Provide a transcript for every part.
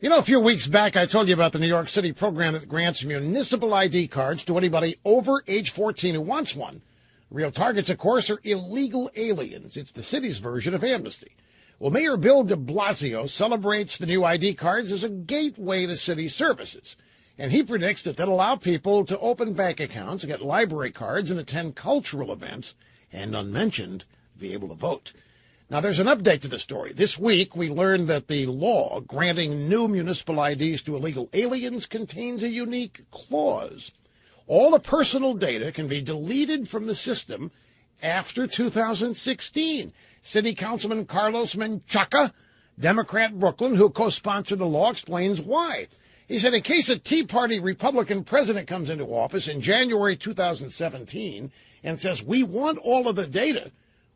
You know, a few weeks back, I told you about the New York City program that grants municipal ID cards to anybody over age 14 who wants one. Real targets, of course, are illegal aliens. It's the city's version of amnesty. Well, Mayor Bill de Blasio celebrates the new ID cards as a gateway to city services. And he predicts that they'll allow people to open bank accounts, get library cards, and attend cultural events, and unmentioned, be able to vote. Now, there's an update to the story. This week, we learned that the law granting new municipal IDs to illegal aliens contains a unique clause. All the personal data can be deleted from the system after 2016. City Councilman Carlos Menchaca, Democrat Brooklyn, who co-sponsored the law, explains why. He said, in case a Tea Party Republican president comes into office in January 2017 and says, we want all of the data,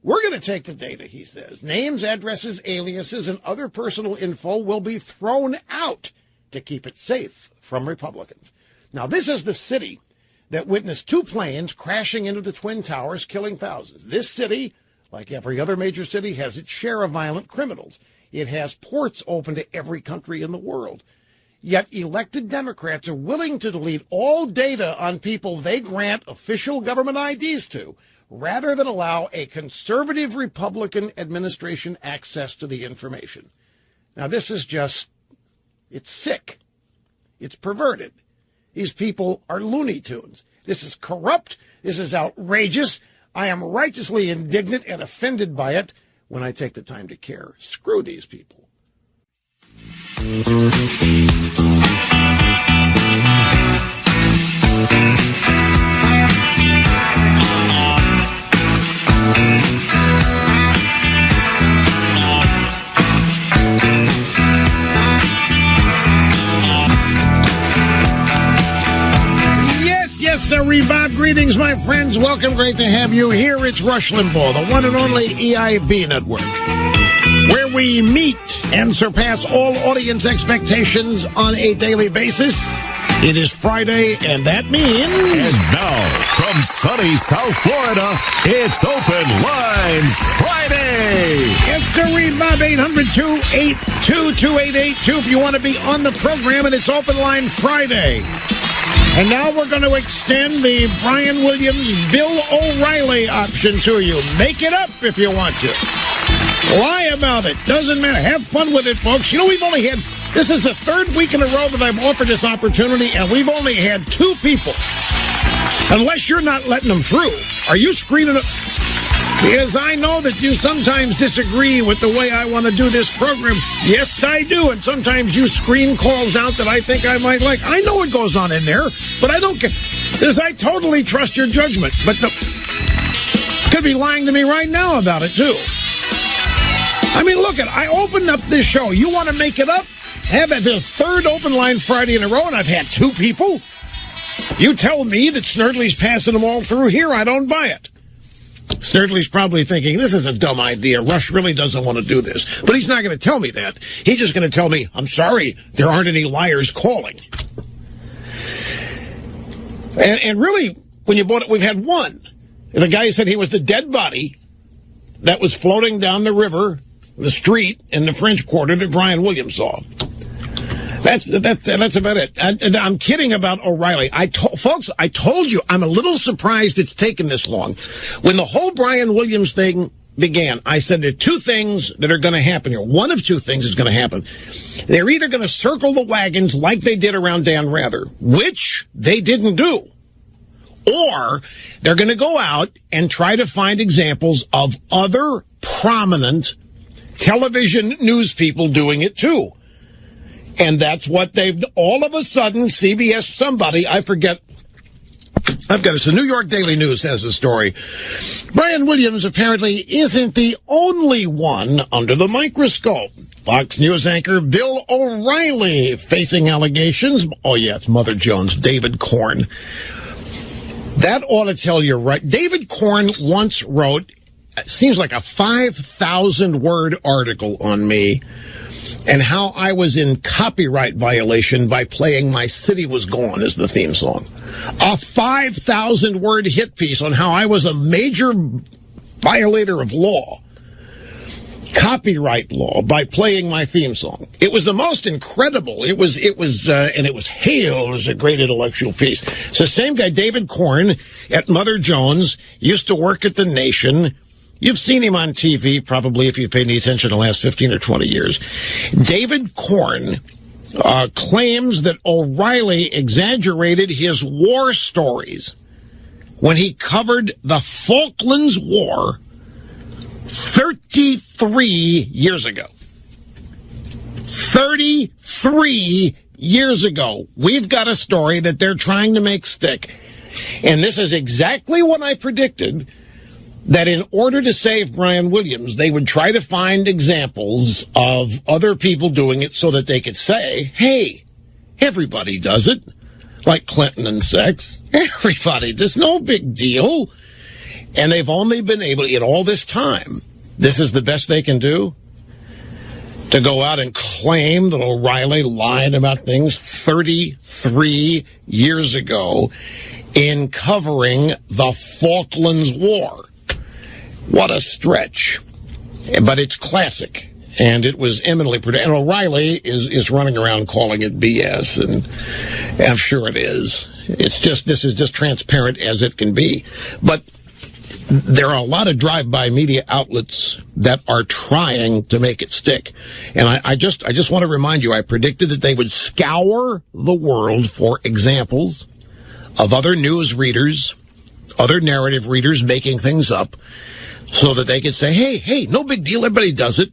we're going to take the data, he says. Names, addresses, aliases, and other personal info will be thrown out to keep it safe from Republicans. Now, this is the city that witnessed two planes crashing into the Twin Towers, killing thousands. This city, like every other major city, has its share of violent criminals. It has ports open to every country in the world. Yet elected Democrats are willing to delete all data on people they grant official government IDs to, rather than allow a conservative Republican administration access to the information. Now, this is just, it's sick. It's perverted. These people are Looney Tunes. This is corrupt. This is outrageous. I am righteously indignant and offended by it when I take the time to care. Screw these people. Yes, sir, Bob. Greetings, my friends. Welcome. Great to have you here. It's Rush Limbaugh, the one and only EIB network, where we meet and surpass all audience expectations on a daily basis. It is Friday, and that means... And now, from sunny South Florida, it's Open Line Friday. Yes, sir, Bob, 800-282-2882 if you want to be on the program, and it's Open Line Friday. And now we're going to extend the Brian Williams, Bill O'Reilly option to you. Make it up if you want to. Lie about it. Doesn't matter. Have fun with it, folks. You know, we've only had... This is the third week in a row that I've offered this opportunity, and we've only had two people. Unless you're not letting them through. Are you screening it? Because I know that you sometimes disagree with the way I want to do this program. Yes, I do. And sometimes you screen calls out that I think I might like. I know what goes on in there, but I don't care. Because I totally trust your judgment. But could be lying to me right now about it, too. I mean, look, I opened up this show. You want to make it up? Have it the third Open Line Friday in a row, and I've had two people? You tell me that Snerdley's passing them all through here. I don't buy it. Snerdley's probably thinking, this is a dumb idea. Rush really doesn't want to do this. But he's not going to tell me that. He's just going to tell me, I'm sorry, there aren't any liars calling. And really, when you bought it, we've had one. The guy said he was the dead body that was floating down the river, the street in the French Quarter that Brian Williams saw. That's about it. I'm kidding about O'Reilly. Folks, I told you, I'm a little surprised it's taken this long. When the whole Brian Williams thing began, I said there are two things that are going to happen here. One of two things is going to happen. They're either going to circle the wagons like they did around Dan Rather, which they didn't do, or they're going to go out and try to find examples of other prominent television news people doing it too. And that's what they've, all of a sudden, CBS, somebody, I forget, I've got it. It's the New York Daily News has a story. Brian Williams apparently isn't the only one under the microscope. Fox News anchor Bill O'Reilly facing allegations. Oh, yeah, it's Mother Jones, David Corn. That ought to tell you, right? David Corn once wrote, it seems like a 5,000-word article on me and how I was in copyright violation by playing My City Was Gone as the theme song. A 5,000-word hit piece on how I was a major violator of law. copyright law by playing my theme song. It was the most incredible. It was hailed as a great intellectual piece. It's the same guy, David Korn, at Mother Jones, used to work at The Nation. You've seen him on TV, probably, if you've paid any attention in the last 15 or 20 years. David Korn claims that O'Reilly exaggerated his war stories when he covered the Falklands War 33 years ago. 33 years ago. We've got a story that they're trying to make stick. And this is exactly what I predicted, that in order to save Brian Williams, they would try to find examples of other people doing it so that they could say, hey, everybody does it. Like Clinton and sex. Everybody, there's no big deal. And they've only been able, in all this time, this is the best they can do, to go out and claim that O'Reilly lied about things 33 years ago in covering the Falklands War. What a stretch. But it's classic. And it was eminently predictable. And O'Reilly is running around calling it BS, and I'm sure it is. This is just transparent as it can be. But there are a lot of drive-by media outlets that are trying to make it stick. And I just want to remind you, I predicted that they would scour the world for examples of other news readers, other narrative readers making things up, so that they could say, hey, no big deal, everybody does it.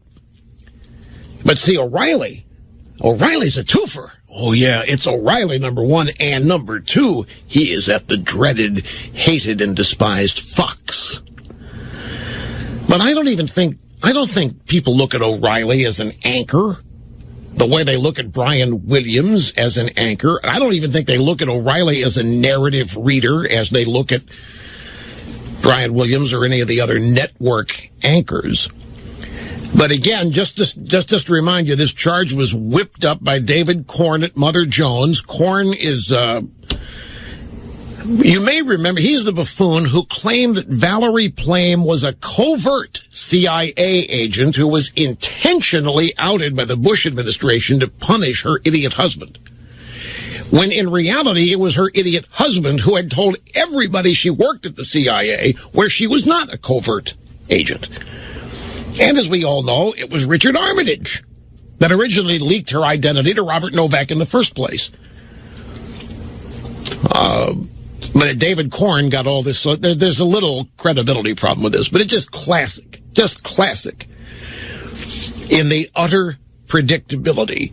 But see, O'Reilly's a twofer. Oh, yeah, it's O'Reilly, number one, and number two, he is at the dreaded, hated, and despised Fox. But I don't think people look at O'Reilly as an anchor the way they look at Brian Williams as an anchor. I don't even think they look at O'Reilly as a narrative reader as they look at Brian Williams or any of the other network anchors. But again, just to remind you, this charge was whipped up by David Korn at Mother Jones. Korn is, you may remember, he's the buffoon who claimed that Valerie Plame was a covert CIA agent who was intentionally outed by the Bush administration to punish her idiot husband. When in reality, it was her idiot husband who had told everybody she worked at the CIA where she was not a covert agent. And as we all know, it was Richard Armitage that originally leaked her identity to Robert Novak in the first place. But David Korn got all this, so there's a little credibility problem with this, but it's just classic in the utter predictability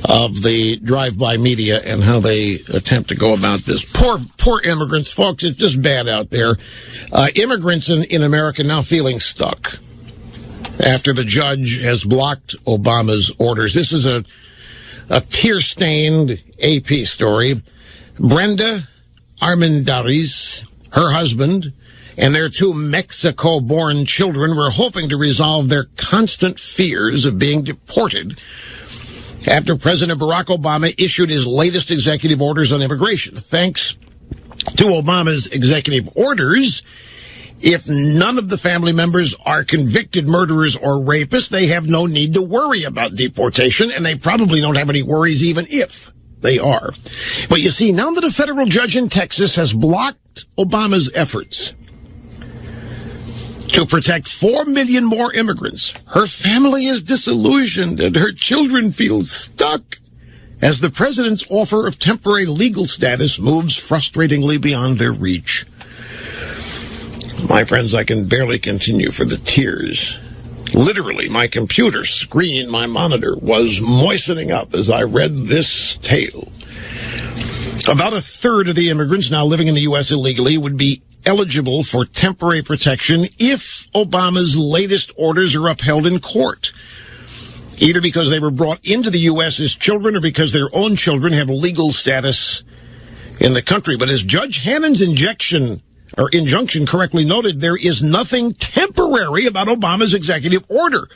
of the drive-by media and how they attempt to go about this. Poor immigrants, folks. It's just bad out there. Immigrants in America now feeling stuck after the judge has blocked Obama's orders. This is a tear-stained AP story. Brenda Armendariz, her husband, and their two Mexico-born children were hoping to resolve their constant fears of being deported after President Barack Obama issued his latest executive orders on immigration. Thanks to Obama's executive orders, if none of the family members are convicted murderers or rapists, they have no need to worry about deportation, and they probably don't have any worries even if they are. But you see, now that a federal judge in Texas has blocked Obama's efforts to protect 4 million more immigrants, her family is disillusioned and her children feel stuck as the president's offer of temporary legal status moves frustratingly beyond their reach. My friends, I can barely continue for the tears. Literally, my computer screen, my monitor, was moistening up as I read this tale. About a third of the immigrants now living in the U.S. illegally would be eligible for temporary protection if Obama's latest orders are upheld in court, either because they were brought into the U.S. as children or because their own children have legal status in the country. But as Judge Hannon's injunction correctly noted, there is nothing temporary about Obama's executive order.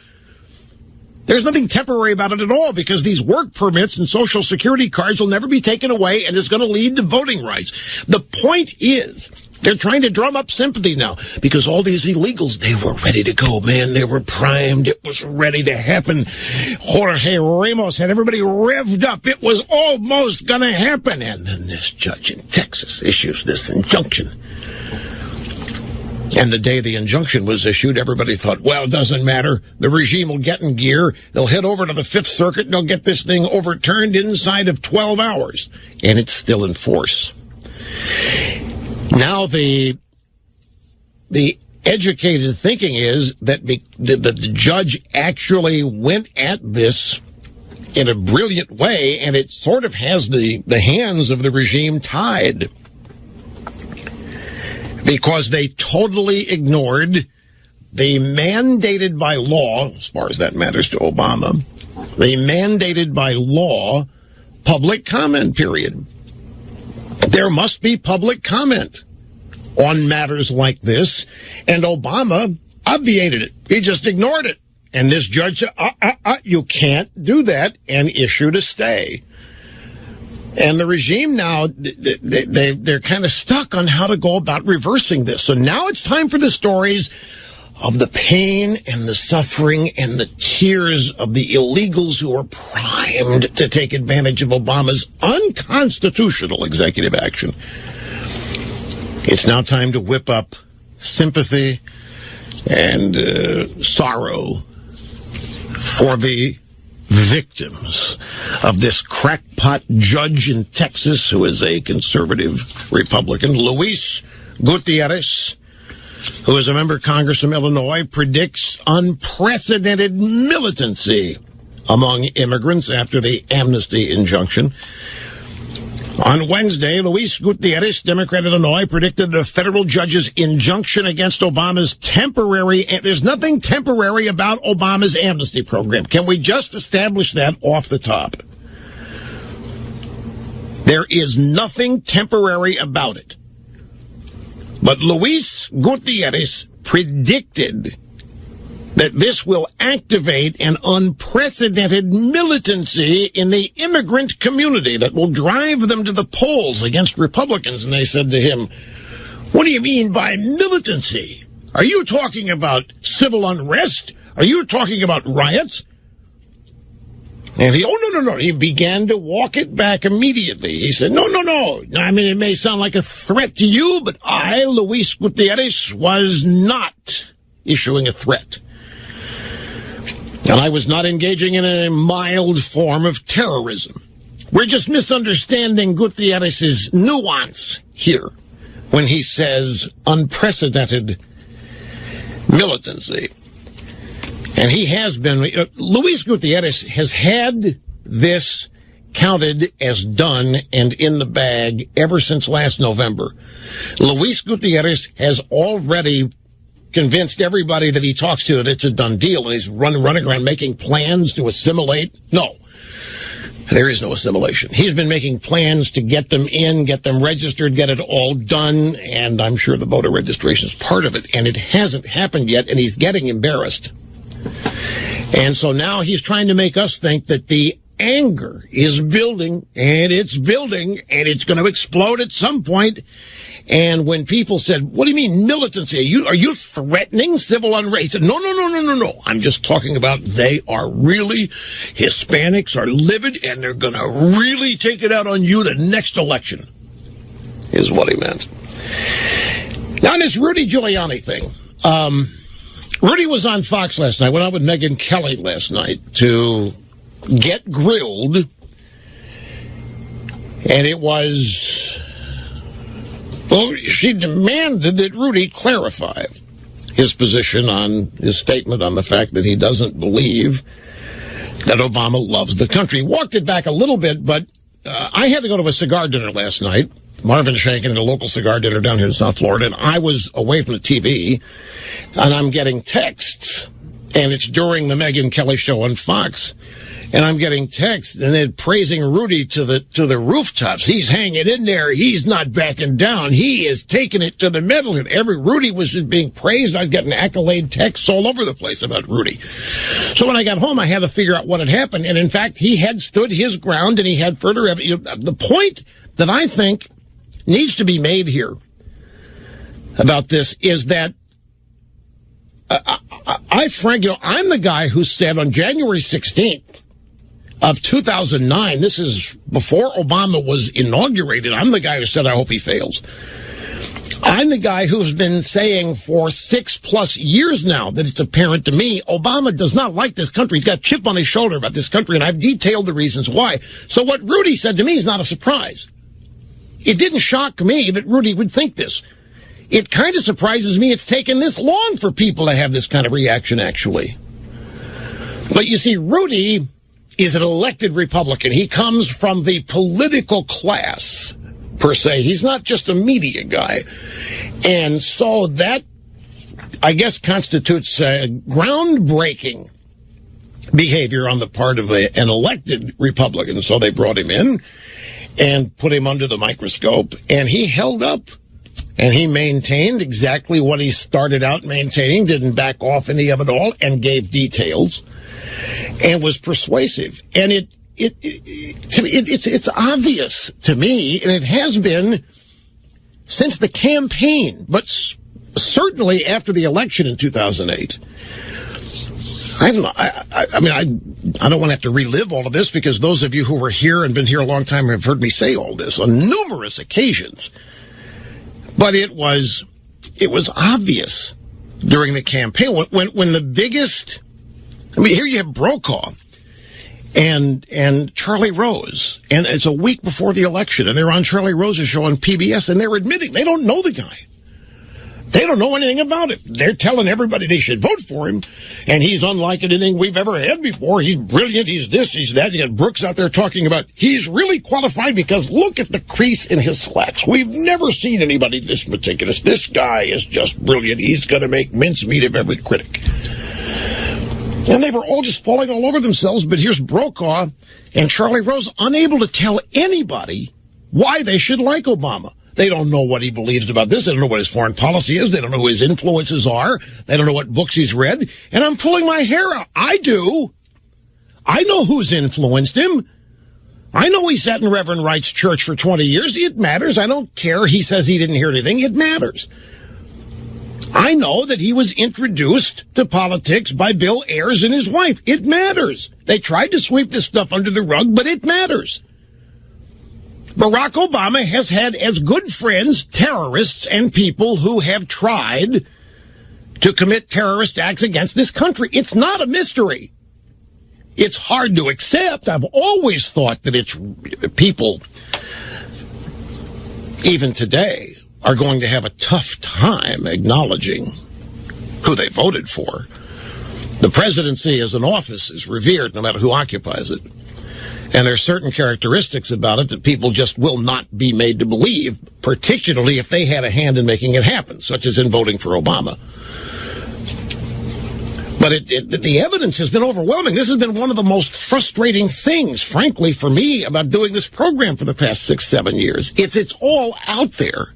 There's nothing temporary about it at all, because these work permits and Social Security cards will never be taken away, and it's going to lead to voting rights. The point is, They're trying to drum up sympathy now because all these illegals, they were ready to go, man. They were primed. It was ready to happen. Jorge Ramos had everybody revved up. It was almost going to happen. And then this judge in Texas issues this injunction. And the day the injunction was issued, everybody thought, well, it doesn't matter. The regime will get in gear. They'll head over to the Fifth Circuit and they'll get this thing overturned inside of 12 hours. And it's still in force. Now the educated thinking is that the judge actually went at this in a brilliant way, and it sort of has the hands of the regime tied because they totally ignored the mandated by law, as far as that matters to Obama, the mandated by law public comment period. There must be public comment on matters like this, and Obama obviated it. He just ignored it. And this judge said, you can't do that, and issued a stay. And the regime now, they're kind of stuck on how to go about reversing this. So now it's time for the stories of the pain and the suffering and the tears of the illegals who are primed to take advantage of Obama's unconstitutional executive action. It's now time to whip up sympathy and sorrow for the victims of this crackpot judge in Texas who is a conservative Republican. Luis Gutierrez, who is a member of Congress from Illinois, predicts unprecedented militancy among immigrants after the amnesty injunction. On Wednesday, Luis Gutierrez, Democrat of Illinois, predicted that a federal judge's injunction against Obama's there's nothing temporary about Obama's amnesty program. Can we just establish that off the top? There is nothing temporary about it. But Luis Gutierrez predicted that this will activate an unprecedented militancy in the immigrant community that will drive them to the polls against Republicans. And they said to him, what do you mean by militancy? Are you talking about civil unrest? Are you talking about riots? And no. He began to walk it back immediately. He said, no. I mean, it may sound like a threat to you, but I, Luis Gutierrez, was not issuing a threat. And I was not engaging in a mild form of terrorism. We're just misunderstanding Gutierrez's nuance here when he says unprecedented militancy. And he has been, Luis Gutierrez has had this counted as done and in the bag ever since last November. Luis Gutierrez has already convinced everybody that he talks to that it's a done deal, and he's running around making plans to assimilate. No, there is no assimilation. He's been making plans to get them in, get them registered, get it all done, and I'm sure the voter registration is part of it, and it hasn't happened yet, and he's getting embarrassed. And so now he's trying to make us think that the anger is building, and it's going to explode at some point. And when people said, what do you mean militancy? Are you threatening civil unrest? He said, no. I'm just talking about they are really, Hispanics are livid, and they're going to really take it out on you the next election, is what he meant. Now, this Rudy Giuliani thing. Rudy was on Fox last night, went out with Megyn Kelly last night to get grilled. And it was... Well, she demanded that Rudy clarify his position on his statement on the fact that he doesn't believe that Obama loves the country. He walked it back a little bit, but I had to go to a cigar dinner last night. Marvin Shankin at a local cigar dinner down here in South Florida, and I was away from the TV, and I'm getting texts, and it's during the Megyn Kelly show on Fox. And I'm getting texts, and they're praising Rudy to the rooftops. He's hanging in there. He's not backing down. He is taking it to the middle. And Rudy was just being praised. I was getting accolade texts all over the place about Rudy. So when I got home, I had to figure out what had happened. And in fact, he had stood his ground, and he had further evidence. The point that I think needs to be made here about this is that I'm the guy who said on January 16th of 2009, this is before Obama was inaugurated, I'm the guy who said, I hope he fails. I'm the guy who's been saying for 6+ years now that it's apparent to me Obama does not like this country. He's got a chip on his shoulder about this country, and I've detailed the reasons why. So what Rudy said to me is not a surprise. It didn't shock me that Rudy would think this. It kind of surprises me it's taken this long for people to have this kind of reaction, actually. But you see, Rudy is an elected Republican. He comes from the political class, per se. He's not just a media guy. And so that, I guess, constitutes groundbreaking behavior on the part of an elected Republican. So they brought him in and put him under the microscope, and he held up. And he maintained exactly what he started out maintaining, didn't back off any of it all, and gave details, and was persuasive. And it's obvious to me, and it has been since the campaign, but certainly after the election in 2008. I don't know. I don't want to have to relive all of this, because those of you who were here and been here a long time have heard me say all this on numerous occasions. But it was obvious during the campaign when the biggest. I mean, here you have Brokaw and Charlie Rose, and it's a week before the election, and they're on Charlie Rose's show on PBS, and they're admitting they don't know the guy. They don't know anything about it. They're telling everybody they should vote for him, and he's unlike anything we've ever had before. He's brilliant. He's this, he's that. You got Brooks out there talking about he's really qualified because look at the crease in his slacks. We've never seen anybody this meticulous. This guy is just brilliant. He's going to make mincemeat of every critic. And they were all just falling all over themselves, but here's Brokaw and Charlie Rose unable to tell anybody why they should like Obama. They don't know what he believes about this. They don't know what his foreign policy is. They don't know who his influences are. They don't know what books he's read. And I'm pulling my hair out. I do. I know who's influenced him. I know he sat in Reverend Wright's church for 20 years. It matters. I don't care. He says he didn't hear anything. It matters. I know that he was introduced to politics by Bill Ayers and his wife. It matters. They tried to sweep this stuff under the rug, but it matters. Barack Obama has had as good friends terrorists and people who have tried to commit terrorist acts against this country. It's not a mystery. It's hard to accept. I've always thought that it's people, even today, are going to have a tough time acknowledging who they voted for. The presidency as an office is revered no matter who occupies it. And there are certain characteristics about it that people just will not be made to believe, particularly if they had a hand in making it happen, such as in voting for Obama. But the evidence has been overwhelming. This has been one of the most frustrating things, frankly, for me about doing this program for the past 6-7 years. It's all out there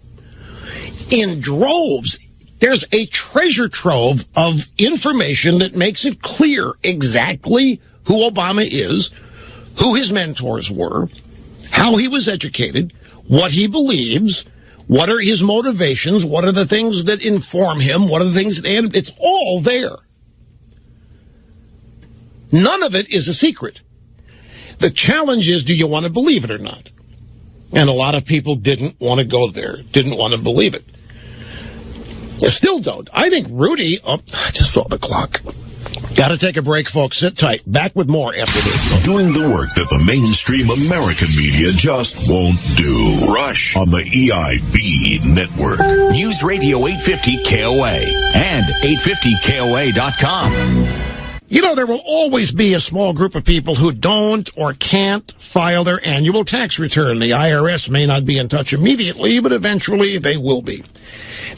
in droves. There's a treasure trove of information that makes it clear exactly who Obama is, who his mentors were, how he was educated, what he believes, what are his motivations, what are the things that inform him, what are the things that it's all there. None of it is a secret. The challenge is, do you want to believe it or not? And a lot of people didn't want to go there, didn't want to believe it. They still don't. I think Rudy, I just saw the clock. Got to take a break, folks. Sit tight. Back with more after this. Doing the work that the mainstream American media just won't do. Rush on the EIB network. News Radio 850 KOA and 850KOA.com. You know, there will always be a small group of people who don't or can't file their annual tax return. The IRS may not be in touch immediately, but eventually they will be.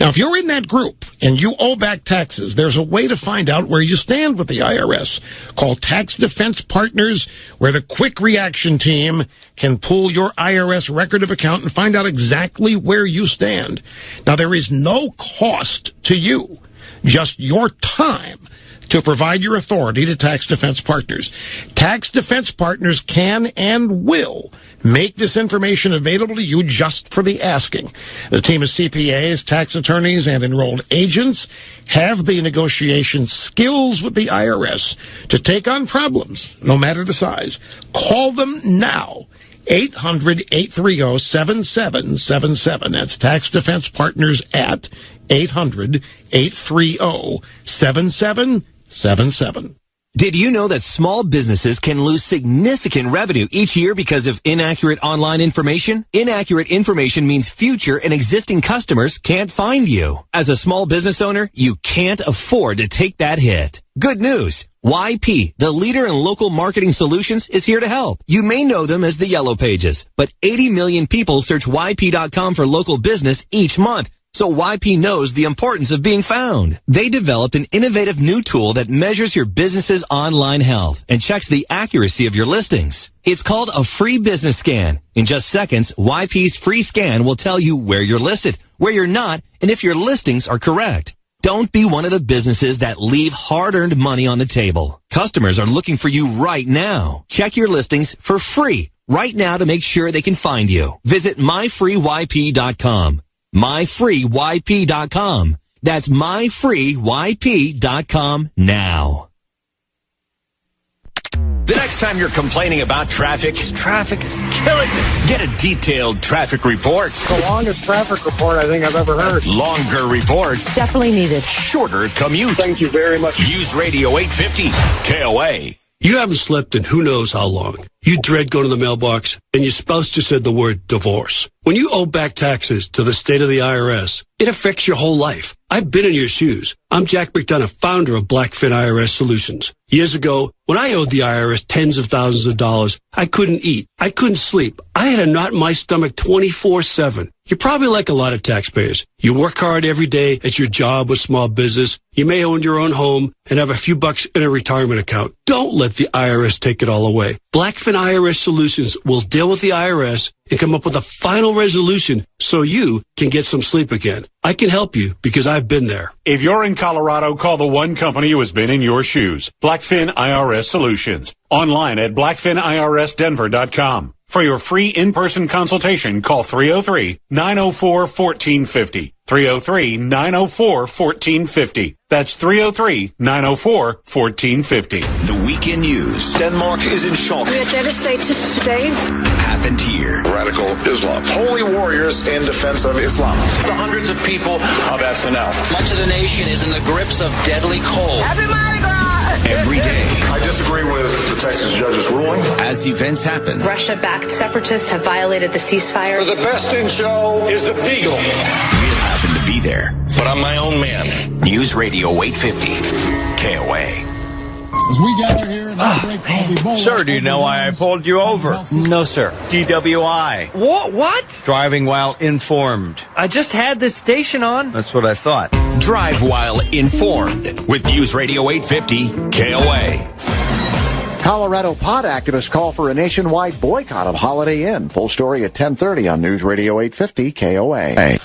Now, if you're in that group and you owe back taxes, there's a way to find out where you stand with the IRS. Call Tax Defense Partners, where the quick reaction team can pull your IRS record of account and find out exactly where you stand. Now, there is no cost to you, just your time to provide your authority to Tax Defense Partners. Tax Defense Partners can and will make this information available to you just for the asking. The team of CPAs, tax attorneys, and enrolled agents have the negotiation skills with the IRS to take on problems, no matter the size. Call them now. 800-830-7777. That's Tax Defense Partners at 800-830-7777. Did you know that small businesses can lose significant revenue each year because of inaccurate online information? Inaccurate information means future and existing customers can't find you. As a small business owner, you can't afford to take that hit. Good news. YP, the leader in local marketing solutions, is here to help. You may know them as the Yellow Pages, but 80 million people search YP.com for local business each month. So YP knows the importance of being found. They developed an innovative new tool that measures your business's online health and checks the accuracy of your listings. It's called a free business scan. In just seconds, YP's free scan will tell you where you're listed, where you're not, and if your listings are correct. Don't be one of the businesses that leave hard-earned money on the table. Customers are looking for you right now. Check your listings for free right now to make sure they can find you. Visit myfreeyp.com. myfreeyp.com. That's myfreeyp.com now. The next time you're complaining about traffic is killing me. Get a detailed traffic report. The longest traffic report I think I've ever heard. Longer reports. Definitely needed. Shorter commute. Thank you very much. Use Radio 850 KOA. You haven't slept in who knows how long. You dread going to the mailbox, and your spouse just said the word divorce. When you owe back taxes to the state of the IRS, it affects your whole life. I've been in your shoes. I'm Jack McDonough, founder of Blackfin IRS Solutions. Years ago, when I owed the IRS tens of thousands of dollars, I couldn't eat. I couldn't sleep. I had a knot in my stomach 24/7. You're probably like a lot of taxpayers. You work hard every day at your job or small business. You may own your own home and have a few bucks in a retirement account. Don't let the IRS take it all away. Blackfin IRS Solutions will deal with the IRS and come up with a final resolution so you can get some sleep again. I can help you because I've been there. If you're in Colorado, call the one company who has been in your shoes. Blackfin IRS Solutions. Online at blackfinirsdenver.com. For your free in-person consultation, call 303-904-1450. 303-904-1450. That's 303-904-1450. The weekend news. Denmark is in shock. We are devastated today. Happened here. Radical Islam. Holy warriors in defense of Islam. The hundreds of people of SNL. Much of the nation is in the grips of deadly cold. Happy Mardi Gras! Every day. I disagree with the Texas judge's ruling. As events happen. Russia-backed separatists have violated the ceasefire. For the best in show is the Beagle. We'll happen to be there. But I'm my own man. News Radio 850 KOA. As we gather here in our break, Sir, do you know why I pulled you over? No, sir. DWI. What? Driving while informed. I just had this station on. That's what I thought. Drive while informed with News Radio 850 KOA. Colorado pot activists call for a nationwide boycott of Holiday Inn. Full story at 10:30 on News Radio 850 KOA. Hey.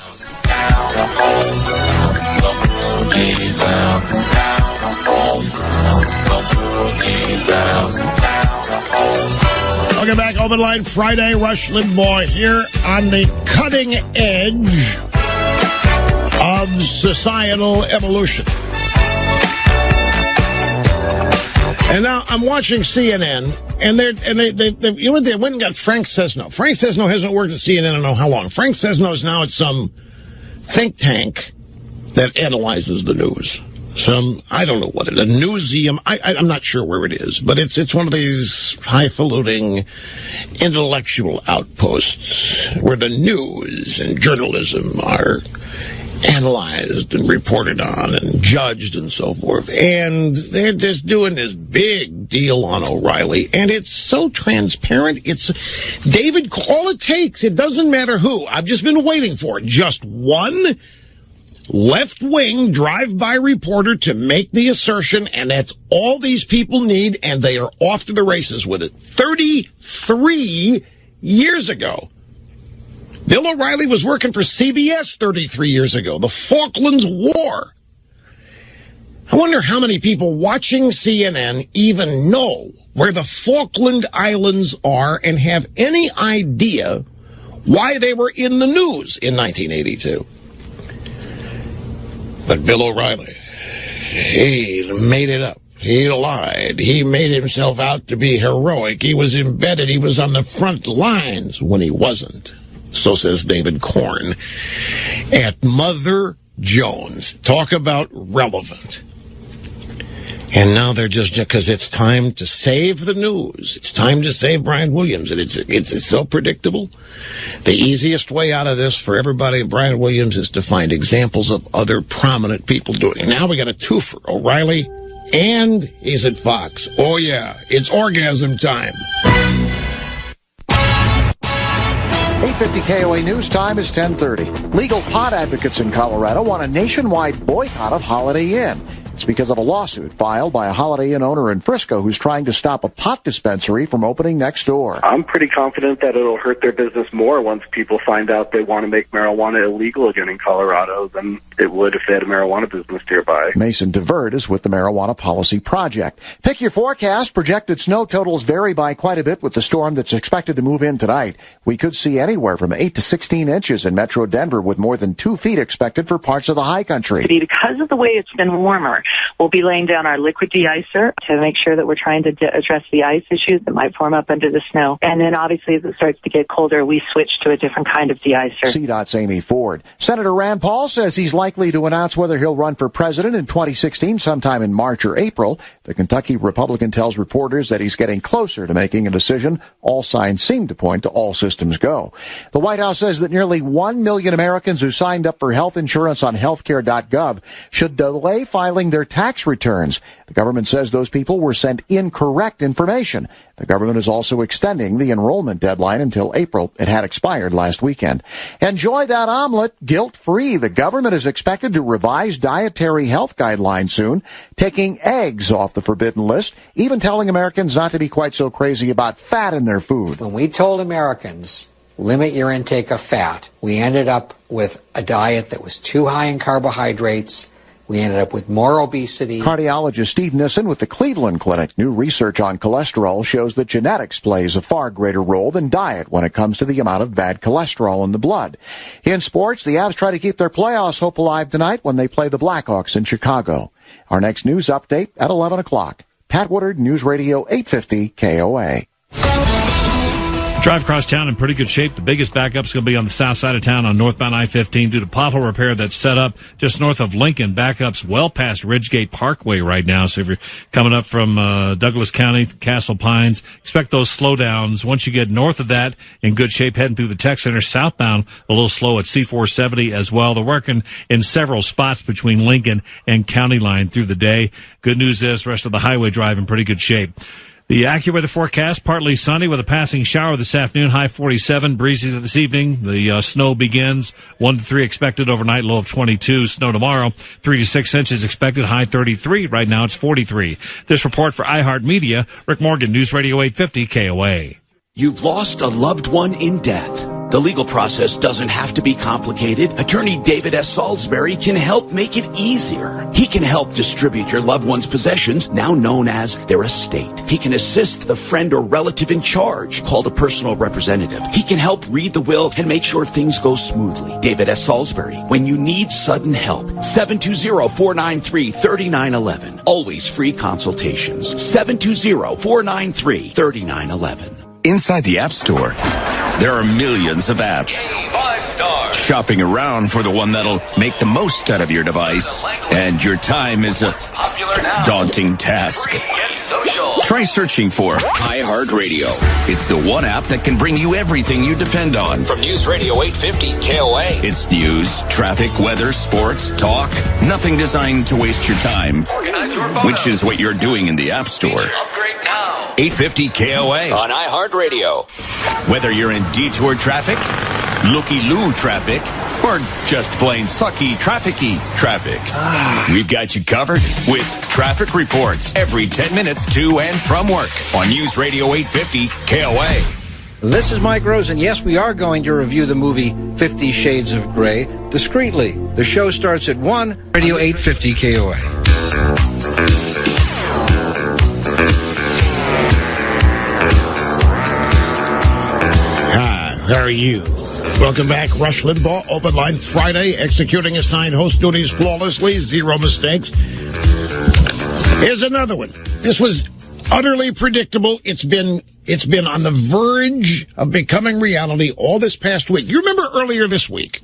Welcome back, Open Line Friday. Rush Limbaugh here on the cutting edge of societal evolution. And now I'm watching CNN, and they you know what, they went and got Frank Sesno. Frank Sesno hasn't worked at CNN I don't know how long. Frank Sesno is now at some think tank that analyzes the news. I don't know what it is, a newseum. I'm not sure where it is, but it's one of these highfalutin intellectual outposts where the news and journalism are analyzed and reported on and judged and so forth. And they're just doing this big deal on O'Reilly, and it's so transparent. It's David, all it takes, it doesn't matter who. I've just been waiting for it. Just one left-wing drive-by reporter to make the assertion, and that's all these people need, and they are off to the races with it. 33 years ago. Bill O'Reilly was working for CBS 33 years ago. The Falklands War. I wonder how many people watching CNN even know where the Falkland Islands are and have any idea why they were in the news in 1982. But Bill O'Reilly, he made it up. He lied. He made himself out to be heroic. He was embedded. He was on the front lines when he wasn't. So says David Korn at Mother Jones. Talk about relevant. And now they're just, because it's time to save the news. It's time to save Brian Williams. And it's so predictable. The easiest way out of this for everybody in Brian Williams is to find examples of other prominent people doing it. Now we got a twofer. O'Reilly, and he's at Fox. Oh, yeah, it's orgasm time. 850 KOA News Time is 10:30. Legal pot advocates in Colorado want a nationwide boycott of Holiday Inn. It's because of a lawsuit filed by a Holiday Inn owner in Frisco who's trying to stop a pot dispensary from opening next door. I'm pretty confident that it'll hurt their business more once people find out they want to make marijuana illegal again in Colorado than it would if they had a marijuana business nearby. Mason DeVert is with the Marijuana Policy Project. Pick your forecast. Projected snow totals vary by quite a bit with the storm that's expected to move in tonight. We could see anywhere from 8 to 16 inches in Metro Denver, with more than 2 feet expected for parts of the high country. Because of the way it's been warmer, we'll be laying down our liquid de-icer to make sure that we're trying to address the ice issues that might form up under the snow. And then obviously as it starts to get colder, we switch to a different kind of de-icer. CDOT's Amy Ford. Senator Rand Paul says he's likely to announce whether he'll run for president in 2016 sometime in March or April. The Kentucky Republican tells reporters that he's getting closer to making a decision. All signs seem to point to all systems go. The White House says that nearly 1 million Americans who signed up for health insurance on healthcare.gov should delay filing their tax returns. The government says those people were sent incorrect information. The government is also extending the enrollment deadline until April. It had expired last weekend. Enjoy that omelet guilt-free. The government is expected to revise dietary health guidelines soon, taking eggs off the forbidden list, even telling Americans not to be quite so crazy about fat in their food. When we told Americans, limit your intake of fat, we ended up with a diet that was too high in carbohydrates. We ended up with more obesity. Cardiologist Steve Nissen with the Cleveland Clinic. New research on cholesterol shows that genetics plays a far greater role than diet when it comes to the amount of bad cholesterol in the blood. In sports, the Avs try to keep their playoffs hope alive tonight when they play the Blackhawks in Chicago. Our next news update at 11 o'clock. Pat Woodard, News Radio 850 KOA. Drive across town in pretty good shape. The biggest backup's going to be on the south side of town on northbound I-15 due to pothole repair that's set up just north of Lincoln. Backups well past Ridgegate Parkway right now. So if you're coming up from Douglas County, Castle Pines, expect those slowdowns. Once you get north of that, in good shape, heading through the Tech Center. Southbound, a little slow at C-470 as well. They're working in several spots between Lincoln and County Line through the day. Good news is the rest of the highway drive in pretty good shape. The AccuWeather forecast, partly sunny with a passing shower this afternoon, high 47, breezy this evening. The snow begins, 1 to 3 expected overnight, low of 22. Snow tomorrow, 3 to 6 inches expected, high 33. Right now it's 43. This report for iHeartMedia, Rick Morgan, News Radio 850 KOA. You've lost a loved one in death. The legal process doesn't have to be complicated. Attorney David S. Salisbury can help make it easier. He can help distribute your loved one's possessions, now known as their estate. He can assist the friend or relative in charge, called a personal representative. He can help read the will and make sure things go smoothly. David S. Salisbury, when you need sudden help. 720-493-3911. Always free consultations. 720-493-3911. Inside the App Store, there are millions of apps. Shopping around for the one that'll make the most out of your device, and your time is a daunting task. Try searching for iHeartRadio. It's the one app that can bring you everything you depend on. From News Radio 850 KOA. It's news, traffic, weather, sports, talk. Nothing designed to waste your time, which is what you're doing in the App Store. 850 KOA on iHeartRadio. Whether you're in detour traffic, looky-loo traffic, or just plain sucky traffic-y traffic, we've got you covered with traffic reports every 10 minutes to and from work on News Radio 850 KOA. This is Mike Rose, and yes, we are going to review the movie 50 Shades of Grey discreetly. The show starts at 1, Radio 850 KOA. How are you? Welcome back. Rush Limbaugh, Open Line Friday, executing assigned host duties flawlessly, zero mistakes. Here's another one. This was utterly predictable. It's been on the verge of becoming reality all this past week. You remember earlier this week,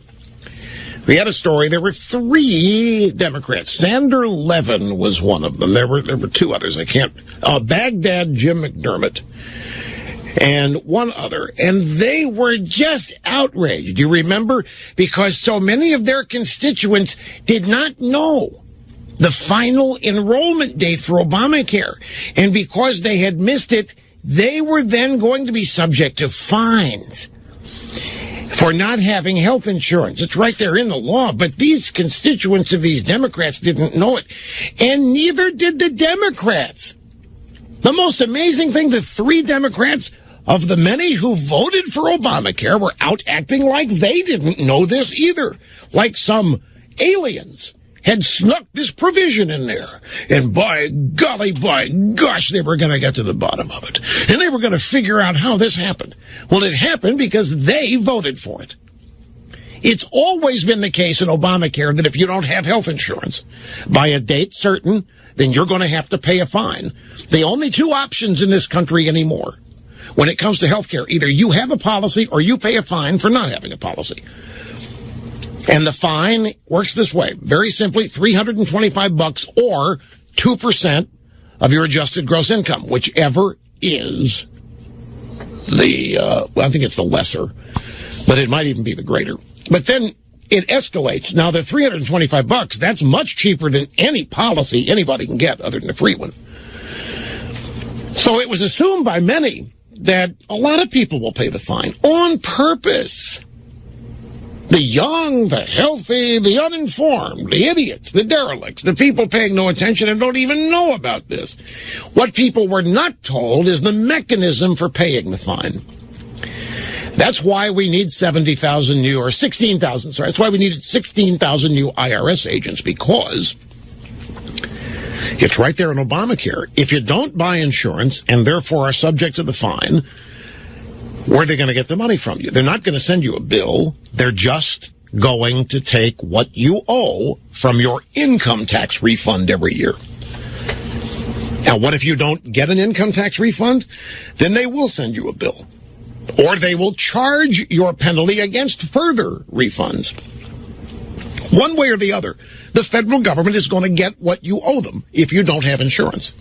we had a story. There were 3 Democrats. Sander Levin was one of them. There were 2 others. Baghdad Jim McDermott and one other. And they were just outraged. Do you remember? Because so many of their constituents did not know the final enrollment date for Obamacare. And because they had missed it, they were then going to be subject to fines for not having health insurance. It's right there in the law, but these constituents of these Democrats didn't know it, and neither did the Democrats. The most amazing thing, the 3 Democrats of the many who voted for Obamacare were out acting like they didn't know this either, like some aliens had snuck this provision in there. And by golly, by gosh, they were going to get to the bottom of it. And they were going to figure out how this happened. Well, it happened because they voted for it. It's always been the case in Obamacare that if you don't have health insurance by a date certain, then you're going to have to pay a fine. The only 2 options in this country anymore when it comes to health care, either you have a policy or you pay a fine for not having a policy. And the fine works this way. Very simply, $325 or 2% of your adjusted gross income, whichever is the, I think it's the lesser, but it might even be the greater. But then it escalates. Now, the $325, that's much cheaper than any policy anybody can get other than a free one. So it was assumed by many that a lot of people will pay the fine on purpose. The young, the healthy, the uninformed, the idiots, the derelicts, the people paying no attention and don't even know about this. What people were not told is the mechanism for paying the fine. That's why we need 16,000, that's why we needed 16,000 new IRS agents, because it's right there in Obamacare. If you don't buy insurance and therefore are subject to the fine, where are they going to get the money from you? They're not going to send you a bill. They're just going to take what you owe from your income tax refund every year. Now, what if you don't get an income tax refund? Then they will send you a bill. Or they will charge your penalty against further refunds. One way or the other, the federal government is going to get what you owe them if you don't have insurance.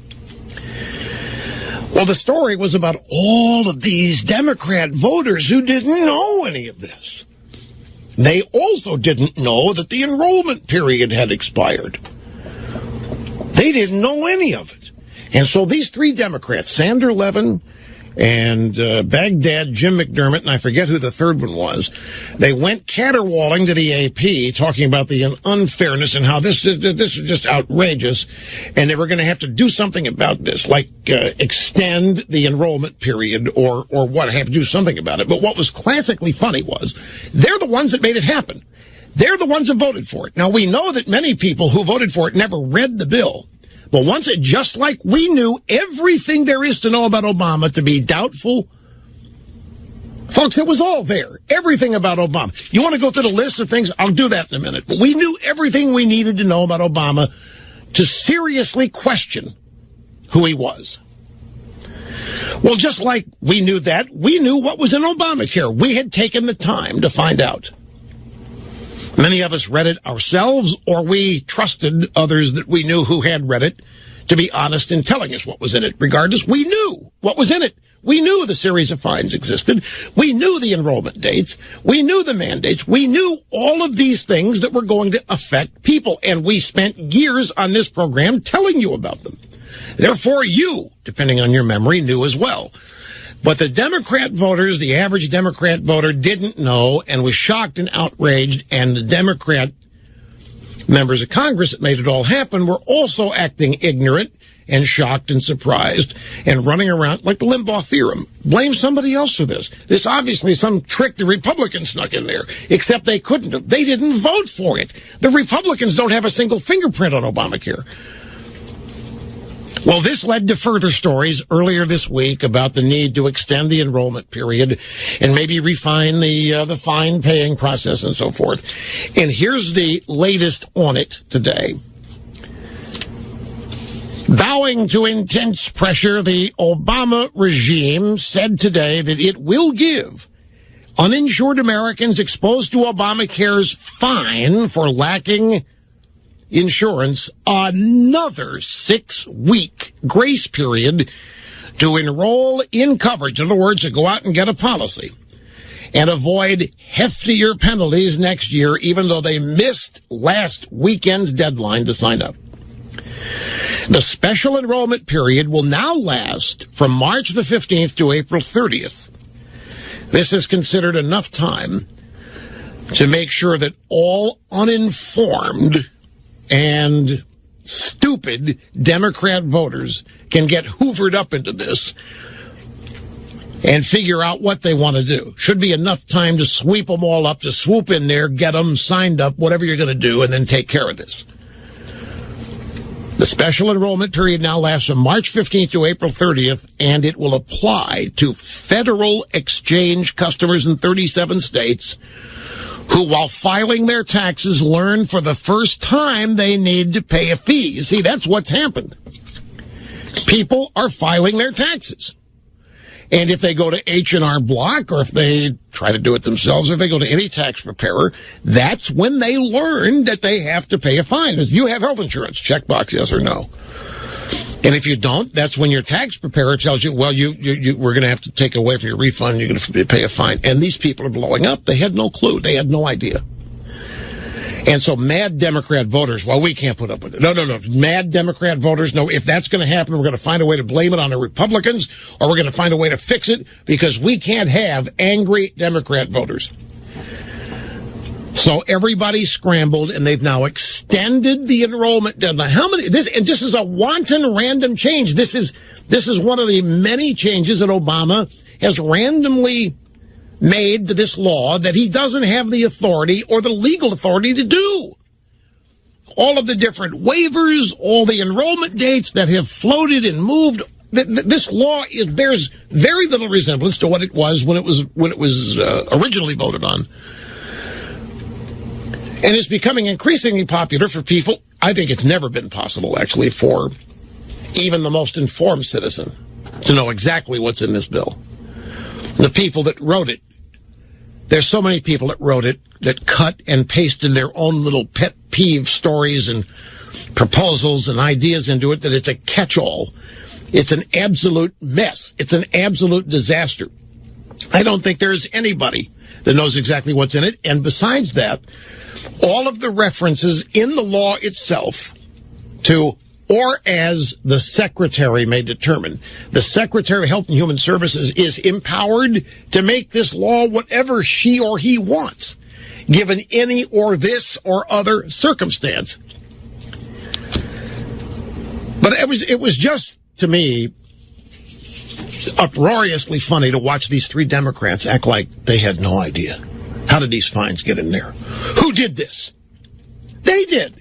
Well, the story was about all of these Democrat voters who didn't know any of this. They also didn't know that the enrollment period had expired. They didn't know any of it. And so these 3 Democrats, Sander Levin and Baghdad Jim McDermott, and I forget who the third one was, they went caterwauling to the AP, talking about the unfairness and how this is just outrageous, and they were going to have to do something about this, like extend the enrollment period or what, have to do something about it. But what was classically funny was they're the ones that made it happen. They're the ones that voted for it. Now, we know that many people who voted for it never read the bill. But once it, just like we knew everything there is to know about Obama to be doubtful, folks, it was all there. Everything about Obama. You want to go through the list of things? I'll do that in a minute. But we knew everything we needed to know about Obama to seriously question who he was. Well, just like we knew that, we knew what was in Obamacare. We had taken the time to find out. Many of us read it ourselves, or we trusted others that we knew who had read it to be honest in telling us what was in it. Regardless, we knew what was in it. We knew the series of fines existed. We knew the enrollment dates. We knew the mandates. We knew all of these things that were going to affect people, and we spent years on this program telling you about them. Therefore, you, depending on your memory, knew as well. But the Democrat voters, the average Democrat voter, didn't know and was shocked and outraged, and the Democrat members of Congress that made it all happen were also acting ignorant and shocked and surprised and running around like the Limbaugh theorem. Blame somebody else for this. This obviously some trick the Republicans snuck in there, except they couldn't have. They didn't vote for it. The Republicans don't have a single fingerprint on Obamacare. Well, this led to further stories earlier this week about the need to extend the enrollment period and maybe refine the fine-paying process and so forth. And here's the latest on it today. Bowing to intense pressure, the Obama regime said today that it will give uninsured Americans exposed to Obamacare's fine for lacking insurance another 6-week grace period to enroll in coverage. In other words, to go out and get a policy and avoid heftier penalties next year, even though they missed last weekend's deadline to sign up. The special enrollment period will now last from March the 15th to April 30th. This is considered enough time to make sure that all uninformed and stupid Democrat voters can get hoovered up into this and figure out what they want to do. Should be enough time to sweep them all up, to swoop in there, get them signed up, whatever you're going to do, and then take care of this. The special enrollment period now lasts from March 15th to April 30th, and it will apply to federal exchange customers in 37 states who, while filing their taxes, learn for the first time they need to pay a fee. You see, that's what's happened. People are filing their taxes. And if they go to H&R Block, or if they try to do it themselves, or if they go to any tax preparer, that's when they learn that they have to pay a fine. If you have health insurance, checkbox yes or no. And if you don't, that's when your tax preparer tells you, well, we're going to have to take away from your refund. You're going to pay a fine. And these people are blowing up. They had no clue. They had no idea. And so mad Democrat voters, well, we can't put up with it. No. Mad Democrat voters, no, if that's going to happen, we're going to find a way to blame it on the Republicans, or we're going to find a way to fix it, because we can't have angry Democrat voters. So everybody scrambled, and they've now extended the enrollment deadline. How many? This is a wanton random change. This is one of the many changes that Obama has randomly made to this law that he doesn't have the authority or the legal authority to do. All of the different waivers, all the enrollment dates that have floated and moved. This law bears very little resemblance to what it was when it was originally voted on. And it's becoming increasingly popular for people. I think it's never been possible, actually, for even the most informed citizen to know exactly what's in this bill. The people that wrote it, there's so many people that wrote it that cut and pasted their own little pet peeve stories and proposals and ideas into it, that it's a catch-all. It's an absolute mess. It's an absolute disaster. I don't think there's anybody that knows exactly what's in it. And besides that, all of the references in the law itself to or as the Secretary may determine. The Secretary of Health and Human Services is empowered to make this law whatever she or he wants, given any or this or other circumstance. But it was just, to me, uproariously funny to watch these three Democrats act like they had no idea. How did these fines get in there? Who did this? They did.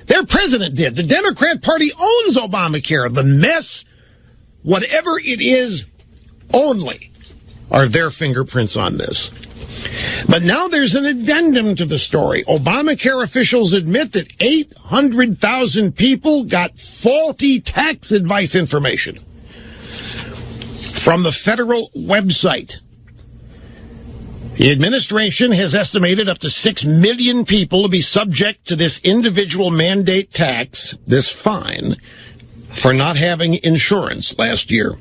Their president did. The Democrat Party owns Obamacare. The mess, whatever it is, only are their fingerprints on this. But now there's an addendum to the story. Obamacare officials admit that 800,000 people got faulty tax advice information from the federal website. The administration has estimated up to 6 million people to be subject to this individual mandate tax, this fine, for not having insurance last year.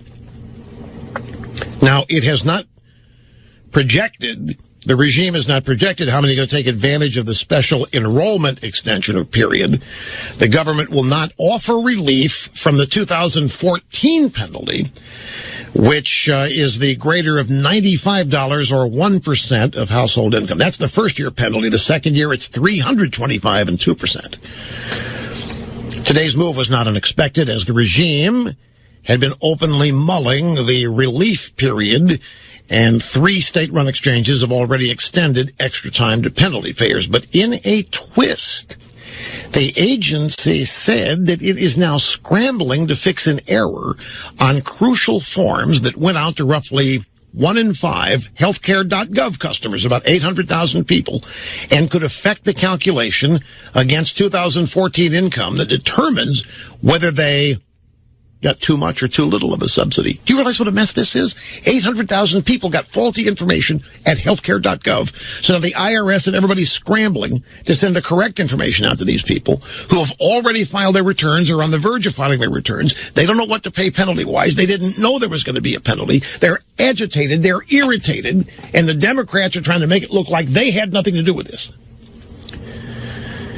Now, it has not projected, the regime has not projected how many are going to take advantage of the special enrollment extension period. The government will not offer relief from the 2014 penalty, which is the greater of $95 or 1% of household income. That's the first year penalty. The second year, it's $325 and 2%. Today's move was not unexpected, as the regime had been openly mulling the relief period, and 3 state-run exchanges have already extended extra time to penalty payers. But in a twist, The agency said that it is now scrambling to fix an error on crucial forms that went out to roughly 1 in 5 healthcare.gov customers, about 800,000 people, and could affect the calculation against 2014 income that determines whether they got too much or too little of a subsidy. Do you realize what a mess this is? 800,000 people got faulty information at healthcare.gov. So now the IRS and everybody's scrambling to send the correct information out to these people who have already filed their returns or on the verge of filing their returns. They don't know what to pay penalty-wise. They didn't know there was going to be a penalty. They're agitated. They're irritated. And the Democrats are trying to make it look like they had nothing to do with this.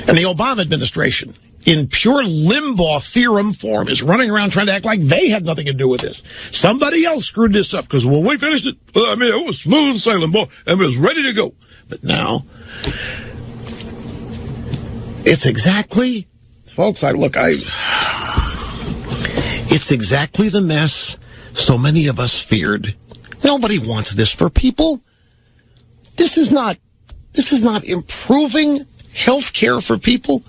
And the Obama administration, in pure Limbaugh theorem form, is running around trying to act like they had nothing to do with this. Somebody else screwed this up, because when we finished it, it was smooth sailing, boy, and it was ready to go. But now, it's exactly, folks, it's exactly the mess so many of us feared. Nobody wants this for people. This is not improving health care for people.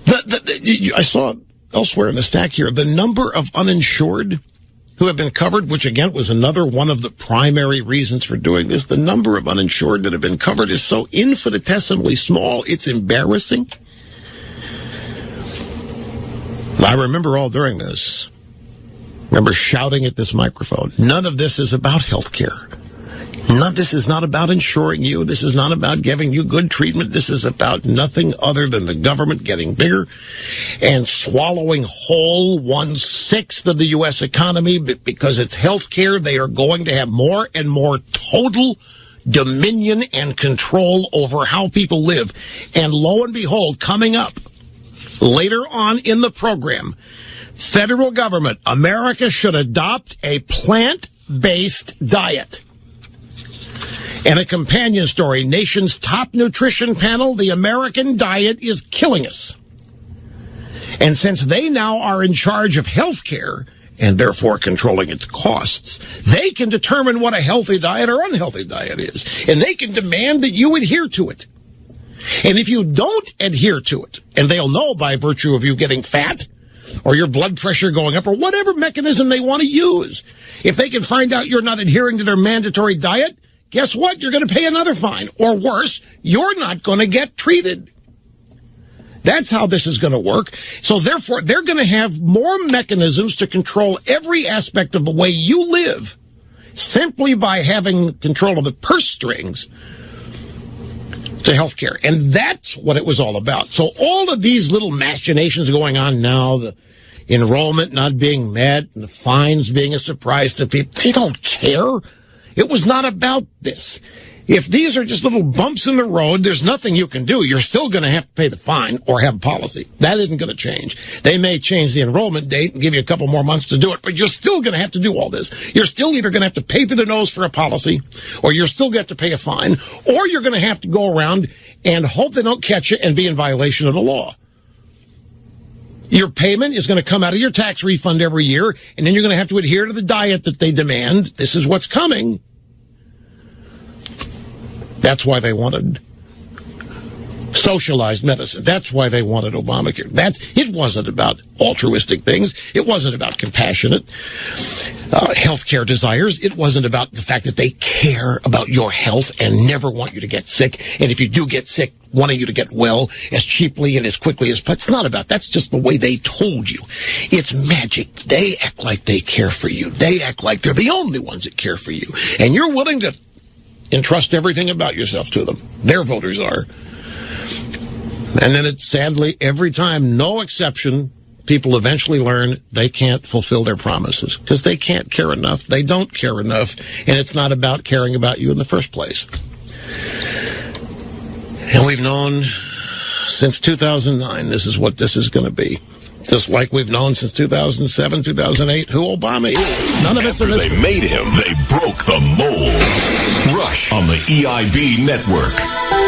I saw elsewhere in the stack here, the number of uninsured who have been covered, which again was another one of the primary reasons for doing this. The number of uninsured that have been covered is so infinitesimally small, it's embarrassing. I remember all during this, shouting at this microphone, none of this is about health care. This is not about insuring you. This is not about giving you good treatment. This is about nothing other than the government getting bigger and swallowing whole 1/6 of the U.S. economy. Because it's health care, they are going to have more and more total dominion and control over how people live. And lo and behold, coming up later on in the program, federal government, America should adopt a plant-based diet. And a companion story, nation's top nutrition panel, the American diet is killing us. And since they now are in charge of health care, and therefore controlling its costs, they can determine what a healthy diet or unhealthy diet is. And they can demand that you adhere to it. And if you don't adhere to it, and they'll know by virtue of you getting fat, or your blood pressure going up, or whatever mechanism they want to use, if they can find out you're not adhering to their mandatory diet, guess what? You're going to pay another fine. Or worse, you're not going to get treated. That's how this is going to work. So therefore, they're going to have more mechanisms to control every aspect of the way you live simply by having control of the purse strings to healthcare. And that's what it was all about. So all of these little machinations going on now, the enrollment not being met, and the fines being a surprise to people, they don't care. It was not about this. If these are just little bumps in the road, there's nothing you can do. You're still going to have to pay the fine or have a policy. That isn't going to change. They may change the enrollment date and give you a couple more months to do it, but you're still going to have to do all this. You're still either going to have to pay through the nose for a policy, or you're still going to have to pay a fine, or you're going to have to go around and hope they don't catch you and be in violation of the law. Your payment is going to come out of your tax refund every year, and then you're going to have to adhere to the diet that they demand. This is what's coming. That's why they wanted socialized medicine. That's why they wanted Obamacare. It wasn't about altruistic things. It wasn't about compassionate healthcare desires. It wasn't about the fact that they care about your health and never want you to get sick. And if you do get sick, wanting you to get well as cheaply and as quickly as possible. It's not about, that's just the way they told you. It's magic. They act like they care for you. They act like they're the only ones that care for you. And you're willing to entrust everything about yourself to them. Their voters are. And then it's sadly, every time, no exception, people eventually learn they can't fulfill their promises because they can't care enough. They don't care enough. And it's not about caring about you in the first place. And we've known since 2009 this is what this is going to be. Just like we've known since 2007, 2008, who Obama is. None of it's in this. They made him. They broke the mold. Rush on the EIB network.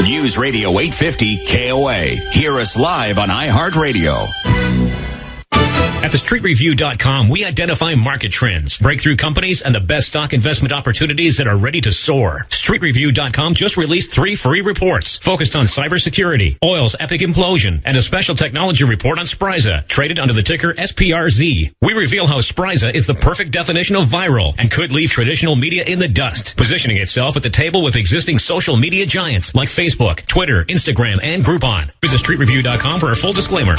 News Radio 850 KOA. Hear us live on iHeartRadio. At thestreetreview.com, we identify market trends, breakthrough companies, and the best stock investment opportunities that are ready to soar. StreetReview.com just released 3 free reports focused on cybersecurity, oil's epic implosion, and a special technology report on Spryza, traded under the ticker SPRZ. We reveal how Spryza is the perfect definition of viral and could leave traditional media in the dust, positioning itself at the table with existing social media giants like Facebook, Twitter, Instagram, and Groupon. Visit StreetReview.com for a full disclaimer.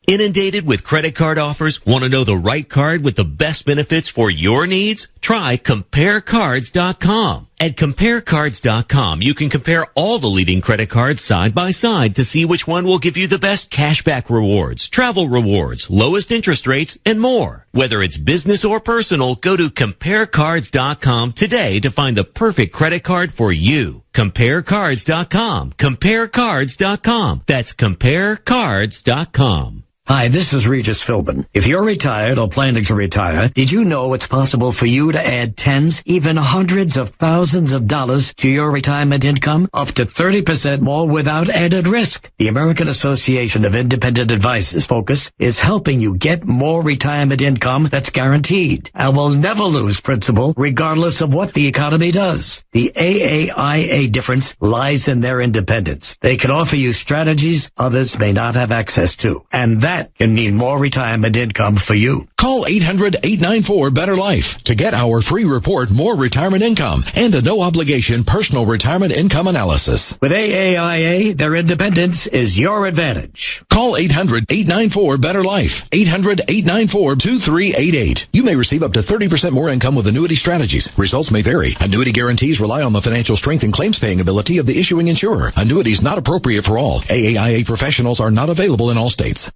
Inundated with credit card offers? Want to know the right card with the best benefits for your needs? Try CompareCards.com. At CompareCards.com, you can compare all the leading credit cards side by side to see which one will give you the best cashback rewards, travel rewards, lowest interest rates, and more. Whether it's business or personal, go to CompareCards.com today to find the perfect credit card for you. CompareCards.com. CompareCards.com. That's CompareCards.com. Hi, this is Regis Philbin. If you're retired or planning to retire, did you know it's possible for you to add tens, even hundreds of thousands of dollars to your retirement income? Up to 30% more without added risk. The American Association of Independent Advisors focus is helping you get more retirement income that's guaranteed and will never lose principal regardless of what the economy does. The AAIA difference lies in their independence. They can offer you strategies others may not have access to, and that can mean more retirement income for you. Call 800-894-BETTER-LIFE to get our free report, More Retirement Income, and a no-obligation personal retirement income analysis. With AAIA, their independence is your advantage. Call 800-894-BETTER-LIFE. 800-894-2388. You may receive up to 30% more income with annuity strategies. Results may vary. Annuity guarantees rely on the financial strength and claims-paying ability of the issuing insurer. Annuities not appropriate for all. AAIA professionals are not available in all states.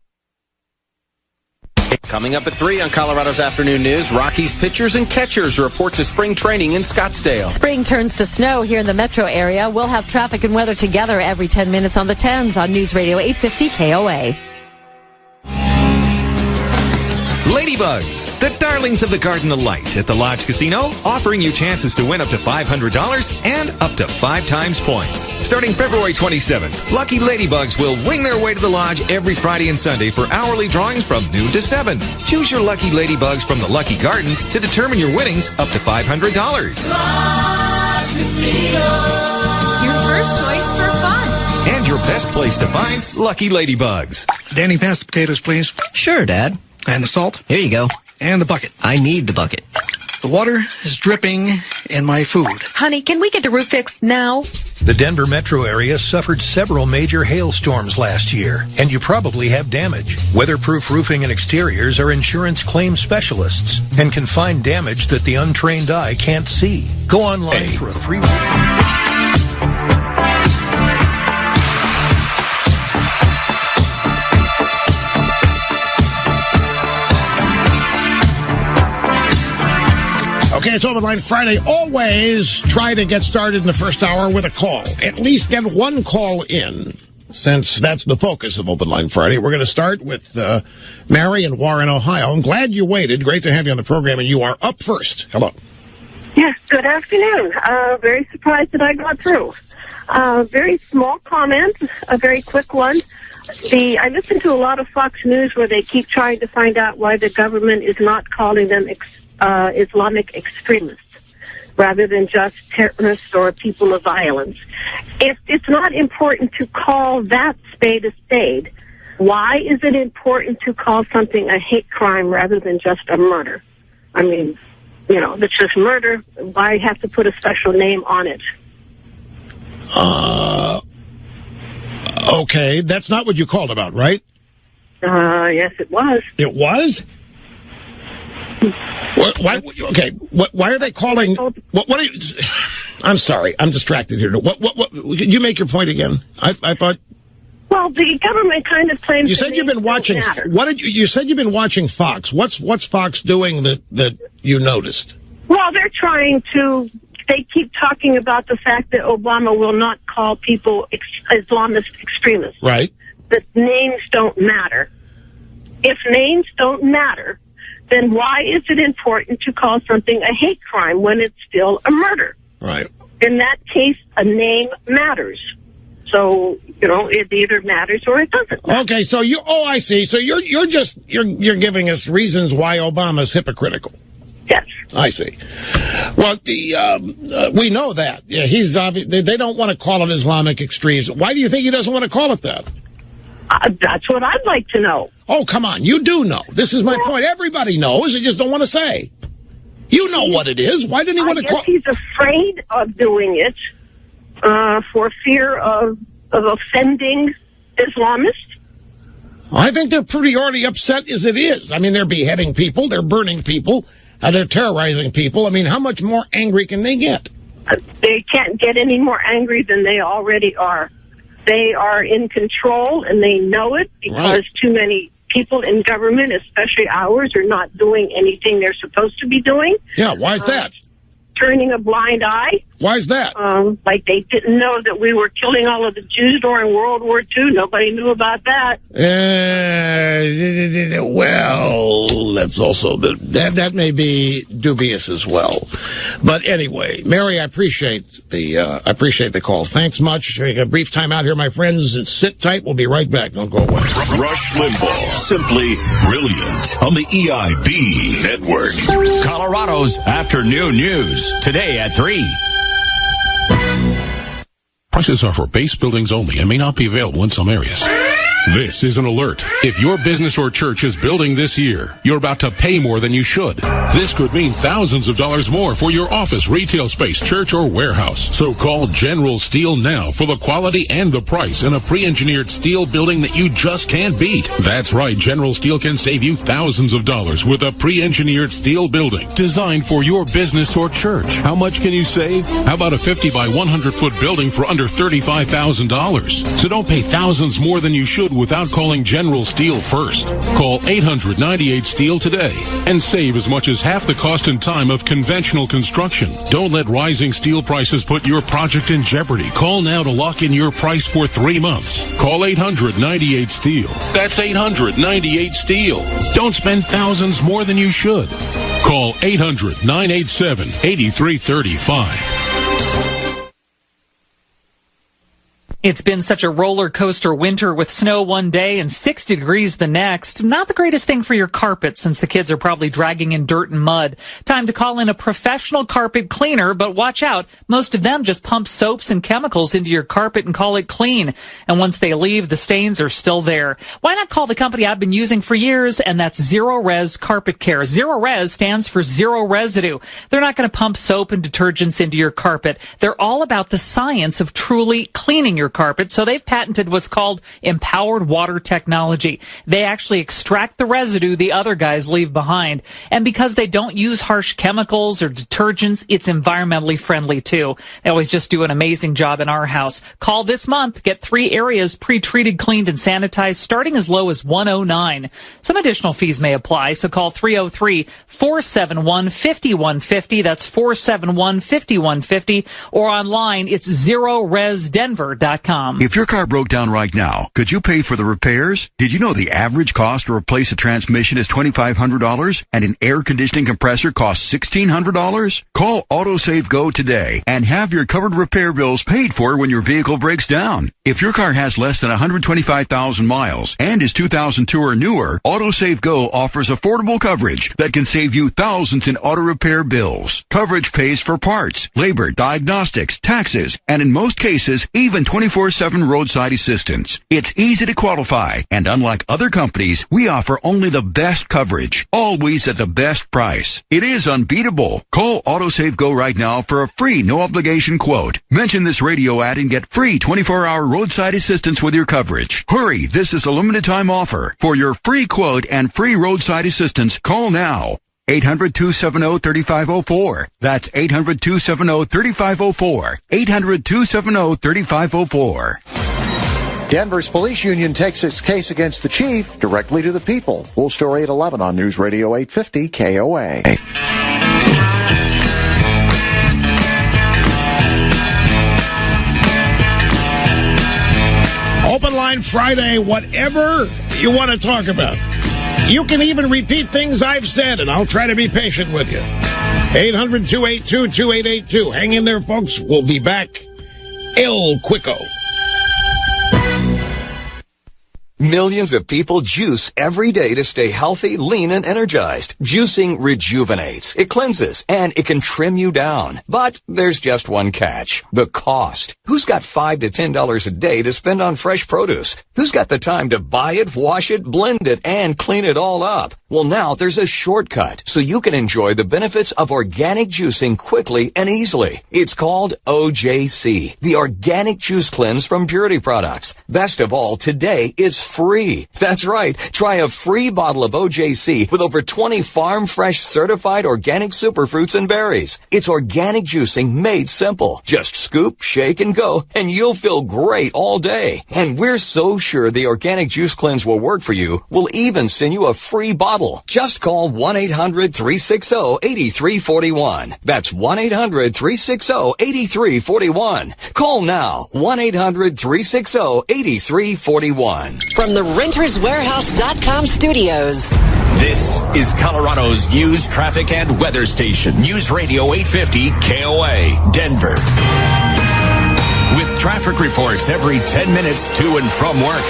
Coming up at 3 on Colorado's Afternoon News, Rockies pitchers and catchers report to spring training in Scottsdale. Spring turns to snow here in the metro area. We'll have traffic and weather together every 10 minutes on the 10s on News Radio 850 KOA. Ladybugs, the darlings of the Garden of Light at the Lodge Casino, offering you chances to win up to $500 and up to 5 times points. Starting February 27th, lucky Ladybugs will wing their way to the Lodge every Friday and Sunday for hourly drawings from noon to 7. Choose your lucky Ladybugs from the Lucky Gardens to determine your winnings up to $500. Lodge Casino. Your first choice for fun. And your best place to find lucky Ladybugs. Danny, pass the potatoes, please. Sure, Dad. And the salt. Here you go. And the bucket. I need the bucket. The water is dripping in my food. Honey, can we get the roof fixed now? The Denver metro area suffered several major hailstorms last year, and you probably have damage. Weatherproof Roofing and Exteriors are insurance claim specialists and can find damage that the untrained eye can't see. Go online for a free... Okay, it's Open Line Friday. Always try to get started in the first hour with a call. At least get one call in, since that's the focus of Open Line Friday. We're going to start with Mary in Warren, Ohio. I'm glad you waited. Great to have you on the program, and you are up first. Hello. Yes, good afternoon. Very surprised that I got through. Very small comment, a very quick one. I listen to a lot of Fox News where they keep trying to find out why the government is not calling them Islamic extremists rather than just terrorists or people of violence. If it's not important to call that spade a spade, why is it important to call something a hate crime rather than just a murder? I mean, you know, it's just murder. Why have to put a special name on it? Okay, that's not what you called about, right? Yes, it was. It was? Why? Okay. Why are they calling? What are you? I'm sorry. I'm distracted here. What? Could you make your point again? I thought. Well, the government kind of claims. You said you've been watching. What did you said you've been watching Fox? What's Fox doing that you noticed? Well, they're trying to. They keep talking about the fact that Obama will not call people Islamist extremists. Right. That names don't matter. If names don't matter, then why is it important to call something a hate crime when it's still a murder? Right. In that case, a name matters. So, it either matters or it doesn't. Okay, so I see. So you're giving us reasons why Obama's hypocritical. Yes. I see. Well, we know that. Yeah, they don't want to call it Islamic extremism. Why do you think he doesn't want to call it that? That's what I'd like to know. Oh, come on. You do know. This is my point. Everybody knows. They just don't want to say. You know what it is. Why didn't he want to call? He's afraid of doing it for fear of offending Islamists. I think they're pretty already upset as it is. I mean, they're beheading people. They're burning people. They're terrorizing people. I mean, how much more angry can they get? They can't get any more angry than they already are. They are in control, and they know it because too many people in government, especially ours, are not doing anything they're supposed to be doing. Yeah, why is that? Turning a blind eye. Why is that? Like they didn't know that we were killing all of the Jews during World War II. Nobody knew about that. Well, that's also that may be dubious as well. But anyway, Mary, I appreciate the call. Thanks much. A brief time out here, my friends. Sit tight. We'll be right back. Don't go away. Rush Limbaugh, simply brilliant on the EIB network. Colorado's afternoon news today at 3. Prices are for base buildings only and may not be available in some areas. This is an alert. If your business or church is building this year, you're about to pay more than you should. This could mean thousands of dollars more for your office, retail space, church, or warehouse. So call General Steel now for the quality and the price in a pre-engineered steel building that you just can't beat. That's right, General Steel can save you thousands of dollars with a pre-engineered steel building designed for your business or church. How much can you save? How about a 50 by 100 foot building for under $35,000? So don't pay thousands more than you should without calling General Steel first. Call 800-98-STEEL today and save as much as half the cost and time of conventional construction. Don't let rising steel prices put your project in jeopardy. Call now to lock in your price for 3 months. Call 800-98-STEEL. That's 800-98-STEEL. Don't spend thousands more than you should. Call 800-987-8335. It's been such a roller coaster winter with snow one day and 60 degrees the next. Not the greatest thing for your carpet since the kids are probably dragging in dirt and mud. Time to call in a professional carpet cleaner, but watch out. Most of them just pump soaps and chemicals into your carpet and call it clean. And once they leave, the stains are still there. Why not call the company I've been using for years, and that's Zero Res Carpet Care. Zero Res stands for zero residue. They're not going to pump soap and detergents into your carpet. They're all about the science of truly cleaning your carpet, so they've patented what's called empowered water technology. They actually extract the residue the other guys leave behind. And because they don't use harsh chemicals or detergents, it's environmentally friendly too. They always just do an amazing job in our house. Call this month. Get 3 areas pre-treated, cleaned, and sanitized starting as low as $109. Some additional fees may apply, so call 303-471-5150. That's 471-5150. Or online, it's ZeroResDenver.com. If your car broke down right now, could you pay for the repairs? Did you know the average cost to replace a transmission is $2,500 and an air conditioning compressor costs $1,600? Call AutoSave Go today and have your covered repair bills paid for when your vehicle breaks down. If your car has less than 125,000 miles and is 2002 or newer, AutoSave Go offers affordable coverage that can save you thousands in auto repair bills. Coverage pays for parts, labor, diagnostics, taxes, and in most cases, even 24/7 roadside assistance. It's easy to qualify, and unlike other companies, we offer only the best coverage, always at the best price. It is unbeatable. Call AutoSave Go right now for a free, no-obligation quote. Mention this radio ad and get free 24-hour roadside assistance with your coverage. Hurry, this is a limited-time offer. For your free quote and free roadside assistance, call now. 800-270-3504. That's 800-270-3504. 800-270-3504. Denver's police union takes its case against the chief directly to the people. Full story at 11 on News Radio 850 KOA. Open Line Friday, whatever you want to talk about. You can even repeat things I've said, and I'll try to be patient with you. 800-282-2882. Hang in there, folks. We'll be back. El Quico. Millions of people juice every day to stay healthy, lean, and energized. Juicing rejuvenates, it cleanses, and it can trim you down. But there's just one catch: the cost. Who's got $5 to $10 a day to spend on fresh produce? Who's got the time to buy it, wash it, blend it, and clean it all up? Well, now there's a shortcut so you can enjoy the benefits of organic juicing quickly and easily. It's called OJC, the Organic Juice Cleanse from Purity Products. Best of all, today it's free. That's right. Try a free bottle of OJC with over 20 farm fresh certified organic superfruits and berries. It's organic juicing made simple. Just scoop, shake, and go, and you'll feel great all day. And we're so sure the Organic Juice Cleanse will work for you, we'll even send you a free bottle. Just call 1-800-360-8341. That's 1-800-360-8341. Call now. 1-800-360-8341. From the RentersWarehouse.com studios. This is Colorado's news, traffic, and weather station. News Radio 850 KOA, Denver. With traffic reports every 10 minutes to and from work.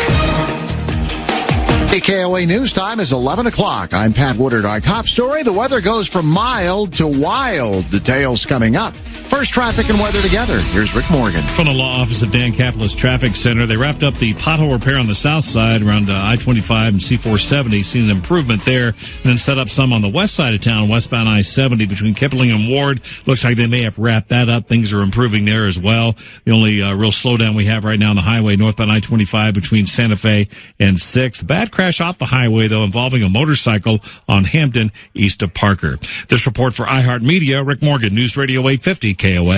KOA News Time is 11 o'clock. I'm Pat Woodard. Our top story, the weather goes from mild to wild. Details coming up. First, traffic and weather together. Here's Rick Morgan. From the law office at Dan Capital's Traffic Center, they wrapped up the pothole repair on the south side around I-25 and C-470. Seen an improvement there, and then set up some on the west side of town, westbound I-70 between Kipling and Ward. Looks like they may have wrapped that up. Things are improving there as well. The only real slowdown we have right now on the highway, northbound I-25 between Santa Fe and 6th. Bad crash off the highway, though, involving a motorcycle on Hampton east of Parker. This report for iHeartMedia, Rick Morgan, News Radio 850 KOA.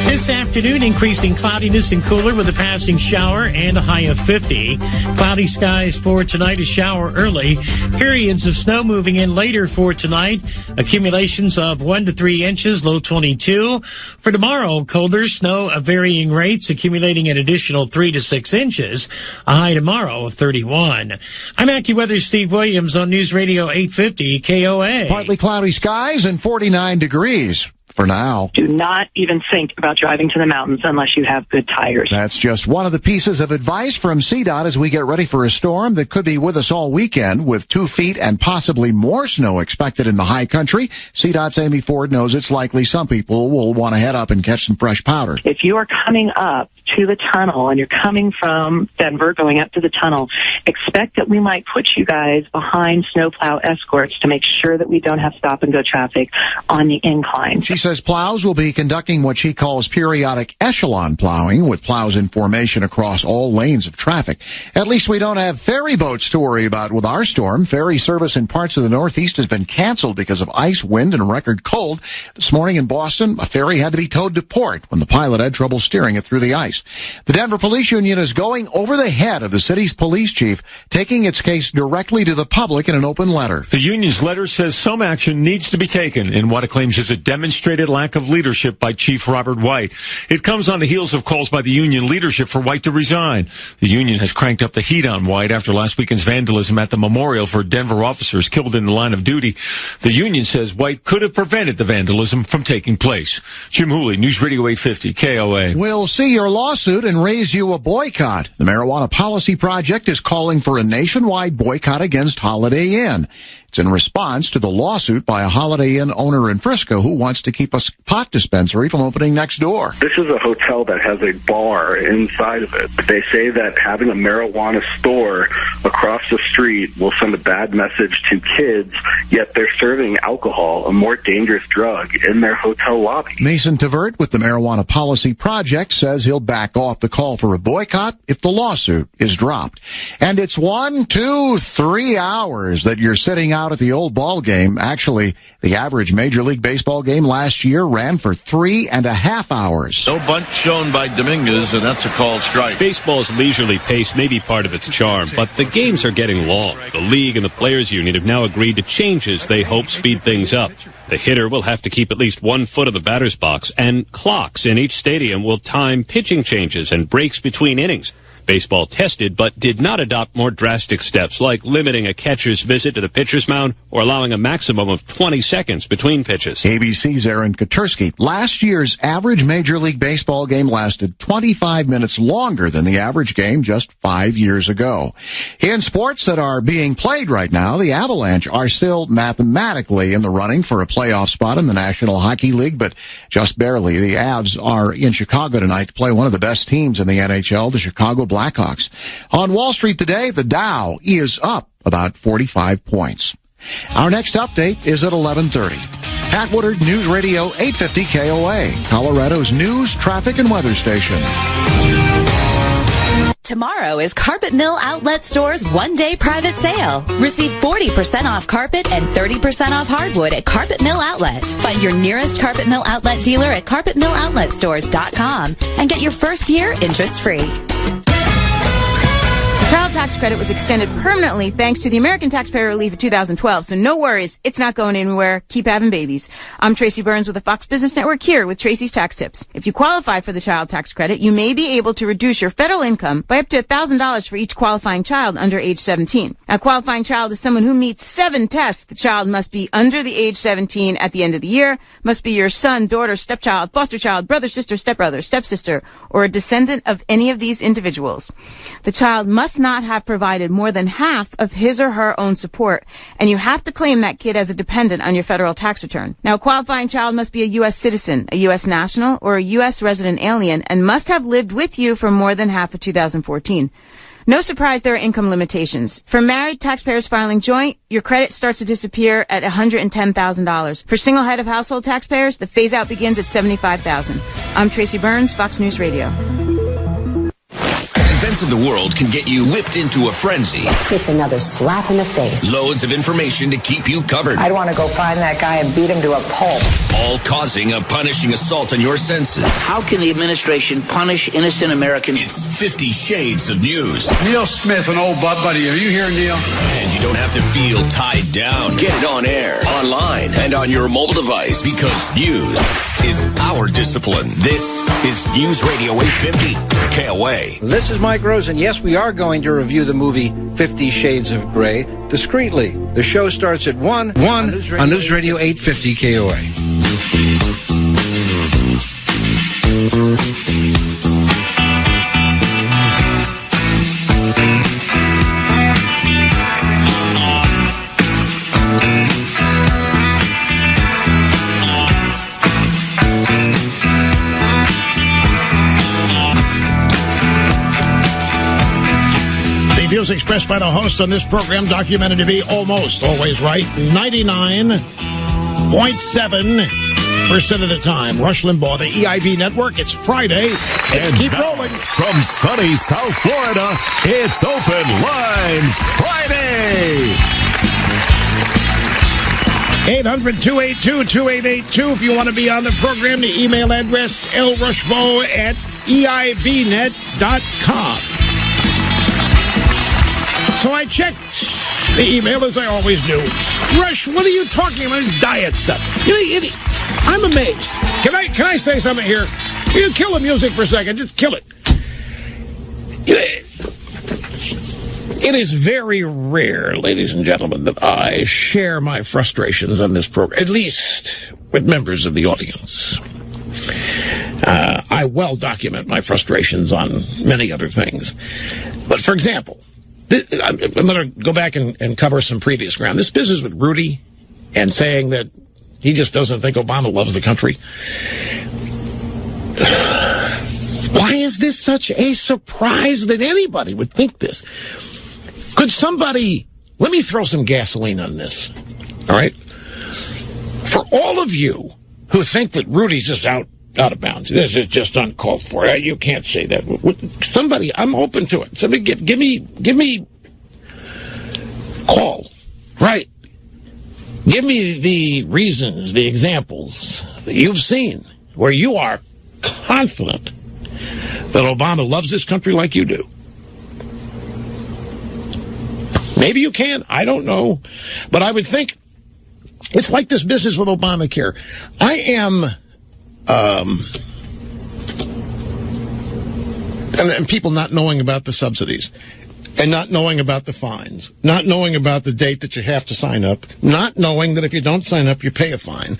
This afternoon, increasing cloudiness and cooler with a passing shower and a high of 50. Cloudy skies for tonight, a shower early. Periods of snow moving in later for tonight. Accumulations of 1 to 3 inches, low 22. For tomorrow, colder, snow of varying rates, accumulating an additional 3 to 6 inches. A high tomorrow of 31. I'm AccuWeather's Steve Williams on News Radio 850 KOA. Partly cloudy skies and 49 degrees. For now. Do not even think about driving to the mountains unless you have good tires. That's just one of the pieces of advice from CDOT as we get ready for a storm that could be with us all weekend with 2 feet and possibly more snow expected in the high country. CDOT's Amy Ford knows it's likely some people will want to head up and catch some fresh powder. If you are coming up to the tunnel and you're coming from Denver going up to the tunnel, expect that we might put you guys behind snowplow escorts to make sure that we don't have stop and go traffic on the incline. She says plows will be conducting what she calls periodic echelon plowing, with plows in formation across all lanes of traffic. At least we don't have ferry boats to worry about with our storm. Ferry service in parts of the Northeast has been canceled because of ice, wind, and record cold. This morning in Boston, a ferry had to be towed to port when the pilot had trouble steering it through the ice. The Denver Police Union is going over the head of the city's police chief, taking its case directly to the public in an open letter. The union's letter says some action needs to be taken in what it claims is a demonstrated lack of leadership by Chief Robert White. It comes on the heels of calls by the union leadership for White to resign. The union has cranked up the heat on White after last weekend's vandalism at the memorial for Denver officers killed in the line of duty. The union says White could have prevented the vandalism from taking place. Jim Hooley, News Radio 850 KOA. We'll see your lawsuit and raise you a boycott. The Marijuana Policy Project is calling for a nationwide boycott against Holiday Inn. It's in response to the lawsuit by a Holiday Inn owner in Frisco who wants to keep a pot dispensary from opening next door. This is a hotel that has a bar inside of it. They say that having a marijuana store across the street will send a bad message to kids, yet they're serving alcohol, a more dangerous drug, in their hotel lobby. Mason Tavert with the Marijuana Policy Project says he'll back off the call for a boycott if the lawsuit is dropped. And it's 1, 2, 3 hours that you're sitting out at the old ball game. Actually, the average Major League Baseball game last year ran for 3.5 hours. No bunt shown by Dominguez, and that's a called strike. Baseball's leisurely pace may be part of its charm, but the games are getting long. The league and the players' union have now agreed to changes they hope speed things up. The hitter will have to keep at least 1 foot of the batter's box, and clocks in each stadium will time pitching changes and breaks between innings. Baseball tested but did not adopt more drastic steps like limiting a catcher's visit to the pitcher's mound or allowing a maximum of 20 seconds between pitches. ABC's Aaron Katursky. Last year's average Major League Baseball game lasted 25 minutes longer than the average game just 5 years ago. In sports that are being played right now, the Avalanche are still mathematically in the running for a playoff spot in the National Hockey League, but just barely. The Avs are in Chicago tonight to play one of the best teams in the NHL, the Chicago Blackhawks. On Wall Street today, the Dow is up about 45 points. Our next update is at 11:30. Pat Woodard, News Radio 850 KOA, Colorado's news, traffic, and weather station. Tomorrow is Carpet Mill Outlet Store's one-day private sale. Receive 40% off carpet and 30% off hardwood at Carpet Mill Outlet. Find your nearest Carpet Mill Outlet dealer at carpetmilloutletstores.com and get your first year interest-free. Child tax credit was extended permanently thanks to the American Taxpayer Relief of 2012, so no worries, it's not going anywhere. Keep having babies. I'm Tracy Burns with the Fox Business Network here with Tracy's Tax Tips. If you qualify for the child tax credit, you may be able to reduce your federal income by up to $1,000 for each qualifying child under age 17. A qualifying child is someone who meets 7 tests. The child must be under the age 17 at the end of the year, must be your son, daughter, stepchild, foster child, brother, sister, stepbrother, stepsister, or a descendant of any of these individuals. The child must not have provided more than half of his or her own support, and you have to claim that kid as a dependent on your federal tax return. Now, a qualifying child must be a U.S. citizen, a U.S. national, or a U.S. resident alien, and must have lived with you for more than half of 2014. No surprise, there are income limitations. For married taxpayers filing joint, your credit starts to disappear at $110,000. For single head of household taxpayers, the phase-out begins at $75,000. I'm Tracy Burns, Fox News Radio. Events of the world can get you whipped into a frenzy. It's another slap in the face. Loads of information to keep you covered. I'd want to go find that guy and beat him to a pulp. All causing a punishing assault on your senses. How can the administration punish innocent Americans? It's 50 Shades of News. Neil Smith, an old buddy. Are you here, Neil? And you don't have to feel tied down. Get it on air, online, and on your mobile device. Because news is our discipline. This is News Radio 850 KOA. This is Mike Rosen. Yes, we are going to review the movie 50 Shades of Grey discreetly. The show starts at 1 on News Radio 850 KOA. Views expressed by the host on this program documented to be almost always right 99.7% of the time. Rush Limbaugh, the EIB network. It's Friday. Let's keep rolling. From sunny South Florida, it's Open Line Friday. 800-282-2882 if you want to be on the program. The email address lrushbo@eibnet.com. So I checked the email, as I always do. Rush, what are you talking about? This diet stuff. I'm amazed. Can I say something here? You kill the music for a second. Just kill it. It is very rare, ladies and gentlemen, that I share my frustrations on this program, at least with members of the audience. I well document my frustrations on many other things. But for example, I'm going to go back and cover some previous ground. This business with Rudy and saying that he just doesn't think Obama loves the country. Why is this such a surprise that anybody would think this? Could somebody, let me throw some gasoline on this, all right? For all of you who think that Rudy's just out of bounds, this is just uncalled for. You can't say that. Somebody, I'm open to it. Somebody give me call. Right. Give me the reasons, the examples that you've seen where you are confident that Obama loves this country like you do. Maybe you can. I don't know. But I would think it's like this business with Obamacare. I am And people not knowing about the subsidies, and not knowing about the fines, not knowing about the date that you have to sign up, not knowing that if you don't sign up, you pay a fine,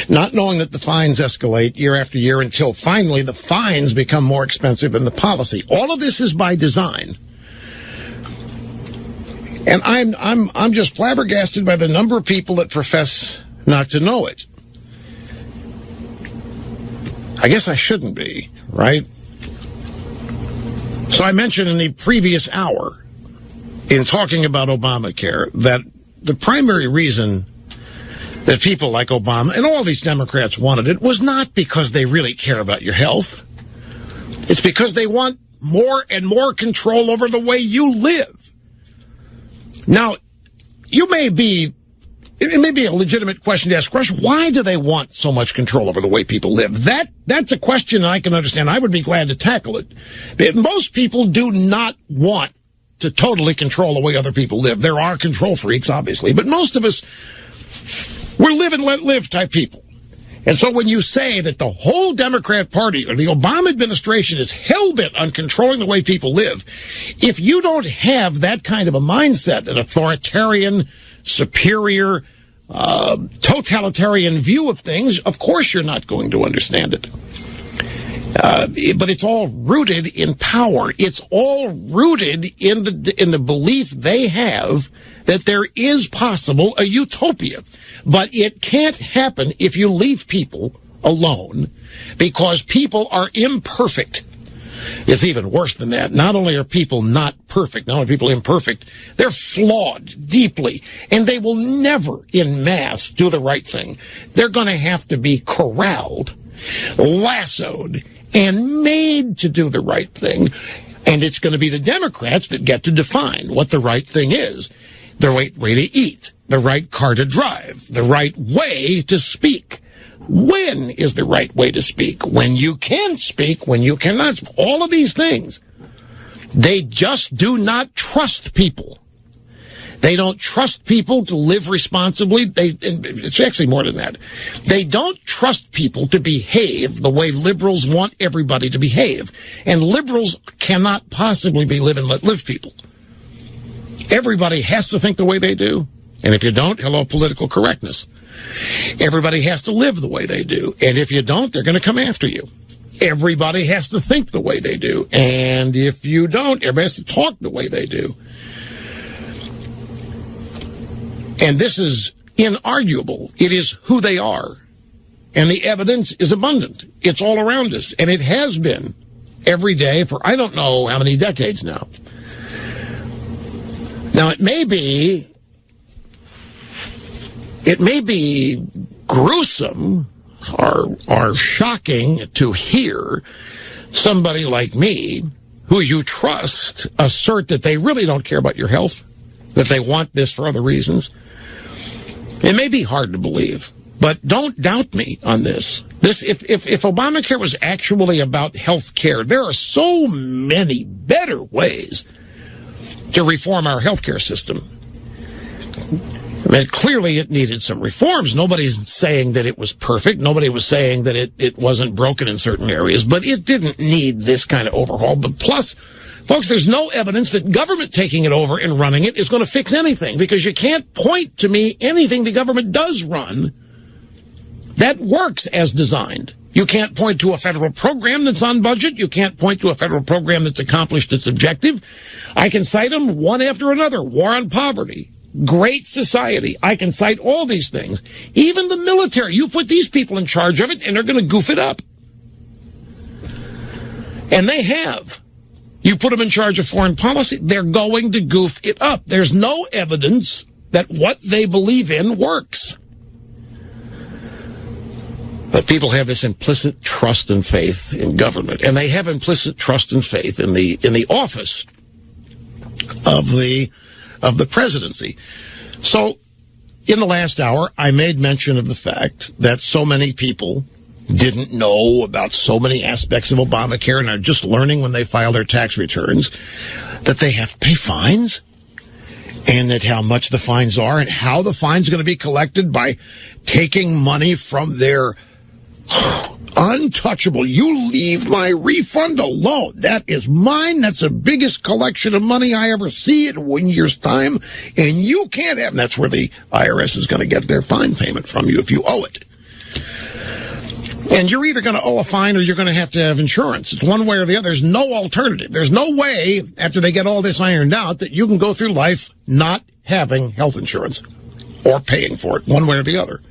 not knowing that the fines escalate year after year until finally the fines become more expensive than the policy. All of this is by design. And I'm just flabbergasted by the number of people that profess not to know it. I guess I shouldn't be, right? So I mentioned in the previous hour, in talking about Obamacare, that the primary reason that people like Obama and all these Democrats wanted it was not because they really care about your health. It's because they want more and more control over the way you live. Now, it may be a legitimate question to ask. Why do they want so much control over the way people live? That's a question I can understand. I would be glad to tackle it. But most people do not want to totally control the way other people live. There are control freaks, obviously, but most of us, we're live and let live type people. And so when you say that the whole Democrat Party or the Obama administration is hell-bent on controlling the way people live, if you don't have that kind of a mindset, an authoritarian, superior, totalitarian view of things, of course you're not going to understand it. But it's all rooted in power. It's all rooted in the belief they have that there is possible a utopia. But it can't happen if you leave people alone, because people are imperfect. It's even worse than that. Not only are people not perfect, not only are people imperfect, they're flawed deeply, and they will never en masse do the right thing. They're going to have to be corralled, lassoed, and made to do the right thing. And it's going to be the Democrats that get to define what the right thing is. The right way to eat, the right car to drive, the right way to speak. When is the right way to speak? When you can speak, when you cannot speak. All of these things. They just do not trust people. They don't trust people to live responsibly. It's actually more than that. They don't trust people to behave the way liberals want everybody to behave. And liberals cannot possibly be live and let live people. Everybody has to think the way they do. And if you don't, hello, political correctness. Everybody has to live the way they do. And if you don't, they're going to come after you. Everybody has to think the way they do. And if you don't, everybody has to talk the way they do. And this is inarguable. It is who they are. And the evidence is abundant. It's all around us. And it has been every day for I don't know how many decades now. Now, it may be gruesome or shocking to hear somebody like me, who you trust, assert that they really don't care about your health, that they want this for other reasons. It may be hard to believe, but don't doubt me on this. If Obamacare was actually about health care, there are so many better ways to reform our healthcare system. I mean, clearly it needed some reforms. Nobody's saying that it was perfect. Nobody was saying that it wasn't broken in certain areas, but it didn't need this kind of overhaul. But plus, folks, there's no evidence that government taking it over and running it is going to fix anything, because you can't point to me anything the government does run that works as designed. You can't point to a federal program that's on budget. You can't point to a federal program that's accomplished its objective. I can cite them one after another. War on poverty, Great Society. I can cite all these things. Even the military. You put these people in charge of it, and they're going to goof it up. And they have. You put them in charge of foreign policy, they're going to goof it up. There's no evidence that what they believe in works. But people have this implicit trust and faith in government, and they have implicit trust and faith in the office of the presidency. So, in the last hour, I made mention of the fact that so many people didn't know about so many aspects of Obamacare and are just learning when they file their tax returns that they have to pay fines, and that how much the fines are and how the fines are going to be collected by taking money from their untouchable. You leave my refund alone. That is mine. That's the biggest collection of money I ever see in 1 year's time, and you can't have. And that's where the IRS is going to get their fine payment from you if you owe it. And you're either going to owe a fine or you're going to have insurance. It's one way or the other. There's no alternative. There's no way, after they get all this ironed out, that you can go through life not having health insurance or paying for it, one way or the other.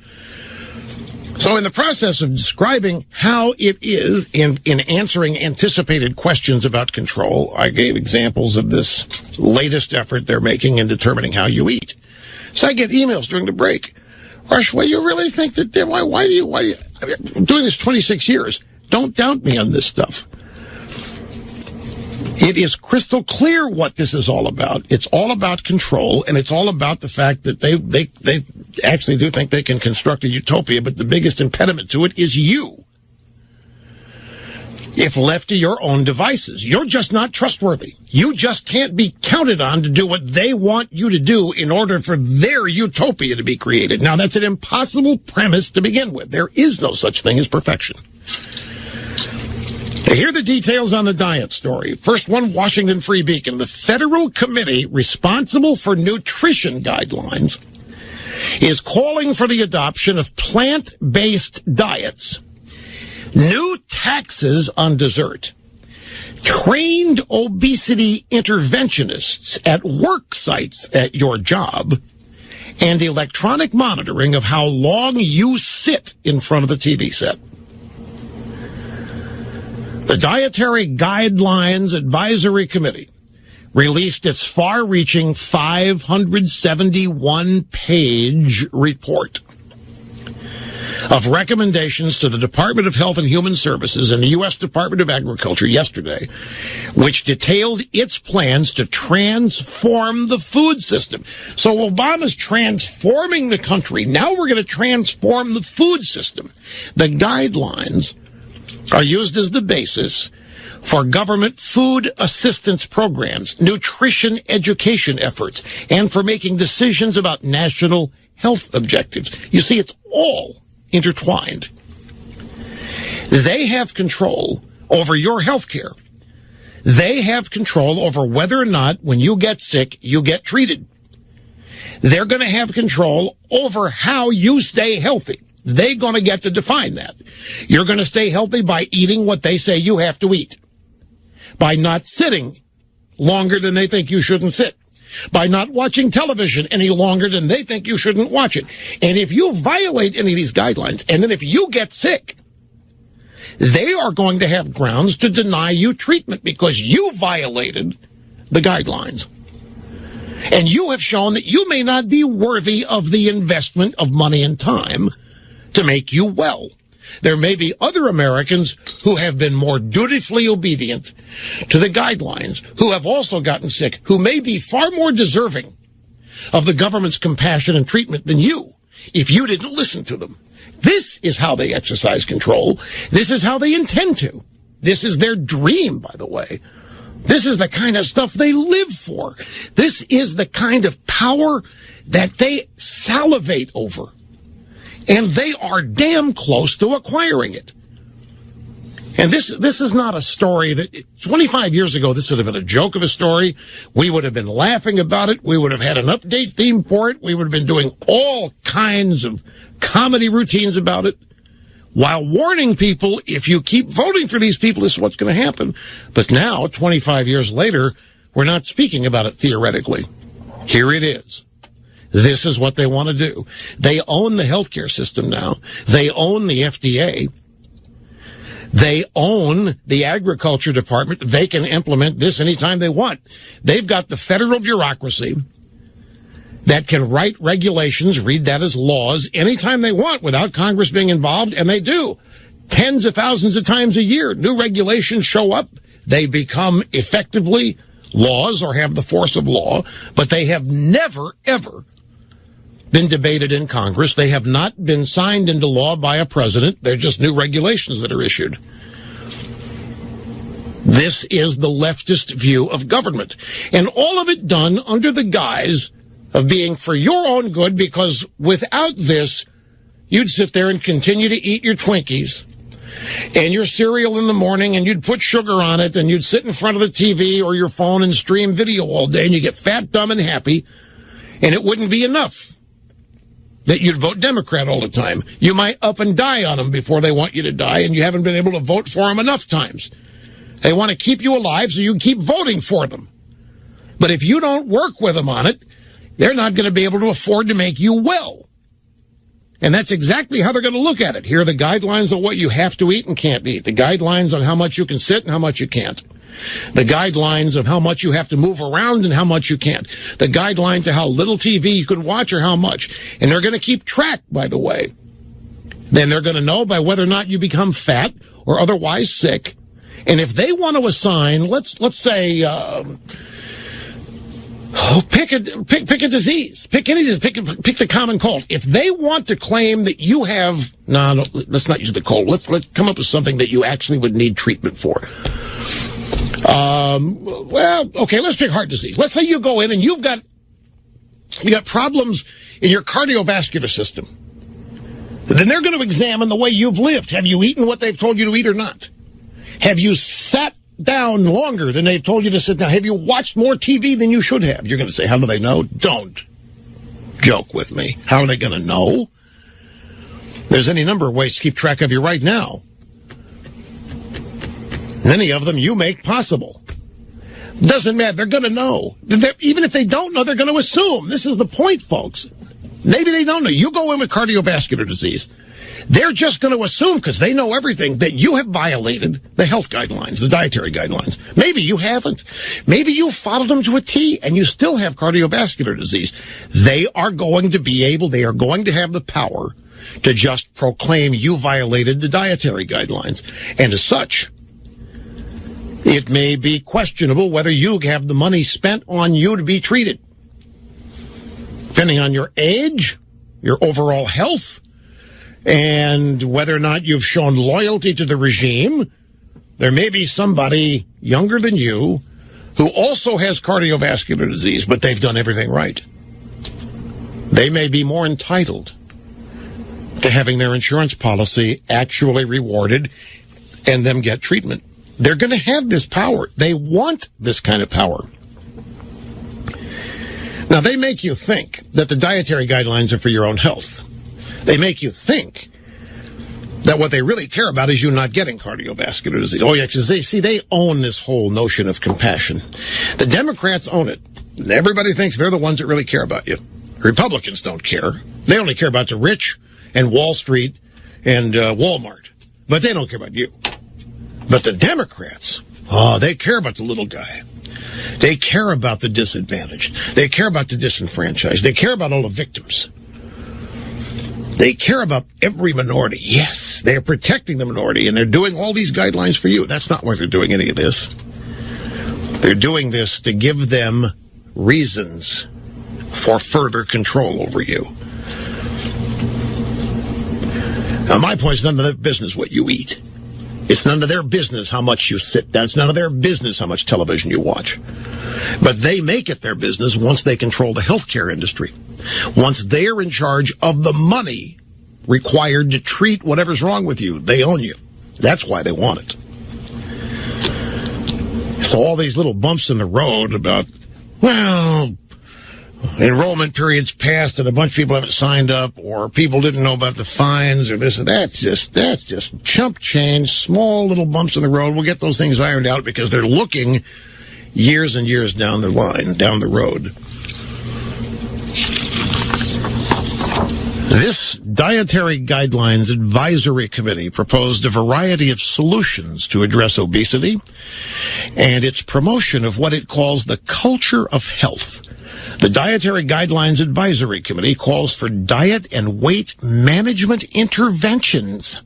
So in the process of describing how it is in answering anticipated questions about control, I gave examples of this latest effort they're making in determining how you eat. So I get emails during the break. Rush, well, you really think that, why do you, I'm doing this 26 years. Don't doubt me on this stuff. It is crystal clear what this is all about. It's all about control, and it's all about the fact that they actually do think they can construct a utopia, but the biggest impediment to it is you. If left to your own devices, you're just not trustworthy. You just can't be counted on to do what they want you to do in order for their utopia to be created. Now, that's an impossible premise to begin with. There is no such thing as perfection. Here are the details on the diet story. First one, Washington Free Beacon. The federal committee responsible for nutrition guidelines is calling for the adoption of plant-based diets, new taxes on dessert, trained obesity interventionists at work sites at your job, and electronic monitoring of how long you sit in front of the TV set. The Dietary Guidelines Advisory Committee released its far-reaching 571-page report of recommendations to the Department of Health and Human Services and the U.S. Department of Agriculture yesterday, which detailed its plans to transform the food system. So Obama's transforming the country. Now we're going to transform the food system. The guidelines are used as the basis for government food assistance programs, nutrition education efforts, and for making decisions about national health objectives. You see, it's all intertwined. They have control over your health care. They have control over whether or not, when you get sick, you get treated. They're going to have control over how you stay healthy. They're going to get to define that. You're going to stay healthy by eating what they say you have to eat, by not sitting longer than they think you shouldn't sit, by not watching television any longer than they think you shouldn't watch it. And if you violate any of these guidelines, and then if you get sick, they are going to have grounds to deny you treatment because you violated the guidelines. And you have shown that you may not be worthy of the investment of money and time to make you well. There may be other Americans who have been more dutifully obedient to the guidelines, who have also gotten sick, who may be far more deserving of the government's compassion and treatment than you, if you didn't listen to them. This is how they exercise control. This is how they intend to. This is their dream, by the way. This is the kind of stuff they live for. This is the kind of power that they salivate over. And they are damn close to acquiring it. And this is not a story that 25 years ago, this would have been a joke of a story. We would have been laughing about it. We would have had an update theme for it. We would have been doing all kinds of comedy routines about it, while warning people, if you keep voting for these people, this is what's going to happen. But now, 25 years later, we're not speaking about it theoretically. Here it is. This is what they want to do. They own the healthcare system now. They own the FDA. They own the Agriculture Department. They can implement this anytime they want. They've got the federal bureaucracy that can write regulations, read that as laws, anytime they want without Congress being involved, and they do. Tens of thousands of times a year, new regulations show up. They become effectively laws or have the force of law, but they have never, ever been debated in Congress. They have not been signed into law by a president. They're just new regulations that are issued. This is the leftist view of government. And all of it done under the guise of being for your own good, because without this, you'd sit there and continue to eat your Twinkies, and your cereal in the morning, and you'd put sugar on it, and you'd sit in front of the TV or your phone and stream video all day, and you get fat, dumb, and happy, and it wouldn't be enough that you'd vote Democrat all the time. You might up and die on them before they want you to die, and you haven't been able to vote for them enough times. They want to keep you alive, so you keep voting for them. But if you don't work with them on it, they're not going to be able to afford to make you well. And that's exactly how they're going to look at it. Here are the guidelines on what you have to eat and can't eat. The guidelines on how much you can sit and how much you can't. The guidelines of how much you have to move around and how much you can't. The guidelines of how little TV you can watch or how much. And they're going to keep track, by the way. Then they're going to know by whether or not you become fat or otherwise sick. And if they want to assign, let's say, pick a disease. Pick any disease. Pick the common cold. If they want to claim that you have, no, let's not use the cold. Let's come up with something that you actually would need treatment for. Well, okay, let's pick heart disease. Let's say you go in and you got problems in your cardiovascular system. Then they're going to examine the way you've lived. Have you eaten what they've told you to eat or not? Have you sat down longer than they've told you to sit down? Have you watched more TV than you should have? You're going to say, how do they know? Don't joke with me. How are they going to know? There's any number of ways to keep track of you right now. Many of them you make possible. Doesn't matter. They're going to know. Even if they don't know, they're going to assume. This is the point, folks. Maybe they don't know. You go in with cardiovascular disease. They're just going to assume, because they know everything, that you have violated the health guidelines, the dietary guidelines. Maybe you haven't. Maybe you followed them to a T and you still have cardiovascular disease. They are going to have the power to just proclaim you violated the dietary guidelines. And as such, it may be questionable whether you have the money spent on you to be treated. Depending on your age, your overall health, and whether or not you've shown loyalty to the regime, there may be somebody younger than you who also has cardiovascular disease, but they've done everything right. They may be more entitled to having their insurance policy actually rewarded and them get treatment. They're going to have this power. They want this kind of power. Now, they make you think that the dietary guidelines are for your own health. They make you think that what they really care about is you not getting cardiovascular disease. Oh, yeah, because they own this whole notion of compassion. The Democrats own it. Everybody thinks they're the ones that really care about you. Republicans don't care. They only care about the rich and Wall Street and Walmart. But they don't care about you. But the Democrats, they care about the little guy. They care about the disadvantaged. They care about the disenfranchised. They care about all the victims. They care about every minority. Yes, they are protecting the minority, and they're doing all these guidelines for you. That's not why they're doing any of this. They're doing this to give them reasons for further control over you. Now, my point is none of their business what you eat. It's none of their business how much you sit down. It's none of their business how much television you watch. But they make it their business once they control the healthcare industry. Once they're in charge of the money required to treat whatever's wrong with you, they own you. That's why they want it. So all these little bumps in the road about, well, enrollment periods passed and a bunch of people haven't signed up, or people didn't know about the fines, or this and that's just chump change, small little bumps in the road. We'll get those things ironed out because they're looking years and years down the line, down the road. This Dietary Guidelines Advisory Committee proposed a variety of solutions to address obesity and its promotion of what it calls the culture of health. The Dietary Guidelines Advisory Committee calls for diet and weight management interventions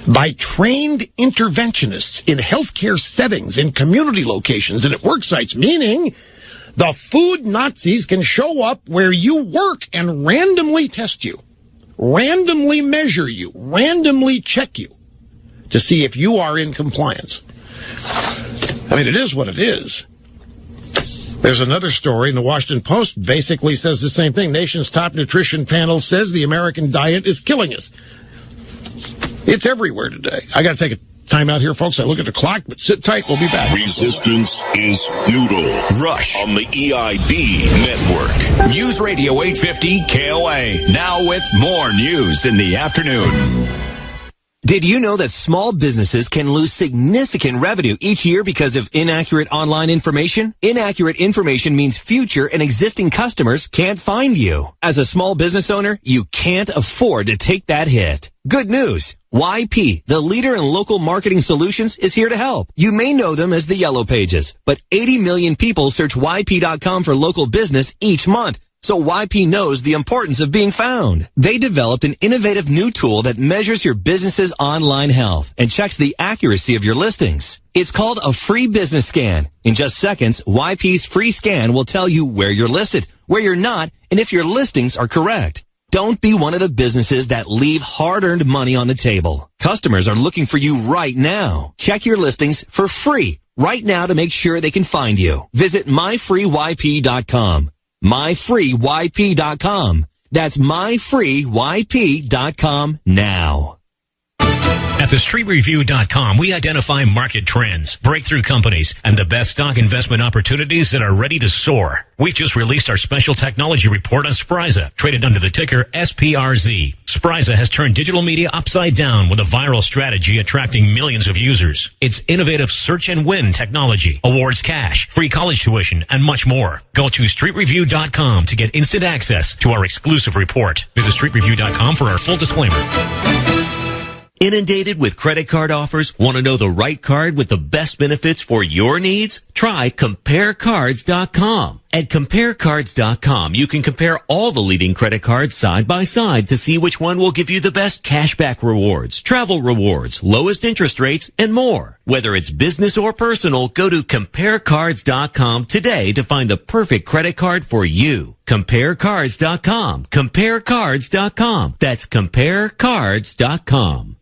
by trained interventionists in healthcare settings, in community locations, and at work sites, meaning the food Nazis can show up where you work and randomly test you, randomly measure you, randomly check you to see if you are in compliance. I mean, it is what it is. There's another story in the Washington Post basically says the same thing. Nation's top nutrition panel says the American diet is killing us. It's everywhere today. I got to take a time out here, folks. I look at the clock, but sit tight. We'll be back. Resistance is futile. Rush on the EIB network. News Radio 850 KOA. Now with more news in the afternoon. Did you know that small businesses can lose significant revenue each year because of inaccurate online information? Inaccurate information means future and existing customers can't find you. As a small business owner, you can't afford to take that hit. Good news. YP, the leader in local marketing solutions, is here to help. You may know them as the Yellow Pages, but 80 million people search YP.com for local business each month. So YP knows the importance of being found. They developed an innovative new tool that measures your business's online health and checks the accuracy of your listings. It's called a free business scan. In just seconds, YP's free scan will tell you where you're listed, where you're not, and if your listings are correct. Don't be one of the businesses that leave hard-earned money on the table. Customers are looking for you right now. Check your listings for free right now to make sure they can find you. Visit myfreeyp.com. myfreeyp.com. That's myfreeyp.com now. At thestreetreview.com, we identify market trends, breakthrough companies, and the best stock investment opportunities that are ready to soar. We've just released our special technology report on Spryza, traded under the ticker SPRZ. Spryza has turned digital media upside down with a viral strategy attracting millions of users. Its innovative search and win technology, awards cash, free college tuition, and much more. Go to streetreview.com to get instant access to our exclusive report. Visit streetreview.com for our full disclaimer. Inundated with credit card offers? Want to know the right card with the best benefits for your needs? Try CompareCards.com. At CompareCards.com, you can compare all the leading credit cards side by side to see which one will give you the best cashback rewards, travel rewards, lowest interest rates, and more. Whether it's business or personal, go to CompareCards.com today to find the perfect credit card for you. CompareCards.com. CompareCards.com. That's CompareCards.com.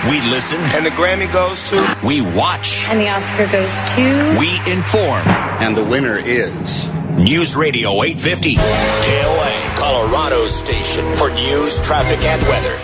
We listen. And the Grammy goes to. We watch. And the Oscar goes to. We inform. And the winner is. News Radio 850. KOA, Colorado's station for news, traffic, and weather.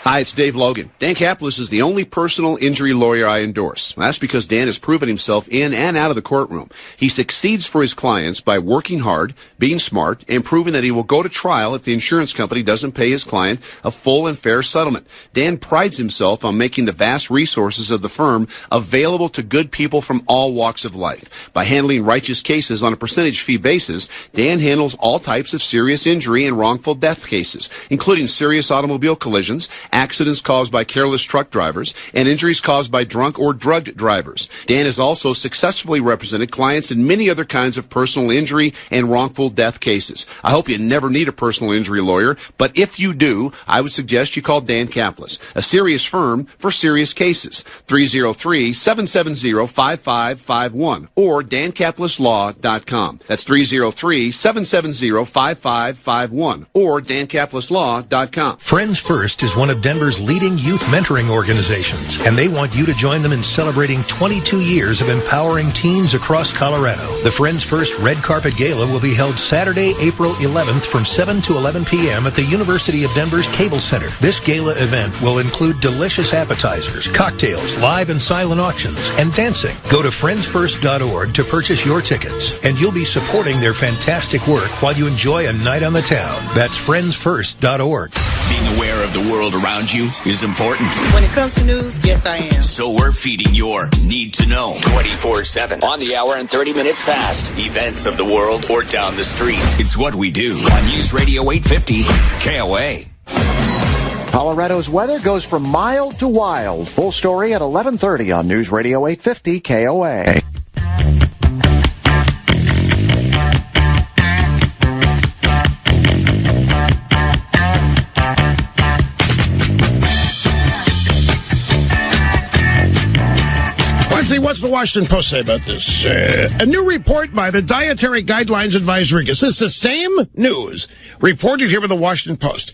Hi, it's Dave Logan. Dan Caplis is the only personal injury lawyer I endorse. That's because Dan has proven himself in and out of the courtroom. He succeeds for his clients by working hard, being smart, and proving that he will go to trial if the insurance company doesn't pay his client a full and fair settlement. Dan prides himself on making the vast resources of the firm available to good people from all walks of life. By handling righteous cases on a percentage fee basis, Dan handles all types of serious injury and wrongful death cases, including serious automobile collisions, accidents caused by careless truck drivers, and injuries caused by drunk or drugged drivers. Dan has also successfully represented clients in many other kinds of personal injury and wrongful death cases. I hope you never need a personal injury lawyer, but if you do, I would suggest you call Dan Caplis, a serious firm for serious cases. 303-770-5551 or dancaplislaw.com. That's 303-770-5551 or dancaplislaw.com. Friends First is one of Denver's leading youth mentoring organizations, and they want you to join them in celebrating 22 years of empowering teens across Colorado. The Friends First Red Carpet Gala will be held Saturday, April 11th from 7 to 11 p.m. at the University of Denver's Cable Center. This gala event will include delicious appetizers, cocktails, live and silent auctions, and dancing. Go to friendsfirst.org to purchase your tickets, and you'll be supporting their fantastic work while you enjoy a night on the town. That's friendsfirst.org. Being aware of the world around you is important. When it comes to news, yes, I am. So we're feeding your need to know 24/7 on the hour and 30 minutes fast. Events of the world or down the street. It's what we do on News Radio 850 KOA. Colorado's weather goes from mild to wild. Full story at 11:30 on News Radio 850 KOA. see, what's the Washington Post say about this? A new report by the Dietary Guidelines Advisory. Is this the same news reported here with the Washington Post?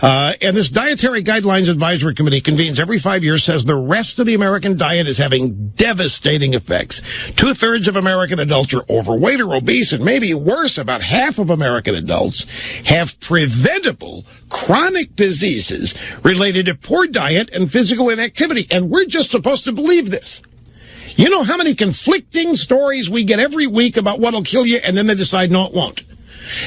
And this Dietary Guidelines Advisory Committee convenes every 5 years, says the rest of the American diet is having devastating effects. 2/3 of American adults are overweight or obese, and maybe worse, about half of American adults have preventable chronic diseases related to poor diet and physical inactivity. And we're just supposed to believe this. You know how many conflicting stories we get every week about what'll kill you, and then they decide, no, it won't.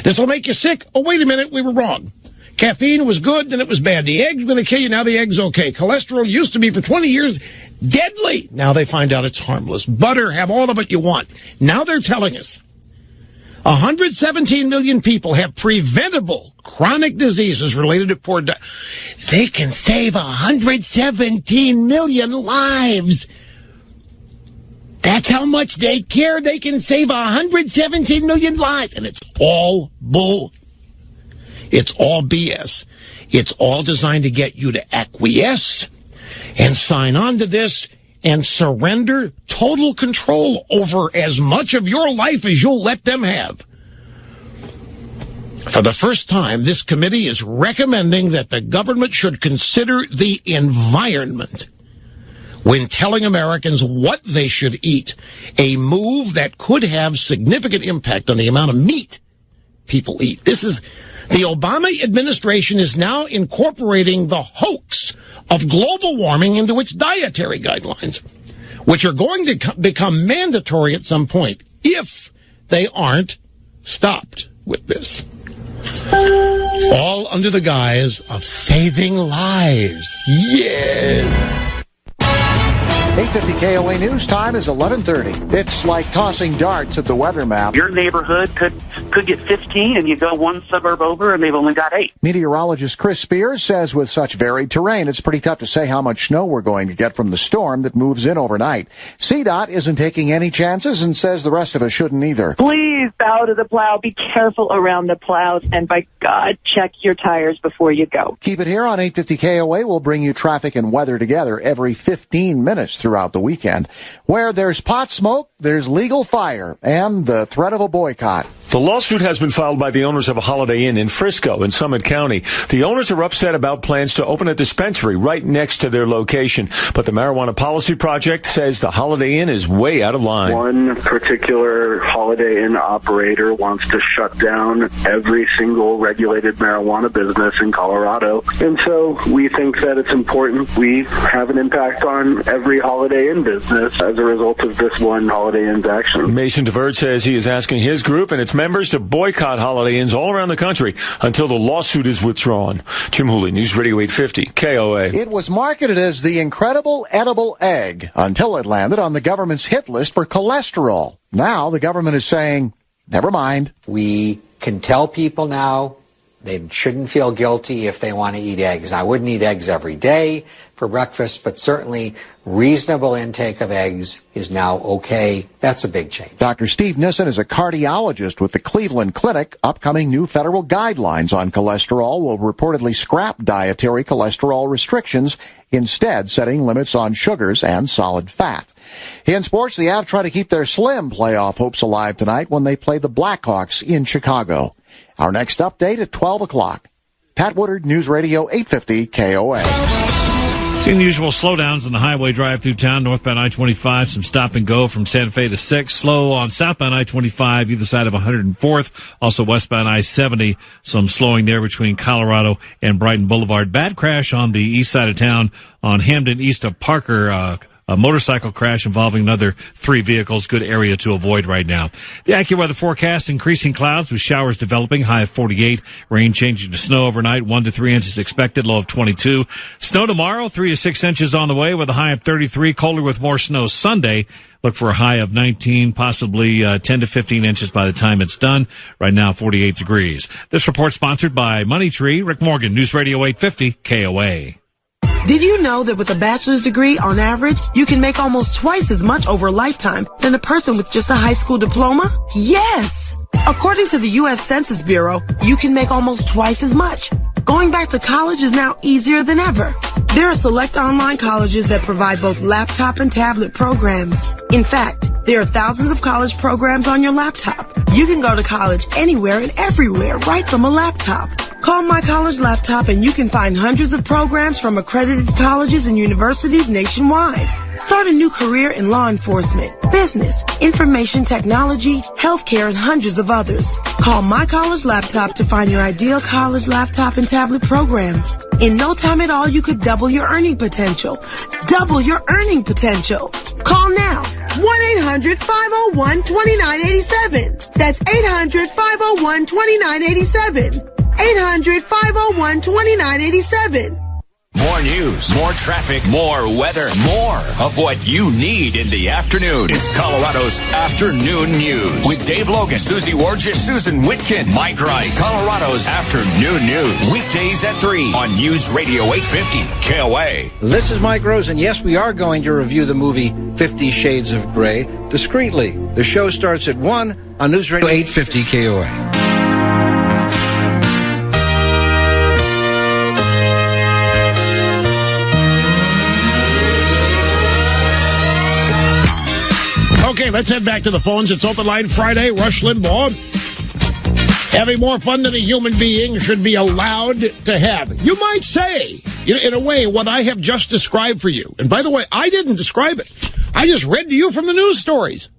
This will make you sick. Oh, wait a minute, we were wrong. Caffeine was good, then it was bad. The egg's going to kill you, now the egg's okay. Cholesterol used to be, for 20 years, deadly. Now they find out it's harmless. Butter, have all of it you want. Now they're telling us 117 million people have preventable chronic diseases related to poor diet. They can save 117 million lives. That's how much they care. They can save 117 million lives. And it's all bull. It's all BS. It's all designed to get you to acquiesce and sign on to this and surrender total control over as much of your life as you'll let them have. For the first time, this committee is recommending that the government should consider the environment when telling Americans what they should eat, a move that could have significant impact on the amount of meat people eat. The Obama administration is now incorporating the hoax of global warming into its dietary guidelines, which are going to become mandatory at some point if they aren't stopped with this. All under the guise of saving lives. Yeah. 850 KOA News time is 11:30. It's like tossing darts at the weather map. Your neighborhood could get 15 and you go one suburb over and they've only got 8. Meteorologist Chris Spears says with such varied terrain, it's pretty tough to say how much snow we're going to get from the storm that moves in overnight. CDOT isn't taking any chances and says the rest of us shouldn't either. Please bow to the plow. Be careful around the plows. And by God, check your tires before you go. Keep it here on 850 KOA. We'll bring you traffic and weather together every 15 minutes throughout the weekend. Where there's pot smoke, there's legal fire and the threat of a boycott. The lawsuit has been filed by the owners of a Holiday Inn in Frisco in Summit County. The owners are upset about plans to open a dispensary right next to their location. But the Marijuana Policy Project says the Holiday Inn is way out of line. One particular Holiday Inn operator wants to shut down every single regulated marijuana business in Colorado. And so we think that it's important we have an impact on every Holiday Inn business as a result of this one Holiday Inn's action. Mason DeVert says he is asking his group and its members to boycott Holiday Inns all around the country until the lawsuit is withdrawn. Jim Hooley, News Radio 850, KOA. It was marketed as the incredible edible egg until it landed on the government's hit list for cholesterol. Now the government is saying, never mind. We can tell people now they shouldn't feel guilty if they want to eat eggs. I wouldn't eat eggs every day for breakfast, but certainly reasonable intake of eggs is now okay. That's a big change. Dr. Steve Nissen is a cardiologist with the Cleveland Clinic. Upcoming new federal guidelines on cholesterol will reportedly scrap dietary cholesterol restrictions, instead setting limits on sugars and solid fat. In sports, the Avs try to keep their slim playoff hopes alive tonight when they play the Blackhawks in Chicago. Our next update at 12 o'clock. Pat Woodard, News Radio 850 KOA. Seeing the usual slowdowns on the highway drive through town, northbound I-25, some stop and go from Santa Fe to 6. Slow on southbound I-25, either side of 104th. Also westbound I-70, some slowing there between Colorado and Brighton Boulevard. Bad crash on the east side of town on Hamden east of Parker. A motorcycle crash involving another 3 vehicles. Good area to avoid right now. The AccuWeather forecast, increasing clouds with showers developing, high of 48. Rain changing to snow overnight, 1 to 3 inches expected, low of 22. Snow tomorrow, 3 to 6 inches on the way with a high of 33. Colder with more snow Sunday. Look for a high of 19, possibly 10 to 15 inches by the time it's done. Right now, 48 degrees. This report sponsored by Money Tree. Rick Morgan, News Radio 850, KOA. Did you know that with a bachelor's degree, on average, you can make almost twice as much over a lifetime than a person with just a high school diploma? Yes! According to the U.S. Census Bureau, you can make almost twice as much. Going back to college is now easier than ever. There are select online colleges that provide both laptop and tablet programs. In fact, there are thousands of college programs on your laptop. You can go to college anywhere and everywhere right from a laptop. Call My College Laptop and you can find hundreds of programs from accredited colleges and universities nationwide. Start a new career in law enforcement, business, information technology, healthcare, and hundreds of others. Call My College Laptop to find your ideal college laptop and tablet program. In no time at all, you could double your earning potential. Double your earning potential. Call now. 1-800-501-2987. That's 800-501-2987. 800-501-2987. More news, more traffic, more weather, more of what you need in the afternoon. It's Colorado's Afternoon News with Dave Logan, Susie Wargis, Susan Whitkin, Mike Rice. Colorado's Afternoon News. Weekdays at 3 on News Radio 850 KOA. This is Mike Rose, and yes, we are going to review the movie 50 Shades of Grey discreetly. The show starts at 1 on News Radio 850 KOA. Okay, let's head back to the phones. It's Open Line Friday. Rush Limbaugh. Having more fun than a human being should be allowed to have. You might say, in a way, what I have just described for you. And by the way, I didn't describe it. I just read to you from the news stories.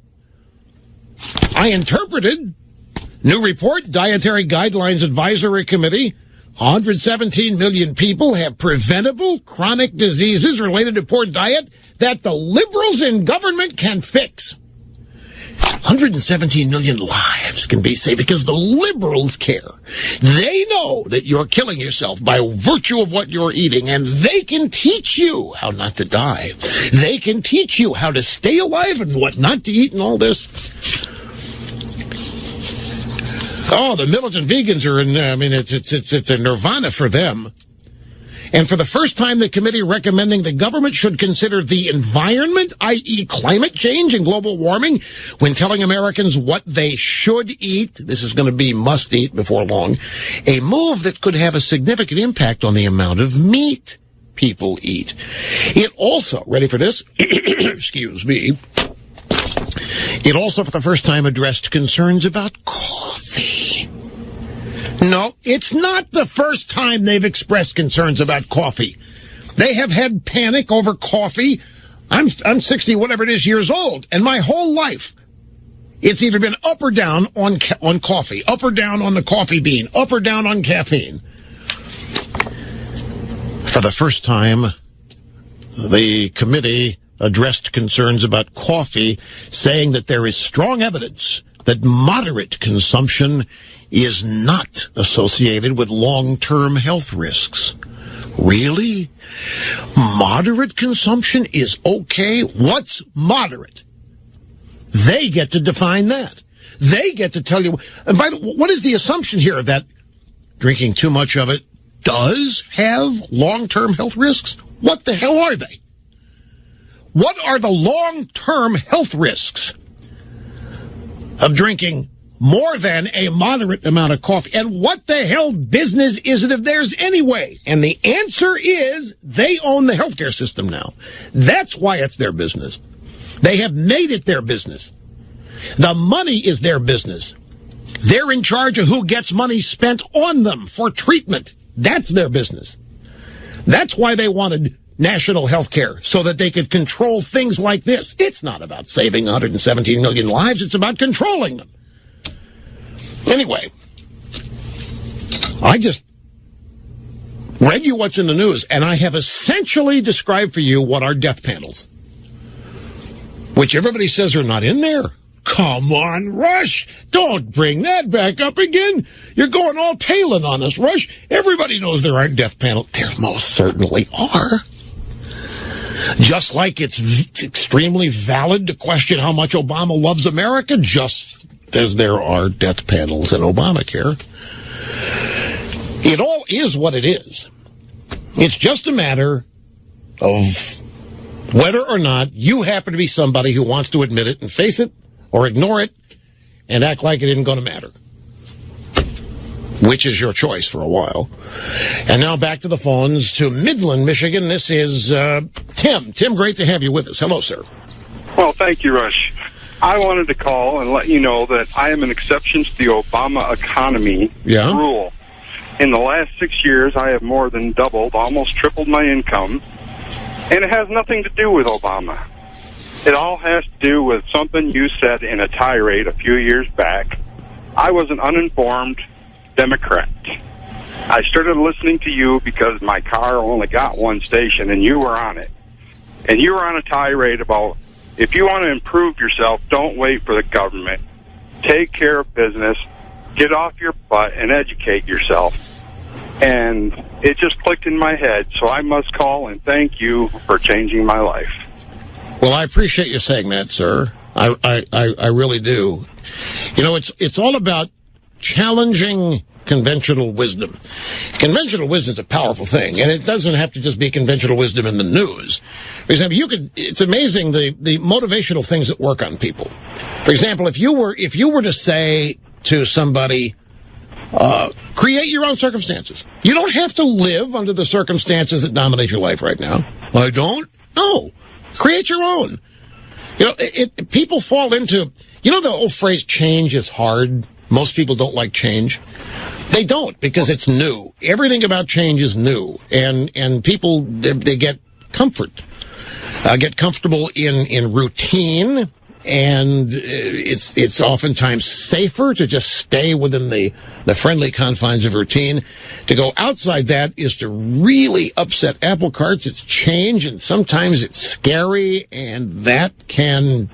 I interpreted. New report, Dietary Guidelines Advisory Committee. 117 million people have preventable chronic diseases related to poor diet that the liberals in government can fix. 117 million lives can be saved because the liberals care. They know that you're killing yourself by virtue of what you're eating, and they can teach you how not to die. They can teach you how to stay alive and what not to eat and all this. Oh, the militant vegans are in, it's a nirvana for them. And for the first time, the committee recommending the government should consider the environment, i.e. climate change and global warming, when telling Americans what they should eat. This is going to be must eat before long. A move that could have a significant impact on the amount of meat people eat. It also, ready for this? Excuse me. It also, for the first time, addressed concerns about coffee. No, it's not the first time they've expressed concerns about coffee. They have had panic over coffee. I'm 60, whatever it is, years old, and my whole life, it's either been up or down on coffee, up or down on the coffee bean, up or down on caffeine. For the first time, the committee addressed concerns about coffee, saying that there is strong evidence that moderate consumption is not associated with long-term health risks. Really? Moderate consumption is okay? What's moderate? They get to define that. They get to tell you. And by the way, what is the assumption here? That drinking too much of it does have long-term health risks? What the hell are they? What are the long-term health risks of drinking more than a moderate amount of coffee? And what the hell business is it of theirs anyway? And the answer is they own the healthcare system now. That's why it's their business. They have made it their business. The money is their business. They're in charge of who gets money spent on them for treatment. That's their business. That's why they wanted national health care, so that they could control things like this. It's not about saving 117 million lives. It's about controlling them. Anyway, I just read you what's in the news, and I have essentially described for you what are death panels, which everybody says are not in there. Come on, Rush. Don't bring that back up again. You're going all Palin on us, Rush. Everybody knows there aren't death panels. There most certainly are. Just like it's extremely valid to question how much Obama loves America, just as there are death panels in Obamacare. It all is what it is. It's just a matter of whether or not you happen to be somebody who wants to admit it and face it, or ignore it and act like it isn't going to matter. which is your choice for a while. And now back to the phones to Midland, Michigan. This is Tim. Tim, great to have you with us. Hello, sir. Well, thank you, Rush. I wanted to call and let you know that I am an exception to the Obama economy rule. In the last 6 years, I have more than doubled, almost tripled my income, and it has nothing to do with Obama. It all has to do with something you said in a tirade a few years back. I was an uninformed Democrat. I started listening to you because my car only got one station, and you were on it. And you were on a tirade about, if you want to improve yourself, don't wait for the government. Take care of business, get off your butt, and educate yourself. And it just clicked in my head, so I must call and thank you for changing my life. Well, I appreciate you saying that, sir. I really do. You know, it's all about challenging conventional wisdom. Conventional wisdom is a powerful thing, and it doesn't have to just be conventional wisdom in the news. For example, it's amazing the motivational things that work on people. For example, if you were to say to somebody, create your own circumstances. You don't have to live under the circumstances that dominate your life right now. I don't? No. Create your own. You know, people fall into, you know the old phrase, change is hard? Most people don't like change. They don't, because it's new. Everything about change is new. And people, they get comfort. Get comfortable in routine. And it's oftentimes safer to just stay within the friendly confines of routine. To go outside that is to really upset apple carts. It's change, and sometimes it's scary, and that can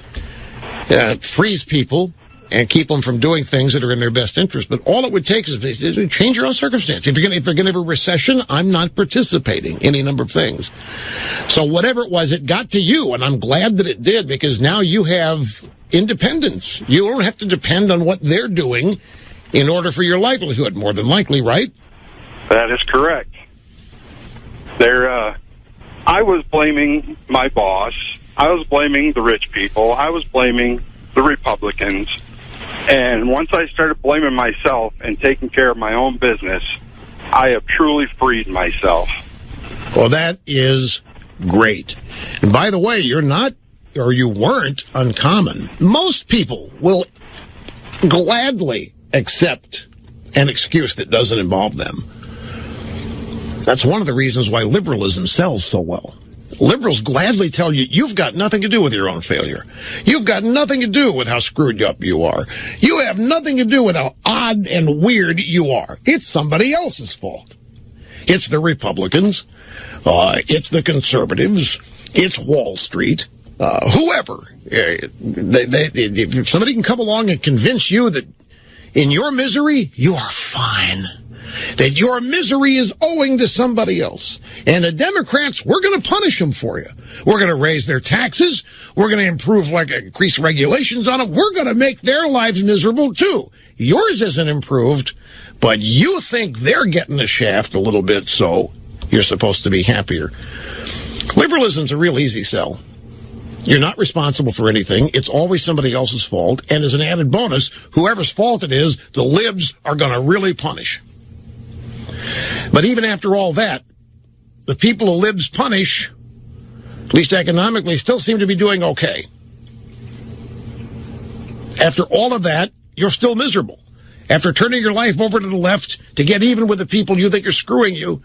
freeze people and keep them from doing things that are in their best interest. But all it would take is to change your own circumstance. If they're going to have a recession, I'm not participating in any number of things. So whatever it was, it got to you, and I'm glad that it did, because now you have independence. You don't have to depend on what they're doing in order for your livelihood, more than likely, right? That is correct. I was blaming my boss. I was blaming the rich people. I was blaming the Republicans. And once I started blaming myself and taking care of my own business, I have truly freed myself. Well, that is great. And by the way, you're not, or you weren't, uncommon. Most people will gladly accept an excuse that doesn't involve them. That's one of the reasons why liberalism sells so well. Liberals gladly tell you, you've got nothing to do with your own failure. You've got nothing to do with how screwed up you are. You have nothing to do with how odd and weird you are. It's somebody else's fault. It's the Republicans. It's the conservatives. It's Wall Street. Whoever. If somebody can come along and convince you that in your misery, you are fine. That your misery is owing to somebody else. And the Democrats, we're going to punish them for you. We're going to raise their taxes. We're going to increase regulations on them. We're going to make their lives miserable, too. Yours isn't improved, but you think they're getting the shaft a little bit, so you're supposed to be happier. Liberalism's a real easy sell. You're not responsible for anything. It's always somebody else's fault. And as an added bonus, whoever's fault it is, the libs are going to really punish. But even after all that, the people the libs punish, at least economically, still seem to be doing okay. After all of that, you're still miserable. After turning your life over to the left to get even with the people you think are screwing you,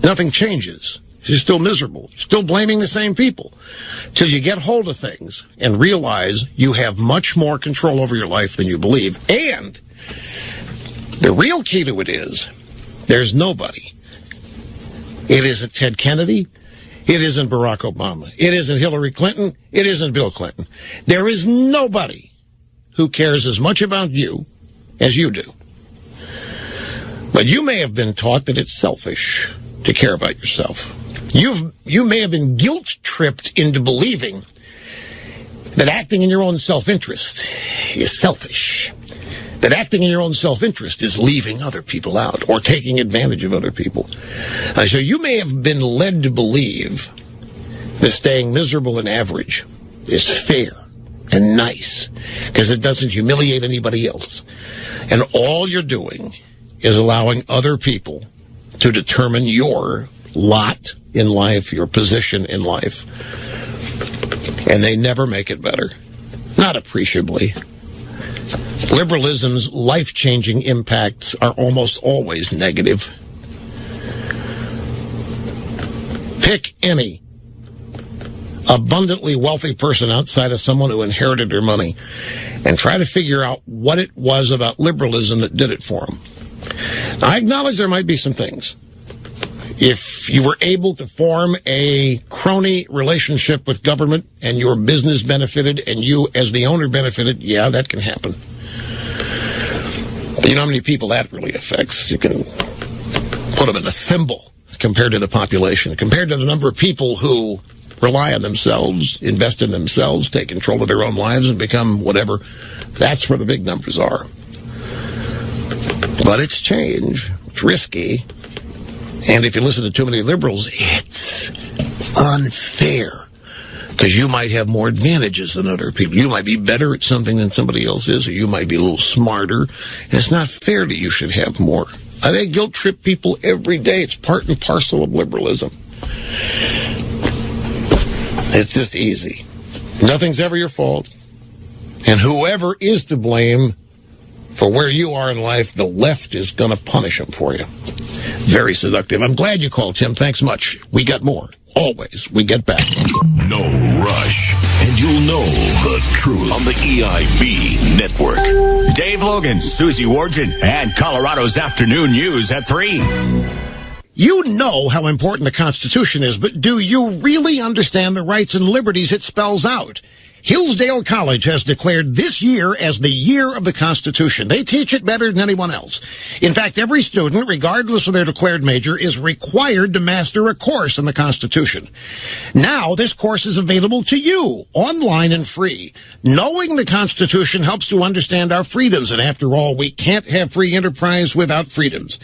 nothing changes. You're still miserable. You're still blaming the same people. Till you get hold of things and realize you have much more control over your life than you believe. And the real key to it is, there's nobody. It isn't Ted Kennedy. It isn't Barack Obama. It isn't Hillary Clinton. It isn't Bill Clinton. There is nobody who cares as much about you as you do. But you may have been taught that it's selfish to care about yourself. You may have been guilt-tripped into believing that acting in your own self-interest is selfish. That acting in your own self-interest is leaving other people out or taking advantage of other people. So you may have been led to believe that staying miserable and average is fair and nice because it doesn't humiliate anybody else. And all you're doing is allowing other people to determine your lot in life, your position in life. And they never make it better. Not appreciably. Liberalism's life-changing impacts are almost always negative. Pick any abundantly wealthy person outside of someone who inherited their money and try to figure out what it was about liberalism that did it for them. I acknowledge there might be some things. If you were able to form a crony relationship with government and your business benefited and you as the owner benefited, yeah, that can happen. But you know how many people that really affects? You can put them in a thimble compared to the population, compared to the number of people who rely on themselves, invest in themselves, take control of their own lives and become whatever. That's where the big numbers are. But it's change. It's risky. And if you listen to too many liberals, it's unfair. Because you might have more advantages than other people. You might be better at something than somebody else is, or you might be a little smarter. And it's not fair that you should have more. They guilt trip people every day. It's part and parcel of liberalism. It's just easy. Nothing's ever your fault. And whoever is to blame for where you are in life, the left is going to punish them for you. Very seductive. I'm glad you called, Tim. Thanks much. We got more. Always. We get back. No rush. And you'll know the truth on the EIB network. Dave Logan, Susie Wargin, and Colorado's Afternoon News at 3. You know how important the Constitution is, but do you really understand the rights and liberties it spells out? Hillsdale College has declared this year as the year of the Constitution. They teach it better than anyone else. In fact, every student, regardless of their declared major, is required to master a course in the Constitution. Now, this course is available to you, online and free. Knowing the Constitution helps to understand our freedoms, and after all, we can't have free enterprise without freedoms.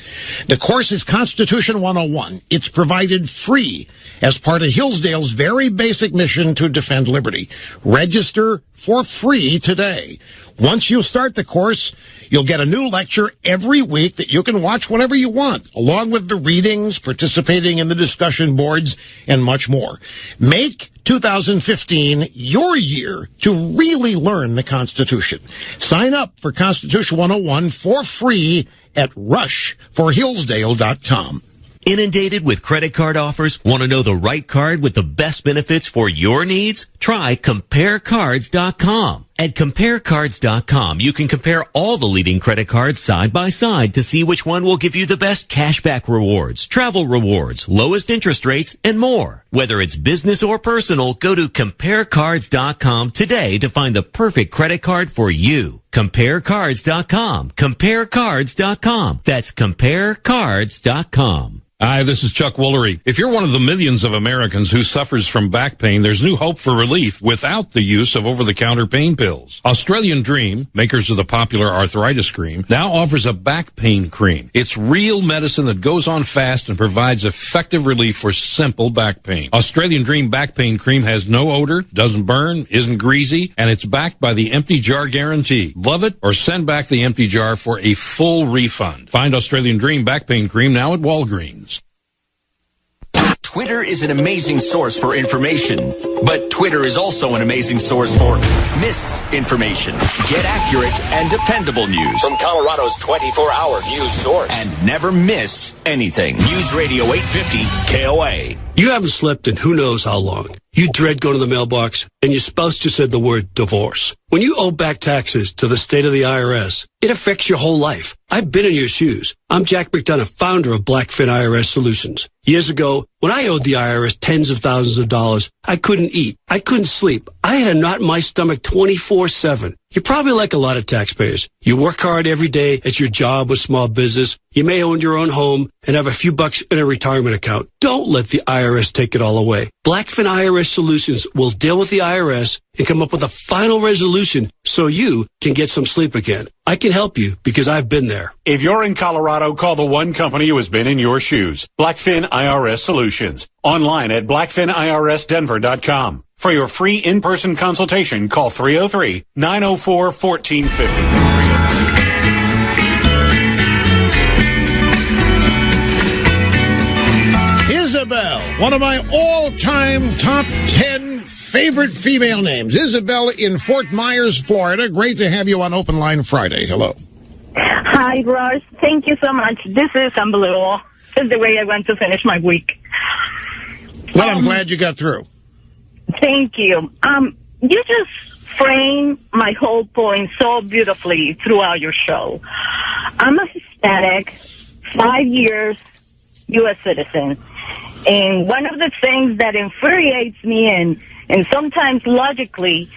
The course is Constitution 101. It's provided free as part of Hillsdale's very basic mission to defend liberty. Register for free today. Once you start the course, you'll get a new lecture every week that you can watch whenever you want, along with the readings, participating in the discussion boards, and much more. Make 2015 your year to really learn the Constitution. Sign up for Constitution 101 for free at rushforhillsdale.com. Inundated with credit card offers? Want to know the right card with the best benefits for your needs? Try CompareCards.com. At CompareCards.com, you can compare all the leading credit cards side by side to see which one will give you the best cashback rewards, travel rewards, lowest interest rates, and more. Whether it's business or personal, go to CompareCards.com today to find the perfect credit card for you. CompareCards.com. CompareCards.com. That's CompareCards.com. Hi, this is Chuck Woolery. If you're one of the millions of Americans who suffers from back pain, there's new hope for relief without the use of over-the-counter pain pills. Australian Dream, makers of the popular arthritis cream, now offers a back pain cream. It's real medicine that goes on fast and provides effective relief for simple back pain. Australian Dream back pain cream has no odor, doesn't burn, isn't greasy, and it's backed by the empty jar guarantee. Love it or send back the empty jar for a full refund. Find Australian Dream back pain cream now at Walgreens. Twitter is an amazing source for information, but Twitter is also an amazing source for misinformation. Get accurate and dependable news from Colorado's 24-hour news source and never miss anything. News Radio 850 KOA. You haven't slept in who knows how long. You dread going to the mailbox, and your spouse just said the word divorce. When you owe back taxes to the state of the IRS, it affects your whole life. I've been in your shoes. I'm Jack McDonough, founder of Blackfin IRS Solutions. Years ago, when I owed the IRS tens of thousands of dollars, I couldn't eat. I couldn't sleep. I had a knot in my stomach 24/7. You're probably like a lot of taxpayers. You work hard every day at your job or small business. You may own your own home and have a few bucks in a retirement account. Don't let the IRS take it all away. Blackfin IRS Solutions will deal with the IRS and come up with a final resolution so you can get some sleep again. I can help you because I've been there. If you're in Colorado, call the one company who has been in your shoes. Blackfin IRS Solutions. Online at blackfinirsdenver.com. For your free in-person consultation, call 303-904-1450. Isabel, one of my all-time top 10 favorite female names. Isabel in Fort Myers, Florida. Great to have you on Open Line Friday. Hello. Hi, Russ. Thank you so much. This is unbelievable. It's the way I want to finish my week. Well, I'm glad you got through. Thank you. You just framed my whole point so beautifully throughout your show. I'm a Hispanic, 5 years U.S. citizen. And one of the things that infuriates me and sometimes logically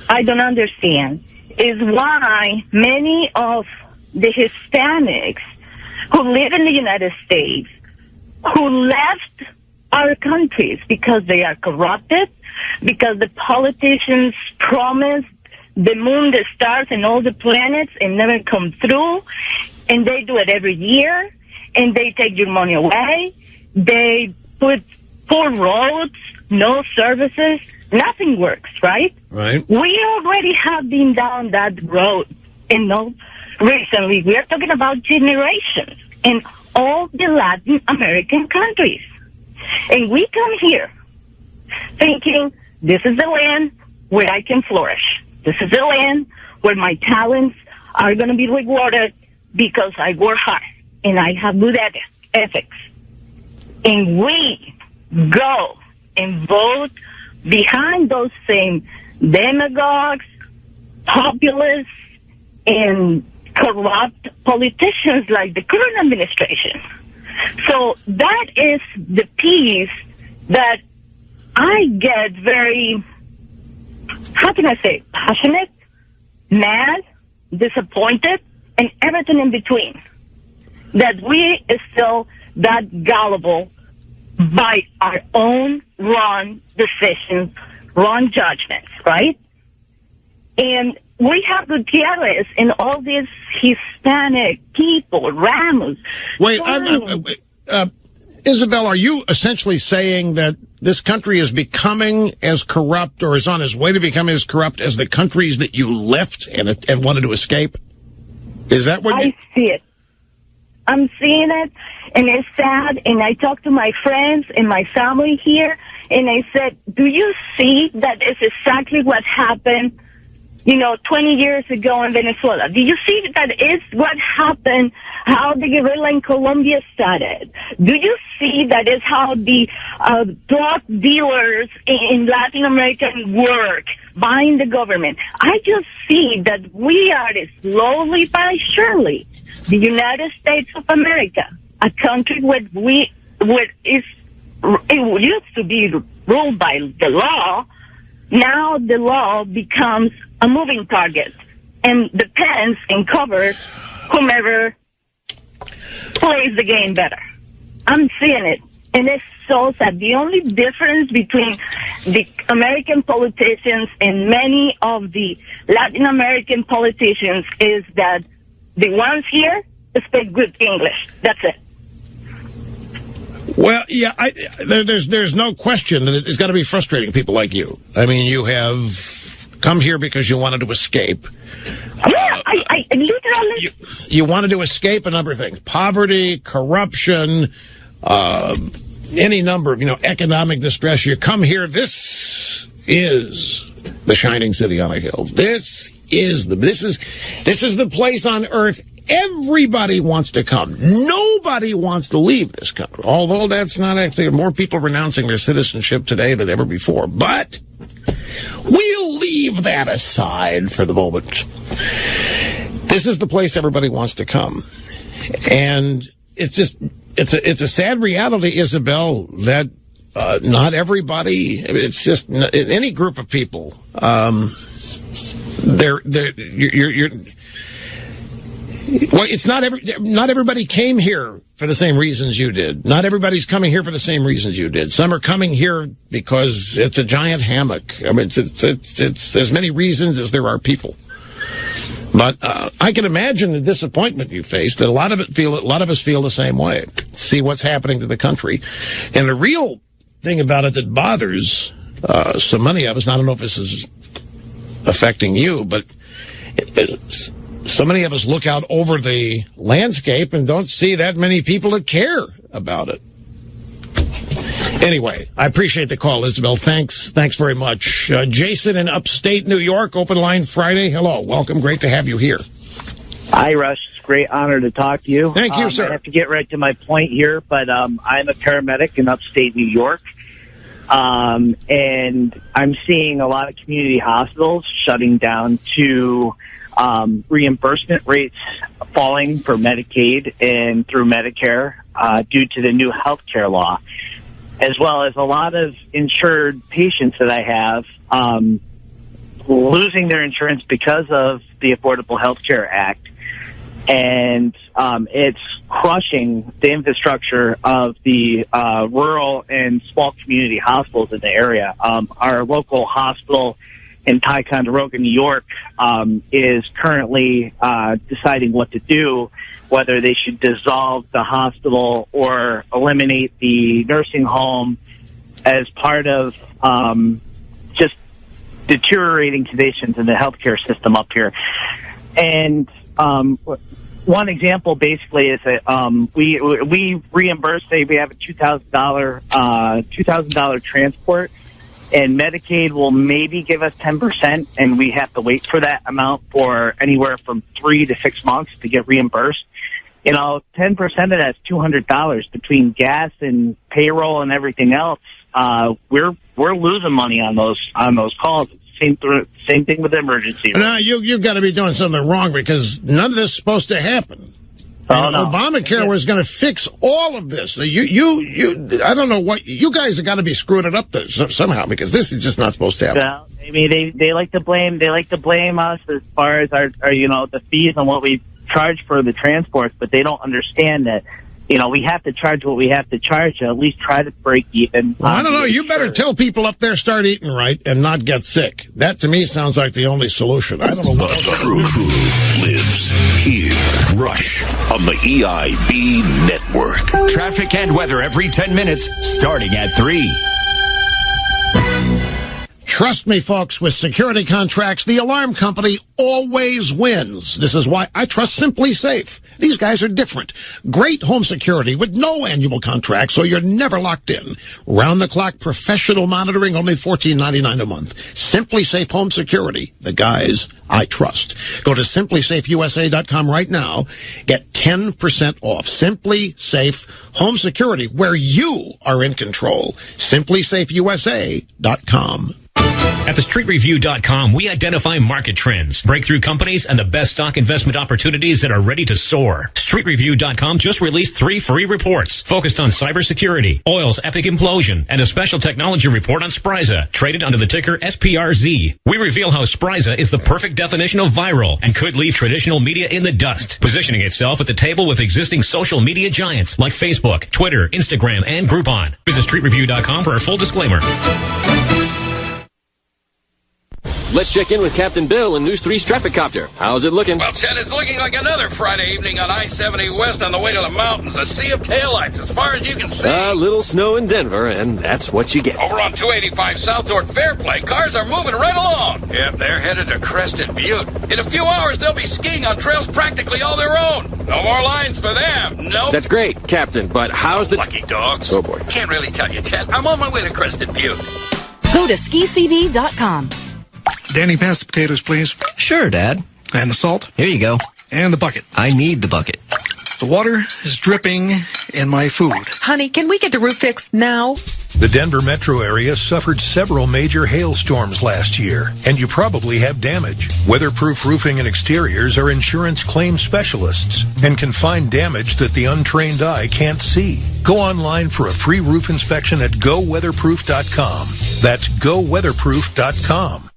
I don't understand is why many of the Hispanics who live in the United States, who left our countries because they are corrupted, because the politicians promised the moon, the stars, and all the planets and never come through, and they do it every year, and they take your money away, they put poor roads, no services, nothing works, right? Right. We already have been down that road, recently. We are talking about generations in all the Latin American countries. And we come here thinking, this is the land where I can flourish. This is the land where my talents are going to be rewarded because I work hard and I have good ethics. And we go and vote behind those same demagogues, populists, and corrupt politicians like the current administration. So that is the piece that I get very, how can I say, passionate, mad, disappointed, and everything in between. That we are still that gullible by our own wrong decisions, wrong judgments, right? And we have Gutierrez and all these Hispanic people, Ramos. Wait, Isabel, are you essentially saying that this country is becoming as corrupt or is on its way to become as corrupt as the countries that you left and wanted to escape? Is that what I see it. I'm seeing it, and it's sad, and I talk to my friends and my family here, and I said, do you see that is exactly what happened 20 years ago in Venezuela? Do you see that is what happened, how the guerrilla in Colombia started? Do you see that is how the drug dealers in Latin America work, buying the government? I just see that we are slowly but surely the United States of America, a country where it used to be ruled by the law. Now the law becomes a moving target and depends and covers whomever plays the game better. I'm seeing it, and it's so sad. The only difference between the American politicians and many of the Latin American politicians is that the ones here speak good English. That's it. Well, yeah, there's no question that it's got to be frustrating people like you. I mean, you have come here because you wanted to escape. Yeah, I literally... You wanted to escape a number of things. Poverty, corruption, any number of, economic distress. You come here, this is the shining city on a hill. This is the place on earth everybody wants to come. Nobody wants to leave this country, although that's not actually, more people renouncing their citizenship today than ever before. But we'll leave that aside for the moment. This is the place everybody wants to come. And it's a sad reality, Isabel, that not everybody, it's just any group of people, it's not everybody came here for the same reasons you did. Not everybody's coming here for the same reasons you did. Some are coming here because it's a giant hammock. I mean, it's there's many reasons as there are people. But I can imagine the disappointment you faced. That a lot of us feel the same way. See what's happening to the country, and the real thing about it that bothers so many of us, and I don't know if this is affecting you, but so many of us look out over the landscape and don't see that many people that care about it. Anyway, I appreciate the call, Isabel. Thanks very much. Jason in upstate New York, open line Friday. Hello, welcome. Great to have you here. Hi, Rush. It's a great honor to talk to you. Thank you, sir. I have to get right to my point here, but I'm a paramedic in upstate New York, and I'm seeing a lot of community hospitals shutting down to reimbursement rates falling for Medicaid and through Medicare due to the new health care law, as well as a lot of insured patients that I have losing their insurance because of the Affordable Health Care Act. And it's crushing the infrastructure of the rural and small community hospitals in the area. Our local hospital in Ticonderoga, New York, is currently deciding what to do, whether they should dissolve the hospital or eliminate the nursing home as part of just deteriorating conditions in the healthcare system up here. And one example basically is that we reimburse, say we have a $2,000 transport, and Medicaid will maybe give us 10%, and we have to wait for that amount for anywhere from 3 to 6 months to get reimbursed. 10% of that's $200 between gas and payroll and everything else. We're losing money on those calls. Same thing with emergency. No, you've got to be doing something wrong, because none of this is supposed to happen. No. Obamacare was going to fix all of this. I don't know what you guys have got to be screwing it up somehow, because this is just not supposed to happen. Well, I mean, they like to blame us as far as our the fees and what we charge for the transports, but they don't understand that. We have to charge what we have to charge to at least try to break even. Well, I don't know. You better tell people up there start eating right and not get sick. That, to me, sounds like the only solution. I don't know what the truth lives here. Rush on the EIB network. Traffic and weather every 10 minutes, starting at 3. Trust me, folks, with security contracts, the alarm company always wins. This is why I trust Simply Safe. These guys are different. Great home security with no annual contract, so you're never locked in. Round-the-clock professional monitoring, only $14.99 a month. Simply Safe Home Security, the guys I trust. Go to simplysafeusa.com right now. Get 10% off. Simply Safe Home Security, where you are in control. simplysafeusa.com. At thestreetreview.com, we identify market trends, breakthrough companies, and the best stock investment opportunities that are ready to soar. StreetReview.com just released 3 free reports focused on cybersecurity, oil's epic implosion, and a special technology report on Spryza, traded under the ticker SPRZ. We reveal how Spryza is the perfect definition of viral and could leave traditional media in the dust, positioning itself at the table with existing social media giants like Facebook, Twitter, Instagram, and Groupon. Visit StreetReview.com for our full disclaimer. Let's check in with Captain Bill in News 3's Traffic Copter. How's it looking? Well, Ted, it's looking like another Friday evening on I-70 West on the way to the mountains. A sea of taillights as far as you can see. A little snow in Denver, and that's what you get. Over on 285 South toward Fairplay, cars are moving right along. Yep, they're headed to Crested Butte. In a few hours, they'll be skiing on trails practically all their own. No more lines for them. Nope. That's great, Captain, but how's the... Lucky dogs. Oh, boy. Can't really tell you, Ted. I'm on my way to Crested Butte. Go to skicd.com. Danny, pass the potatoes, please. Sure, Dad. And the salt. Here you go. And the bucket. I need the bucket. The water is dripping in my food. Honey, can we get the roof fixed now? The Denver metro area suffered several major hailstorms last year, and you probably have damage. Weatherproof Roofing and Exteriors are insurance claim specialists and can find damage that the untrained eye can't see. Go online for a free roof inspection at goweatherproof.com. That's goweatherproof.com.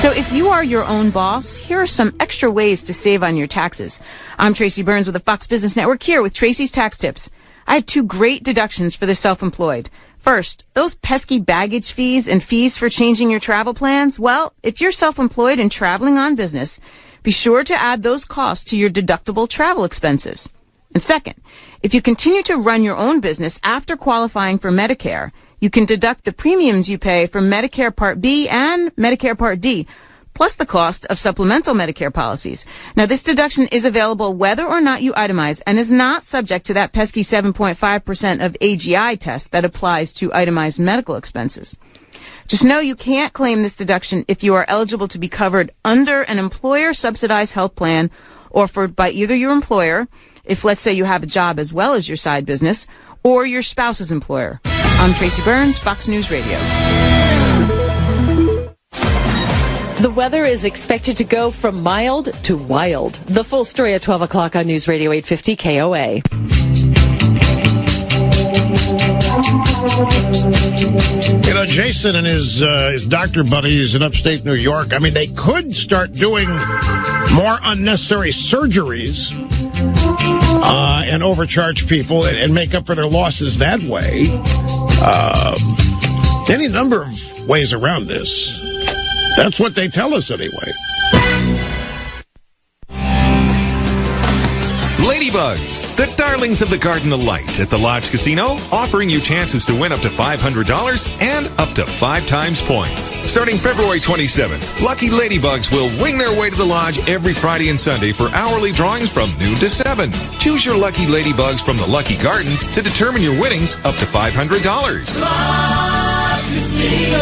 So if you are your own boss, here are some extra ways to save on your taxes. I'm Tracy Burns with the Fox Business Network, here with Tracy's Tax Tips. I have 2 great deductions for the self-employed. First, those pesky baggage fees and fees for changing your travel plans. Well, if you're self-employed and traveling on business, be sure to add those costs to your deductible travel expenses. And second, if you continue to run your own business after qualifying for Medicare, You can deduct the premiums you pay for Medicare Part B and Medicare Part D, plus the cost of supplemental Medicare policies. Now, this deduction is available whether or not you itemize and is not subject to that pesky 7.5% of AGI test that applies to itemized medical expenses. Just know you can't claim this deduction if you are eligible to be covered under an employer-subsidized health plan offered by either your employer, if let's say you have a job as well as your side business, or your spouse's employer. I'm Tracy Burns, Fox News Radio. The weather is expected to go from mild to wild. The full story at 12 o'clock on News Radio 850 KOA. You know, Jason and his doctor buddies in upstate New York, I mean, they could start doing more unnecessary surgeries and overcharge people and make up for their losses that way. Any number of ways around this. That's what they tell us anyway. Ladybugs, the darlings of the Garden of Light at the Lodge Casino, offering you chances to win up to $500 and up to 5 times points. Starting February 27th, lucky Ladybugs will wing their way to the Lodge every Friday and Sunday for hourly drawings from noon to 7. Choose your lucky Ladybugs from the Lucky Gardens to determine your winnings up to $500. Lodge Casino.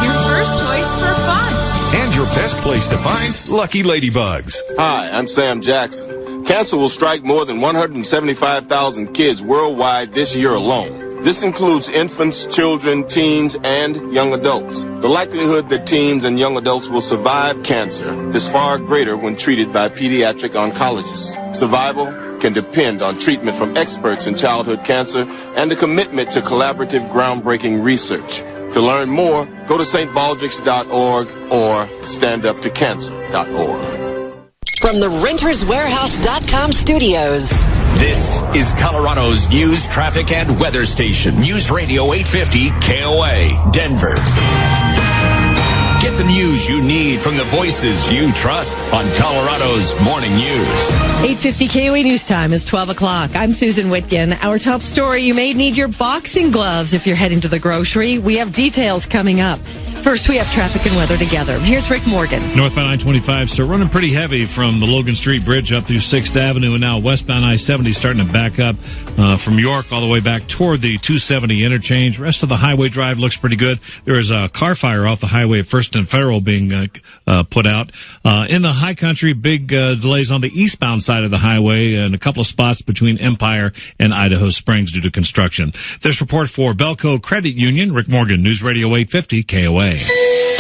Your first choice for fun. And your best place to find lucky Ladybugs. Hi, I'm Sam Jackson. Cancer will strike more than 175,000 kids worldwide this year alone. This includes infants, children, teens, and young adults. The likelihood that teens and young adults will survive cancer is far greater when treated by pediatric oncologists. Survival can depend on treatment from experts in childhood cancer and a commitment to collaborative, groundbreaking research. To learn more, go to stbaldrick's.org or standuptocancer.org. From the renterswarehouse.com studios. This is Colorado's news, traffic, and weather station. News Radio 850 KOA, Denver. Get the news you need from the voices you trust on Colorado's Morning News. 850 KOA News Time is 12 o'clock. I'm Susan Whitkin. Our top story, you may need your boxing gloves if you're heading to the grocery. We have details coming up. First, we have traffic and weather together. Here's Rick Morgan. Northbound I-25, so running pretty heavy from the Logan Street Bridge up through 6th Avenue, and now westbound I-70 starting to back up from York all the way back toward the 270 interchange. Rest of the highway drive looks pretty good. There is a car fire off the highway at 1st and Federal being put out. In the high country, big delays on the eastbound side of the highway and a couple of spots between Empire and Idaho Springs due to construction. This report for Belco Credit Union. Rick Morgan, News Radio 850 KOA.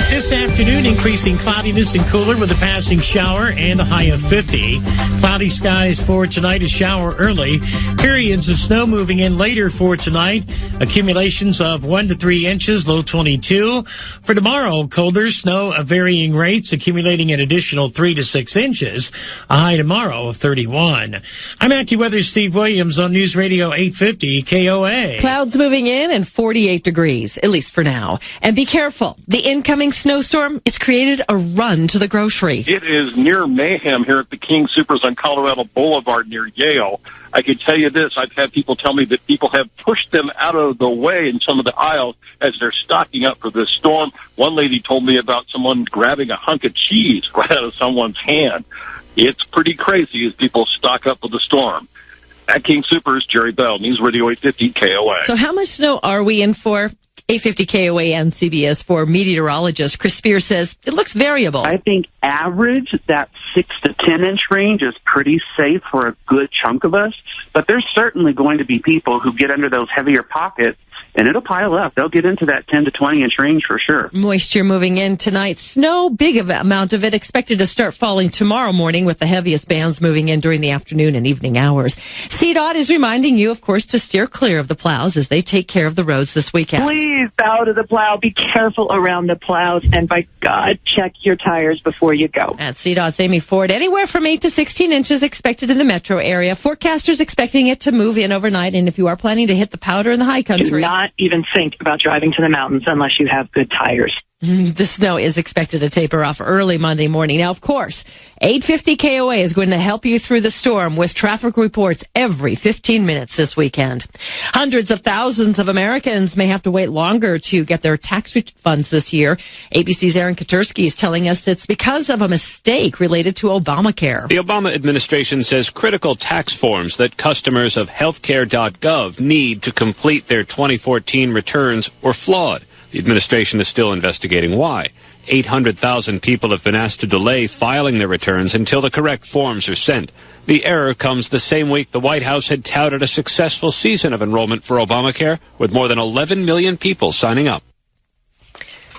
This afternoon, increasing cloudiness and cooler with a passing shower and a high of 50. Cloudy skies for tonight, a shower early. Periods of snow moving in later for tonight. Accumulations of 1 to 3 inches, low 22. For tomorrow, colder snow of varying rates, accumulating an additional 3 to 6 inches. A high tomorrow of 31. I'm AccuWeather Steve Williams on News Radio 850 KOA. Clouds moving in and 48 degrees, at least for now. And be careful. The incoming snowstorm has created a run to the grocery. It is near mayhem here at the King Supers on Colorado Boulevard near Yale. I can tell you this, I've had people tell me that people have pushed them out of the way in some of the aisles as they're stocking up for this storm. One lady told me about someone grabbing a hunk of cheese right out of someone's hand. It's pretty crazy as people stock up for the storm. At King Supers, Jerry Bell, News Radio 850 KOA. So how much snow are we in for? 850 KOA and CBS for meteorologist Chris Spears says it looks variable. I think average, that 6 to 10 inch range is pretty safe for a good chunk of us. But there's certainly going to be people who get under those heavier pockets, and it'll pile up. They'll get into that 10 to 20 inch range for sure. Moisture moving in tonight. Snow, big amount of it expected to start falling tomorrow morning with the heaviest bands moving in during the afternoon and evening hours. CDOT is reminding you, of course, to steer clear of the plows as they take care of the roads this weekend. Please bow to the plow. Be careful around the plows. And by God, check your tires before you go. At CDOT's Amy Ford, anywhere from 8 to 16 inches expected in the metro area. Forecasters expecting it to move in overnight. And if you are planning to hit the powder in the high country, do not even think about driving to the mountains unless you have good tires. The snow is expected to taper off early Monday morning. Now, of course, 850 KOA is going to help you through the storm with traffic reports every 15 minutes this weekend. Hundreds of thousands of Americans may have to wait longer to get their tax refunds this year. ABC's Aaron Katursky is telling us it's because of a mistake related to Obamacare. The Obama administration says critical tax forms that customers of healthcare.gov need to complete their 2014 returns were flawed. The administration is still investigating why. 800,000 people have been asked to delay filing their returns until the correct forms are sent. The error comes the same week the White House had touted a successful season of enrollment for Obamacare, with more than 11 million people signing up.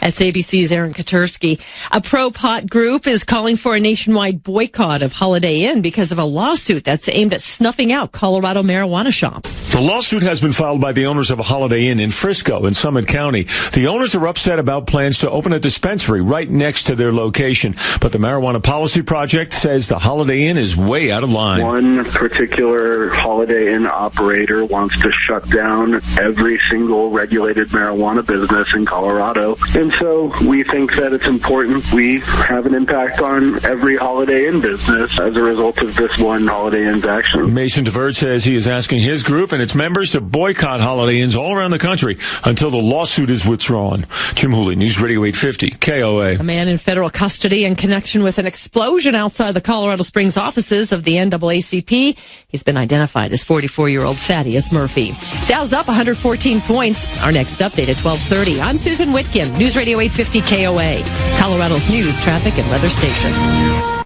That's ABC's Aaron Katursky. A pro-pot group is calling for a nationwide boycott of Holiday Inn because of a lawsuit that's aimed at snuffing out Colorado marijuana shops. The lawsuit has been filed by the owners of a Holiday Inn in Frisco in Summit County. The owners are upset about plans to open a dispensary right next to their location. But the Marijuana Policy Project says the Holiday Inn is way out of line. One particular Holiday Inn operator wants to shut down every single regulated marijuana business in Colorado. And so we think that it's important we have an impact on every Holiday Inn business as a result of this one Holiday Inn's action. Mason DeVert says he is asking his group and its members to boycott Holiday Inns all around the country until the lawsuit is withdrawn. Jim Hooley, News Radio 850, KOA. A man in federal custody in connection with an explosion outside the Colorado Springs offices of the NAACP. He's been identified as 44-year-old Thaddeus Murphy. Dow's up 114 points. Our next update at 12:30. I'm Susan Whitkin, News Radio 850 KOA, Colorado's news, traffic, and weather station.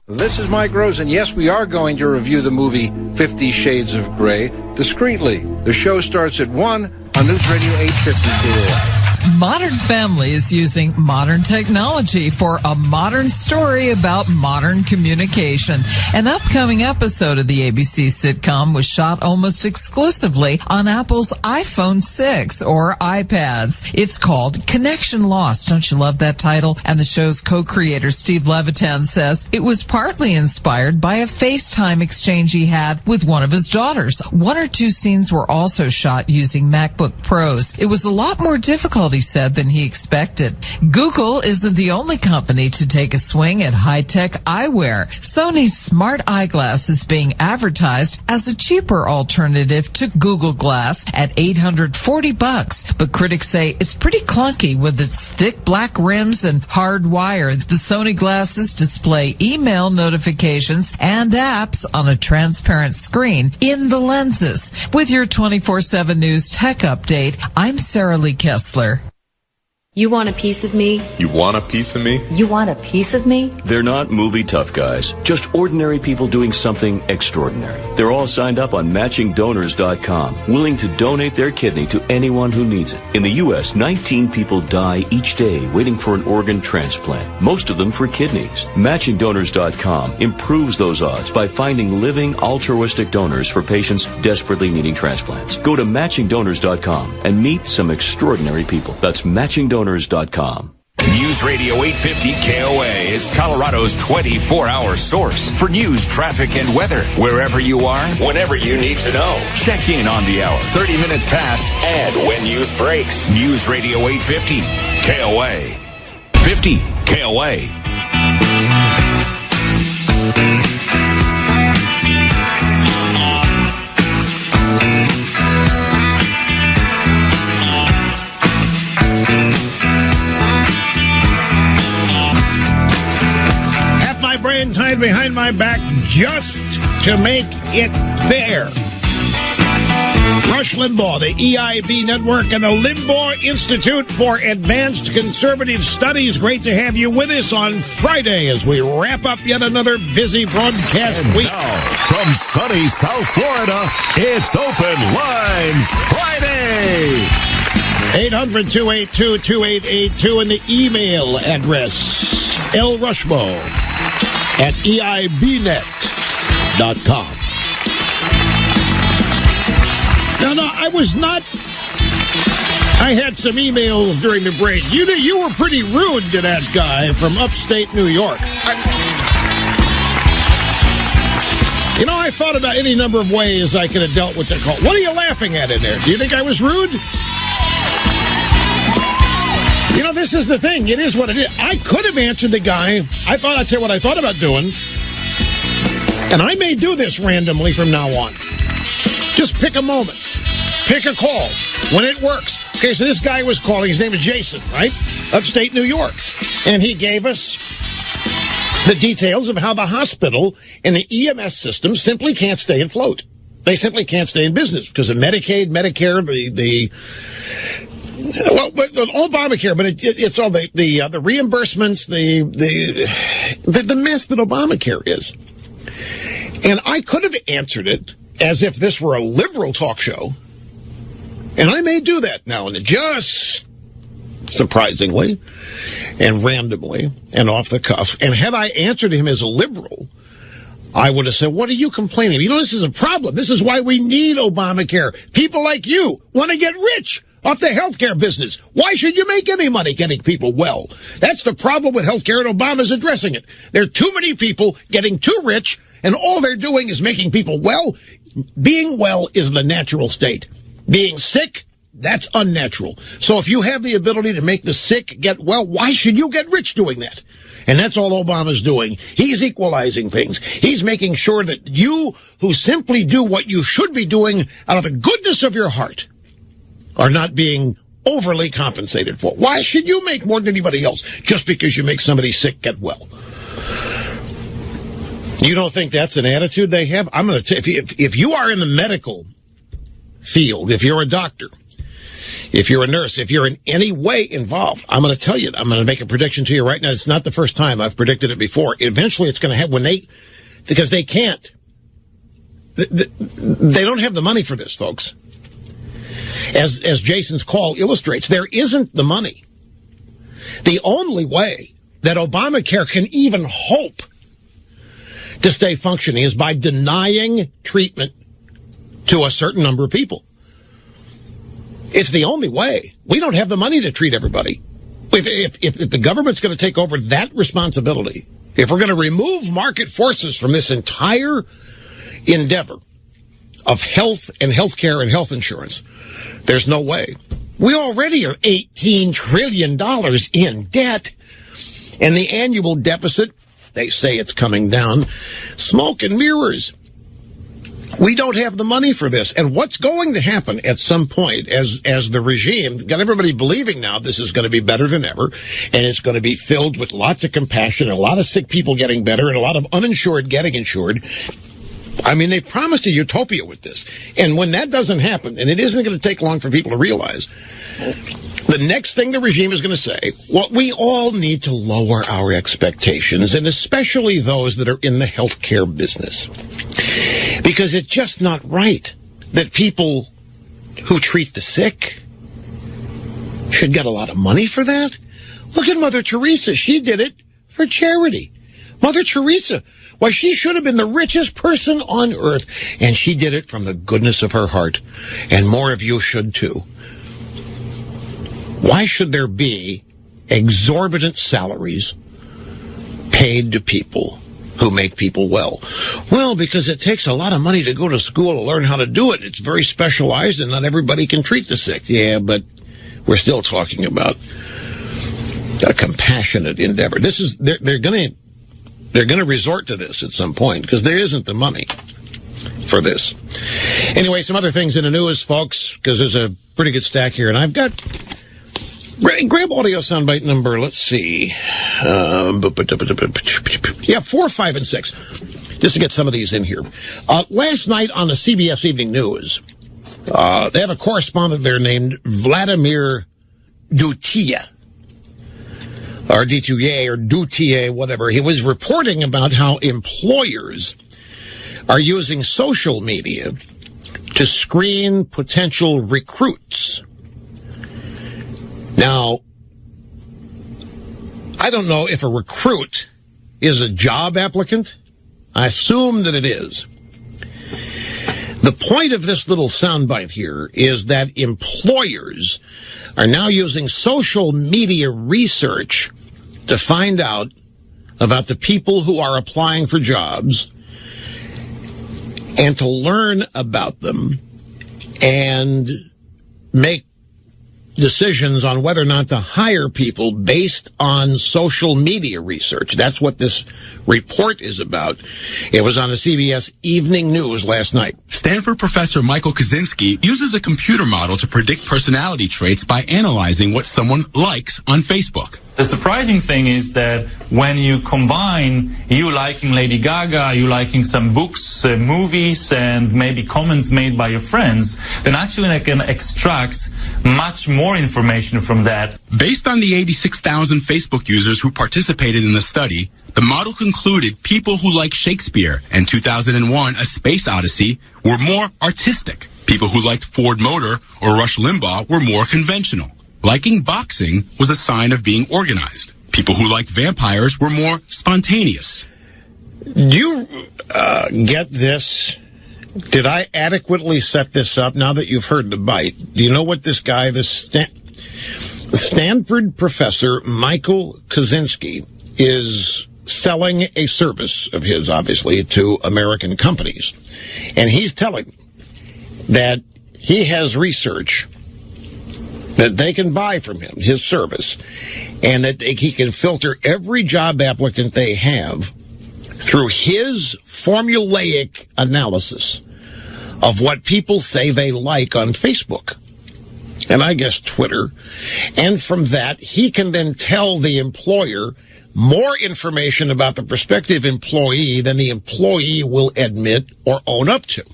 This is Mike Rosen. Yes, we are going to review the movie 50 Shades of Grey discreetly. The show starts at 1 on News Radio 850 KOA. Modern Family is using modern technology for a modern story about modern communication. An upcoming episode of the ABC sitcom was shot almost exclusively on Apple's iPhone 6 or iPads. It's called Connection Lost. Don't you love that title? And the show's co-creator Steve Levitan says it was partly inspired by a FaceTime exchange he had with one of his daughters. One or two scenes were also shot using MacBook Pros. It was a lot more difficult, he said, than he expected. Google isn't the only company to take a swing at high-tech eyewear. Sony's smart eyeglass is being advertised as a cheaper alternative to Google Glass at $840, but critics say it's pretty clunky with its thick black rims and hard wire. The Sony glasses display email notifications and apps on a transparent screen in the lenses. With your 24/7 News Tech Update, I'm Sarah Lee Kessler. You want a piece of me? You want a piece of me? You want a piece of me? They're not movie tough guys, just ordinary people doing something extraordinary. They're all signed up on MatchingDonors.com, willing to donate their kidney to anyone who needs it. In the U.S., 19 people die each day waiting for an organ transplant, most of them for kidneys. MatchingDonors.com improves those odds by finding living altruistic donors for patients desperately needing transplants. Go to MatchingDonors.com and meet some extraordinary people. That's MatchingDonors.com. News Radio 850 KOA is Colorado's 24-hour source for news, traffic, and weather. Wherever you are, whenever you need to know. Check in on the hour, 30 minutes past, and when news breaks. News Radio 850 KOA. 50 KOA. Brain tied behind my back just to make it fair. Rush Limbaugh, the EIB Network, and the Limbaugh Institute for Advanced Conservative Studies. Great to have you with us on Friday as we wrap up yet another busy broadcast week. Now, from sunny South Florida, it's Open Line Friday. 800-282-2882 and the email address lrushmo@eibnet.com. No, I was not. I had some emails during the break. You were pretty rude to that guy from upstate New York. I thought about any number of ways I could have dealt with the call. What are you laughing at in there? Do you think I was rude? You know, this is the thing. It is what it is. I could have answered the guy. I'd tell you what I thought about doing. And I may do this randomly from now on. Just pick a moment. Pick a call when it works. Okay, so this guy was calling. His name is Jason, right? Upstate New York. And he gave us the details of how the hospital and the EMS system simply can't stay afloat. They simply can't stay in business because of Medicaid, Medicare, Obamacare, but it's all the reimbursements, the mess that Obamacare is. And I could have answered it as if this were a liberal talk show, and I may do that now and then, just surprisingly and randomly and off the cuff. And had I answered him as a liberal, I would have said, what are you complaining? You know, this is a problem. This is why we need Obamacare. People like you want to get rich off the healthcare business. Why should you make any money getting people well? That's the problem with healthcare, and Obama's addressing it. There are too many people getting too rich, and all they're doing is making people well. Being well is the natural state. Being sick, that's unnatural. So if you have the ability to make the sick get well, why should you get rich doing that? And that's all Obama's doing. He's equalizing things. He's making sure that you, who simply do what you should be doing out of the goodness of your heart, are not being overly compensated for. Why should you make more than anybody else just because you make somebody sick get well? You don't think that's an attitude they have? I'm going to tell you, if you are in the medical field, if you're a doctor, if you're a nurse, if you're in any way involved, I'm going to tell you, I'm going to make a prediction to you right now. It's not the first time I've predicted it before. Eventually it's going to happen because they can't. They don't have the money for this, folks. As Jason's call illustrates, there isn't the money. The only way that Obamacare can even hope to stay functioning is by denying treatment to a certain number of people. It's the only way. We don't have the money to treat everybody. If the government's going to take over that responsibility, if we're going to remove market forces from this entire endeavor of health and healthcare and health insurance, there's no way. We already are $18 trillion in debt, and the annual deficit, they say it's coming down. Smoke and mirrors. We don't have the money for this. And what's going to happen at some point as the regime got everybody believing now this is going to be better than ever, and it's going to be filled with lots of compassion and a lot of sick people getting better and a lot of uninsured getting insured. I mean, they've promised a utopia with this. And when that doesn't happen, and it isn't going to take long for people to realize, the next thing the regime is going to say, well, we all need to lower our expectations, and especially those that are in the healthcare business. Because it's just not right that people who treat the sick should get a lot of money for that. Look at Mother Teresa. She did it for charity. Mother Teresa, why, she should have been the richest person on earth, and she did it from the goodness of her heart. And more of you should too. Why should there be exorbitant salaries paid to people who make people well? Well, because it takes a lot of money to go to school to learn how to do it. It's very specialized, and not everybody can treat the sick. Yeah, but we're still talking about a compassionate endeavor. This is they're going to resort to this at some point because there isn't the money for this. Anyway, some other things in the news, folks, because there's a pretty good stack here, and I've got. Grab audio soundbite number, let's see. 4, 5, and 6. Just to get some of these in here. Last night on the CBS Evening News, they have a correspondent there named Vladimir Dutia. Or Dutia, or Dutia, whatever. He was reporting about how employers are using social media to screen potential recruits. Now, I don't know if a recruit is a job applicant. I assume that it is. The point of this little soundbite here is that employers are now using social media research to find out about the people who are applying for jobs and to learn about them and make decisions on whether or not to hire people based on social media research. That's what this report is about. It was on the CBS Evening News last night. Stanford professor Michael Kaczynski uses a computer model to predict personality traits by analyzing what someone likes on Facebook. The surprising thing is that when you combine you liking Lady Gaga, you liking some books, movies, and maybe comments made by your friends, then actually I can extract much more information from that. Based on the 86,000 Facebook users who participated in the study, the model concluded people who like Shakespeare and 2001: A Space Odyssey were more artistic. People who liked Ford Motor or Rush Limbaugh were more conventional. Liking boxing was a sign of being organized. People who liked vampires were more spontaneous. Do you get this? Did I adequately set this up now that you've heard the bite? Do you know what this guy, Stanford professor Michael Kaczynski, is selling a service of his, obviously, to American companies. And he's telling that he has research that they can buy from him, his service, and that he can filter every job applicant they have through his formulaic analysis of what people say they like on Facebook, and I guess Twitter. And from that, he can then tell the employer more information about the prospective employee than the employee will admit or own up to.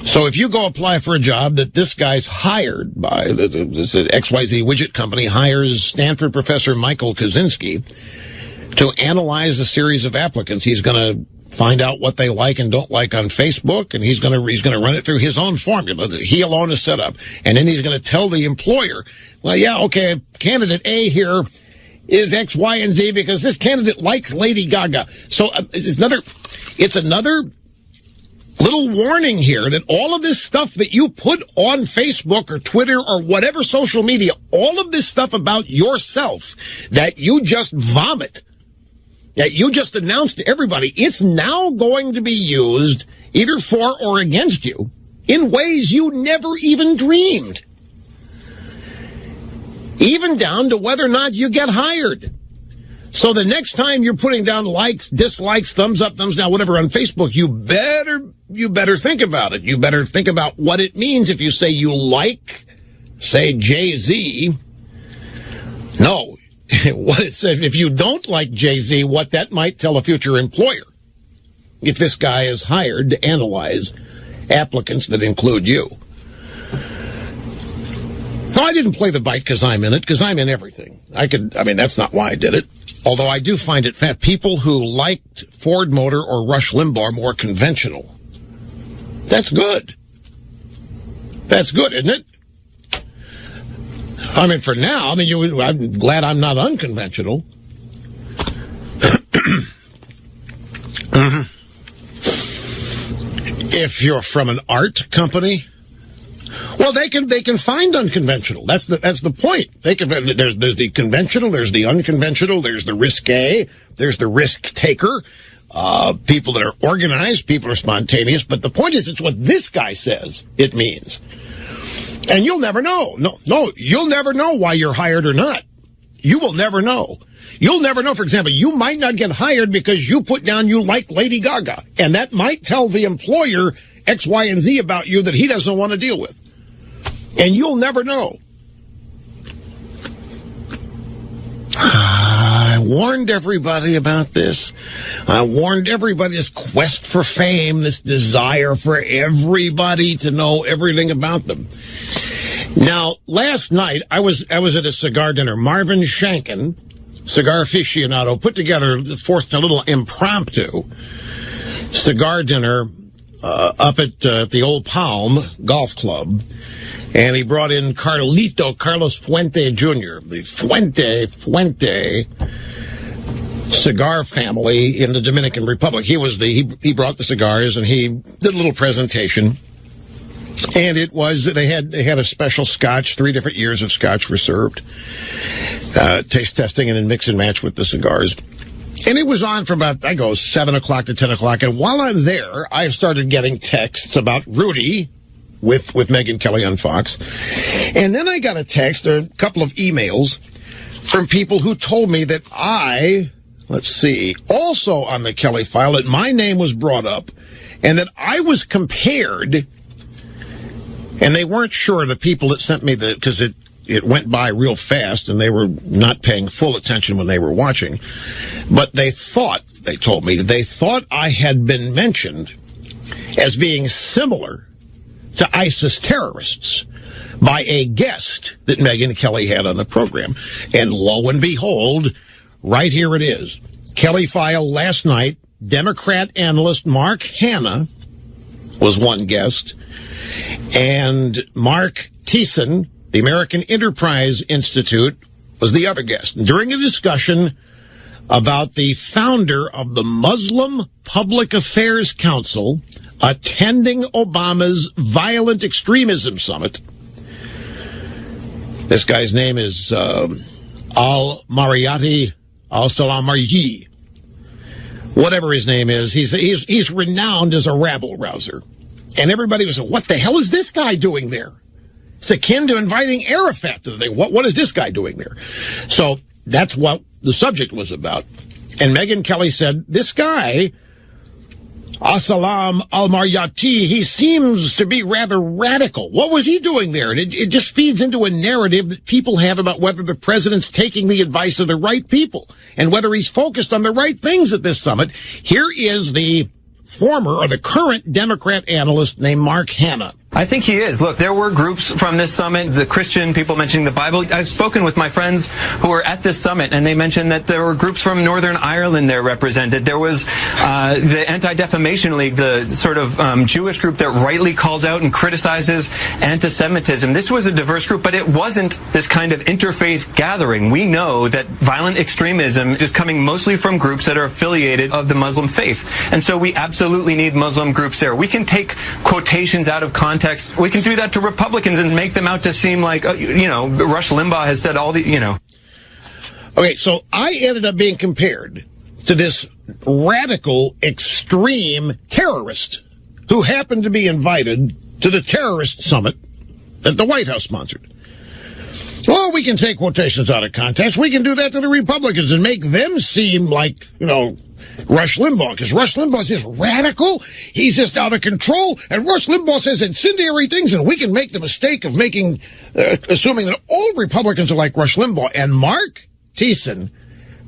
So if you go apply for a job that this guy's hired by, this XYZ widget company hires Stanford professor Michael Kaczynski to analyze a series of applicants, he's going to find out what they like and don't like on Facebook, and he's going to run it through his own formula that he alone has set up. And then he's going to tell the employer, well, yeah, okay, candidate A here is X, Y, and Z because this candidate likes Lady Gaga. So it's another little warning here that all of this stuff that you put on Facebook or Twitter or whatever social media, all of this stuff about yourself that you just vomit, that you just announced to everybody, it's now going to be used either for or against you in ways you never even dreamed. Even down to whether or not you get hired. So the next time you're putting down likes, dislikes, thumbs up, thumbs down, whatever on Facebook, you better think about it. You better think about what it means if you say you like, say, Jay-Z. No, what it says, if you don't like Jay-Z, what that might tell a future employer if this guy is hired to analyze applicants that include you. No, I didn't play the bite because I'm in it, because I'm in everything. That's not why I did it. Although I do find it fat. People who liked Ford Motor or Rush Limbaugh are more conventional. That's good. That's good, isn't it? I mean, for now, I'm glad I'm not unconventional. If you're from an art company, well, they can find unconventional. That's the point. There's the conventional, there's the unconventional, there's the risque, there's the risk taker. People that are organized, people are spontaneous. But the point is, it's what this guy says it means. And you'll never know. No, you'll never know why you're hired or not. You will never know. You'll never know, for example, you might not get hired because you put down you like Lady Gaga. And that might tell the employer X, Y, and Z about you that he doesn't want to deal with. And you'll never know. I warned everybody about this. I warned everybody, this quest for fame, this desire for everybody to know everything about them. Now, last night, I was at a cigar dinner. Marvin Shanken, cigar aficionado, put together, forced a little impromptu cigar dinner up at the Old Palm Golf Club. And he brought in Carlos Fuente Jr., the Fuente cigar family in the Dominican Republic. He brought the cigars and he did a little presentation. And they had a special scotch, 3 different years of scotch were served, taste testing and then mix and match with the cigars. And it was on from about, 7 o'clock to 10 o'clock. And while I'm there, I've started getting texts about Rudy with Megyn Kelly on Fox. And then I got a text or a couple of emails from people who told me that also on the Kelly file, that my name was brought up and that I was compared, and they weren't sure, the people that sent me because it went by real fast and they were not paying full attention when they were watching. But they told me I had been mentioned as being similar to ISIS terrorists by a guest that Megyn Kelly had on the program. And lo and behold, right here it is. Kelly file last night, Democrat analyst Mark Hanna was one guest, and Mark Thiessen, the American Enterprise Institute, was the other guest. And during a discussion about the founder of the Muslim Public Affairs Council attending Obama's violent extremism summit, this guy's name is Al-Mariyati Al-Salamari, whatever his name is. He's renowned as a rabble-rouser. And everybody was like, what the hell is this guy doing there? It's akin to inviting Arafat to the thing. What is this guy doing there? So that's what the subject was about. And Megyn Kelly said, this guy, Asalam Al-Mariyati, he seems to be rather radical. What was he doing there? And it just feeds into a narrative that people have about whether the president's taking the advice of the right people and whether he's focused on the right things at this summit. Here is the current Democrat analyst named Mark Hanna. I think he is. Look, there were groups from this summit, the Christian people mentioning the Bible. I've spoken with my friends who were at this summit, and they mentioned that there were groups from Northern Ireland there represented. There was the Anti-Defamation League, the sort of Jewish group that rightly calls out and criticizes anti-Semitism. This was a diverse group, but it wasn't this kind of interfaith gathering. We know that violent extremism is coming mostly from groups that are affiliated of the Muslim faith. And so we absolutely need Muslim groups there. We can take quotations out of context. We can do that to Republicans and make them out to seem like, Rush Limbaugh has said all the. Okay, so I ended up being compared to this radical, extreme terrorist who happened to be invited to the terrorist summit that the White House sponsored. Well, we can take quotations out of context. We can do that to the Republicans and make them seem like, Rush Limbaugh, because Rush Limbaugh is just radical. He's just out of control. And Rush Limbaugh says incendiary things, and we can make the mistake of assuming that all Republicans are like Rush Limbaugh. And Mark Thiessen,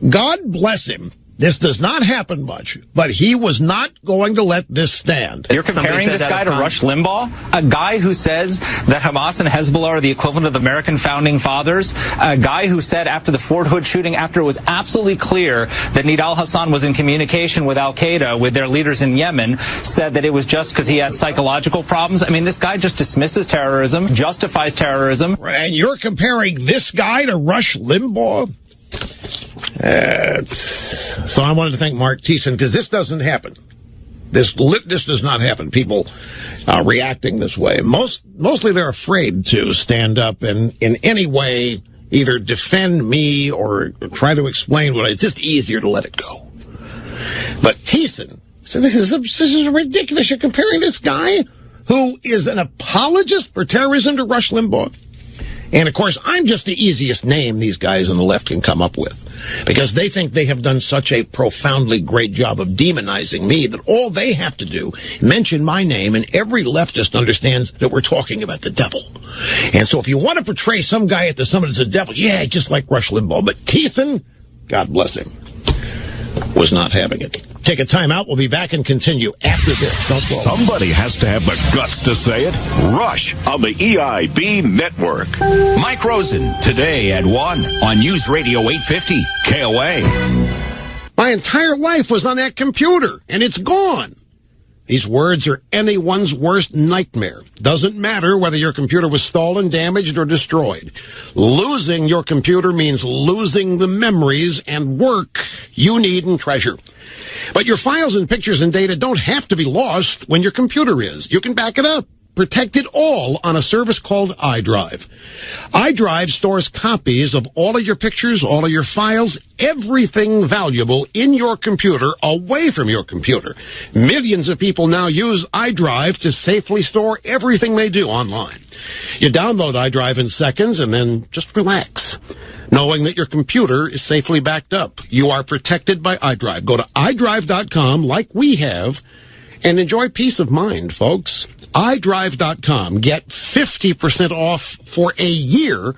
God bless him, this does not happen much, but he was not going to let this stand. You're comparing this guy to Rush Limbaugh, a guy who says that Hamas and Hezbollah are the equivalent of the American founding fathers, a guy who said after the Fort Hood shooting, after it was absolutely clear that Nidal Hassan was in communication with al-Qaeda, with their leaders in Yemen, said that it was just because he had psychological problems. I mean, this guy just dismisses terrorism, justifies terrorism. And you're comparing this guy to Rush Limbaugh? So I wanted to thank Mark Thiessen, because this doesn't happen. This does not happen. People reacting this way. Mostly they're afraid to stand up and in any way either defend me or try to explain it's just easier to let it go. But Thiessen said, this is ridiculous. You're comparing this guy who is an apologist for terrorism to Rush Limbaugh. And, of course, I'm just the easiest name these guys on the left can come up with, because they think they have done such a profoundly great job of demonizing me that all they have to do, mention my name, and every leftist understands that we're talking about the devil. And so if you want to portray some guy at the summit as a devil, yeah, just like Rush Limbaugh. But Thiessen, God bless him, was not having it. Take a time out. We'll be back and continue after this. Don't go. Somebody has to have the guts to say it. Rush on the EIB network. Mike Rosen, today at 1 on News Radio 850 KOA. My entire life was on that computer, and it's gone. These words are anyone's worst nightmare. Doesn't matter whether your computer was stolen, damaged, or destroyed. Losing your computer means losing the memories and work you need and treasure. But your files and pictures and data don't have to be lost when your computer is. You can back it up. protect it all on a service called iDrive. iDrive stores copies of all of your pictures, all of your files, everything valuable in your computer away from your computer. Millions of people now use iDrive to safely store everything they do online. You download iDrive in seconds and then just relax, knowing that your computer is safely backed up. You are protected by iDrive. Go to iDrive.com like we have and enjoy peace of mind, folks. iDrive.com. Get 50% off for a year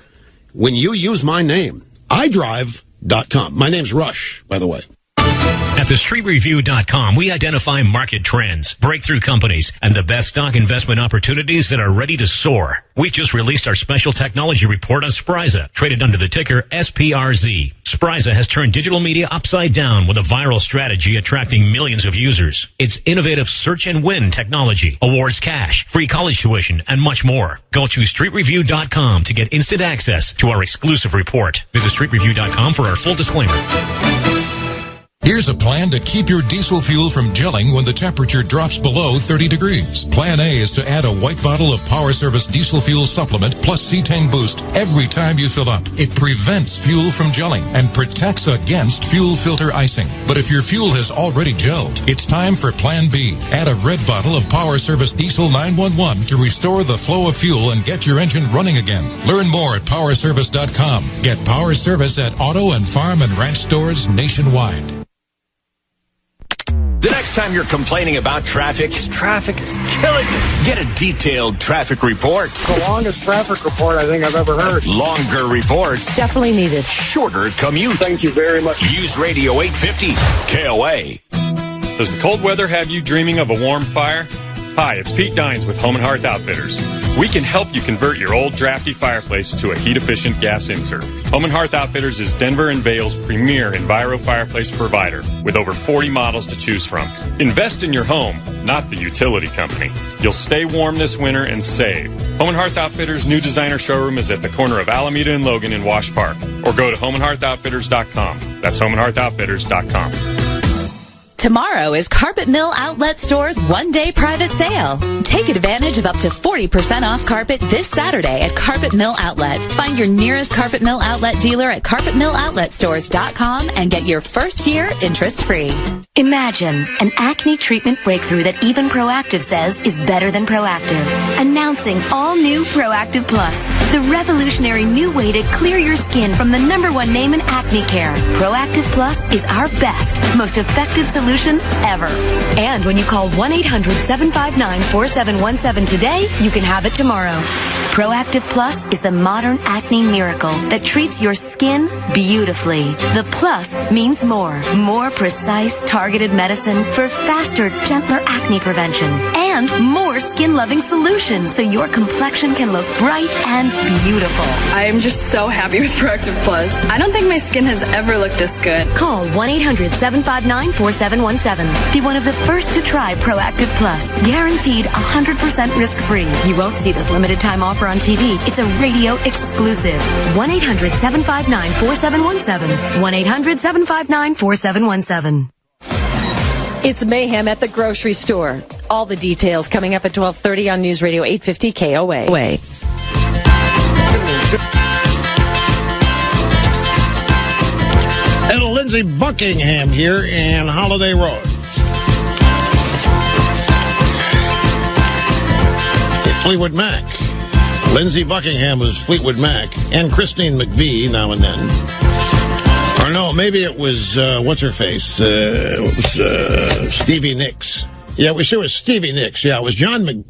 when you use my name. iDrive.com. My name's Rush, by the way. At thestreetreview.com, we identify market trends, breakthrough companies, and the best stock investment opportunities that are ready to soar. We just released our special technology report on Spryza, traded under the ticker SPRZ. Spryza has turned digital media upside down with a viral strategy attracting millions of users. It's innovative search and win technology, awards cash, free college tuition, and much more. Go to streetreview.com to get instant access to our exclusive report. Visit streetreview.com for our full disclaimer. Here's a plan to keep your diesel fuel from gelling when the temperature drops below 30 degrees. Plan A is to add a white bottle of Power Service diesel fuel supplement plus cetane boost every time you fill up. It prevents fuel from gelling and protects against fuel filter icing. But if your fuel has already gelled, it's time for Plan B. Add a red bottle of Power Service Diesel 911 to restore the flow of fuel and get your engine running again. Learn more at powerservice.com. Get Power Service at auto and farm and ranch stores nationwide. The next time you're complaining about traffic is killing you. Get a detailed traffic report. The longest traffic report I think I've ever heard. Longer reports. Definitely needed. Shorter commute. Thank you very much. Use Radio 850 KOA. Does the cold weather have you dreaming of a warm fire? Hi, it's Pete Dines with Home & Hearth Outfitters. We can help you convert your old drafty fireplace to a heat-efficient gas insert. Home & Hearth Outfitters is Denver and Vail's premier Enviro fireplace provider with over 40 models to choose from. Invest in your home, not the utility company. You'll stay warm this winter and save. Home & Hearth Outfitters' new designer showroom is at the corner of Alameda and Logan in Wash Park. Or go to homeandhearthoutfitters.com. That's homeandhearthoutfitters.com. Tomorrow is Carpet Mill Outlet Store's one-day private sale. Take advantage of up to 40% off carpet this Saturday at Carpet Mill Outlet. Find your nearest Carpet Mill Outlet dealer at carpetmilloutletstores.com and get your first year interest-free. Imagine an acne treatment breakthrough that even Proactive says is better than Proactive. Announcing all new Proactive Plus, the revolutionary new way to clear your skin from the #1 name in acne care. Proactive Plus is our best, most effective solution ever. And when you call 1-800-759-4717 today, you can have it tomorrow. Proactive Plus is the modern acne miracle that treats your skin beautifully. The plus means more. More precise, targeted medicine for faster, gentler acne prevention. And more skin-loving solutions so your complexion can look bright and beautiful. I am just so happy with Proactive Plus. I don't think my skin has ever looked this good. Call 1-800-759-4717. Be one of the first to try Proactive Plus. Guaranteed 100% risk-free. You won't see this limited time offer on TV. It's a radio exclusive. 1-800-759-4717. 1-800-759-4717. It's mayhem at the grocery store. All the details coming up at 12:30 on News Radio 850 KOA. And Lindsey Buckingham here in Holiday Road. Fleetwood Mac. Lindsey Buckingham was Fleetwood Mac, and Christine McVie now and then. Or no, maybe it was, what's her face? It was Stevie Nicks. Yeah, it was Stevie Nicks. Yeah, it was Mick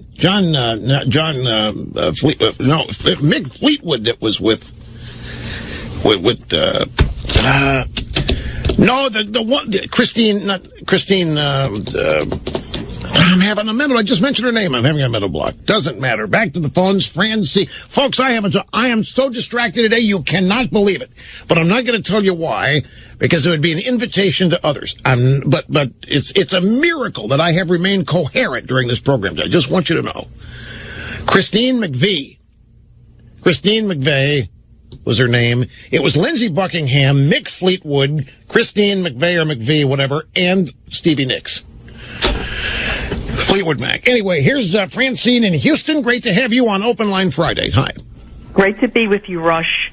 Fleetwood that was with Christine, I'm having a mental, I just mentioned her name, I'm having a mental block. Doesn't matter. Back to the phones, Francie. Folks, I am so distracted today, you cannot believe it. But I'm not going to tell you why, because it would be an invitation to others. But it's a miracle that I have remained coherent during this program. I just want you to know. Christine McVie was her name. It was Lindsey Buckingham, Mick Fleetwood, Christine McVie or McVie, whatever, and Stevie Nicks. Fleetwood Mac. Anyway, here's Francine in Houston. Great to have you on Open Line Friday. Hi. Great to be with you, Rush.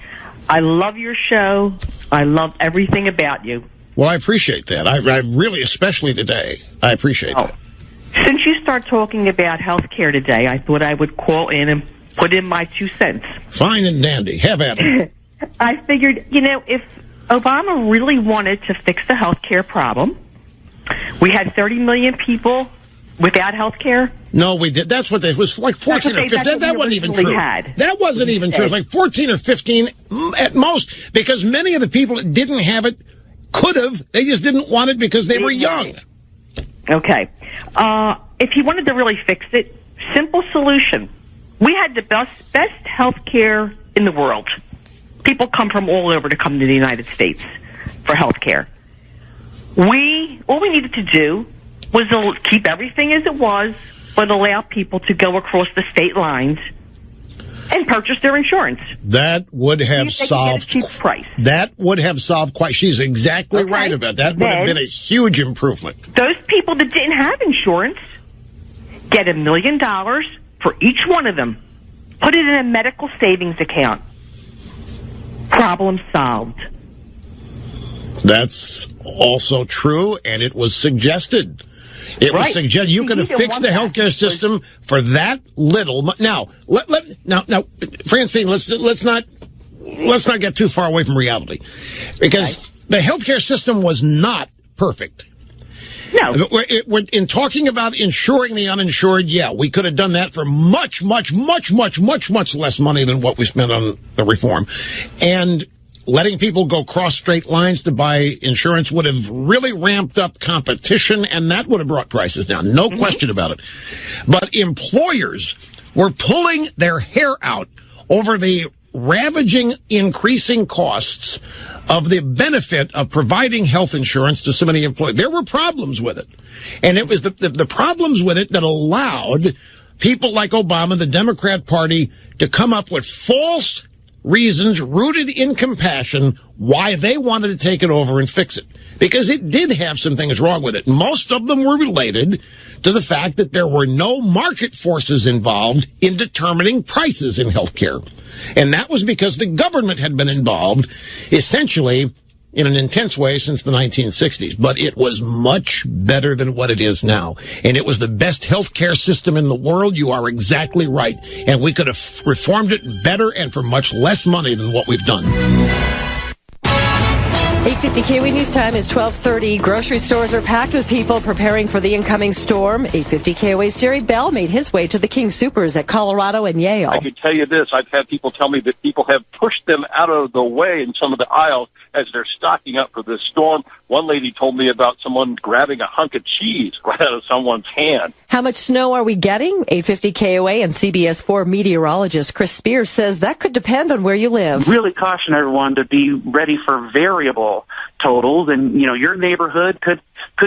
I love your show. I love everything about you. Well, I appreciate that. I really, especially today, I appreciate that. Since you start talking about health care today, I thought I would call in and put in my 2 cents. Fine and dandy. Have at it. I figured, if Obama really wanted to fix the health care problem, we had 30 million people without health care. No, we did. That's what it was, like 14 or 15. That wasn't even true. That wasn't even true. It was like 14 or 15 at most, because many of the people that didn't have it could have. They just didn't want it because they were young. Okay. If he wanted to really fix it, simple solution. We had the best health care in the world. People come from all over to come to the United States for health care. All we needed to do was keep everything as it was, but allow people to go across the state lines and purchase their insurance. That would have solved cheap price. That would have solved quite. She's exactly right about that. Would have been a huge improvement. Those people that didn't have insurance get $1 million for each one of them. Put it in a medical savings account. Problem solved. That's also true, and it was suggested. It was suggested you could have fixed the healthcare system for that little. Now, now, Francine, let's not get too far away from reality, because the healthcare system was not perfect. No. In talking about insuring the uninsured, we could have done that for much less money than what we spent on the reform. And letting people go cross straight lines to buy insurance would have really ramped up competition, and that would have brought prices down. No question about it. But employers were pulling their hair out over the ravaging, increasing costs of the benefit of providing health insurance to so many employees. There were problems with it. And it was the problems with it that allowed people like Obama, the Democrat Party, to come up with false reasons rooted in compassion why they wanted to take it over and fix it. Because it did have some things wrong with it. Most of them were related to the fact that there were no market forces involved in determining prices in healthcare. And that was because the government had been involved, essentially, in an intense way since the 1960s. But it was much better than what it is now. And it was the best healthcare system in the world. You are exactly right. And we could have reformed it better and for much less money than what we've done. 8:50 KOA News Time is 12:30. Grocery stores are packed with people preparing for the incoming storm. 8:50 KOA's Jerry Bell made his way to the King Soopers at Colorado and Yale. I can tell you this. I've had people tell me that people have pushed them out of the way in some of the aisles as they're stocking up for this storm. One lady told me about someone grabbing a hunk of cheese right out of someone's hand. How much snow are we getting? 8:50 KOA and CBS 4 meteorologist Chris Spears says that could depend on where you live. Really caution everyone to be ready for variable totals, and your neighborhood could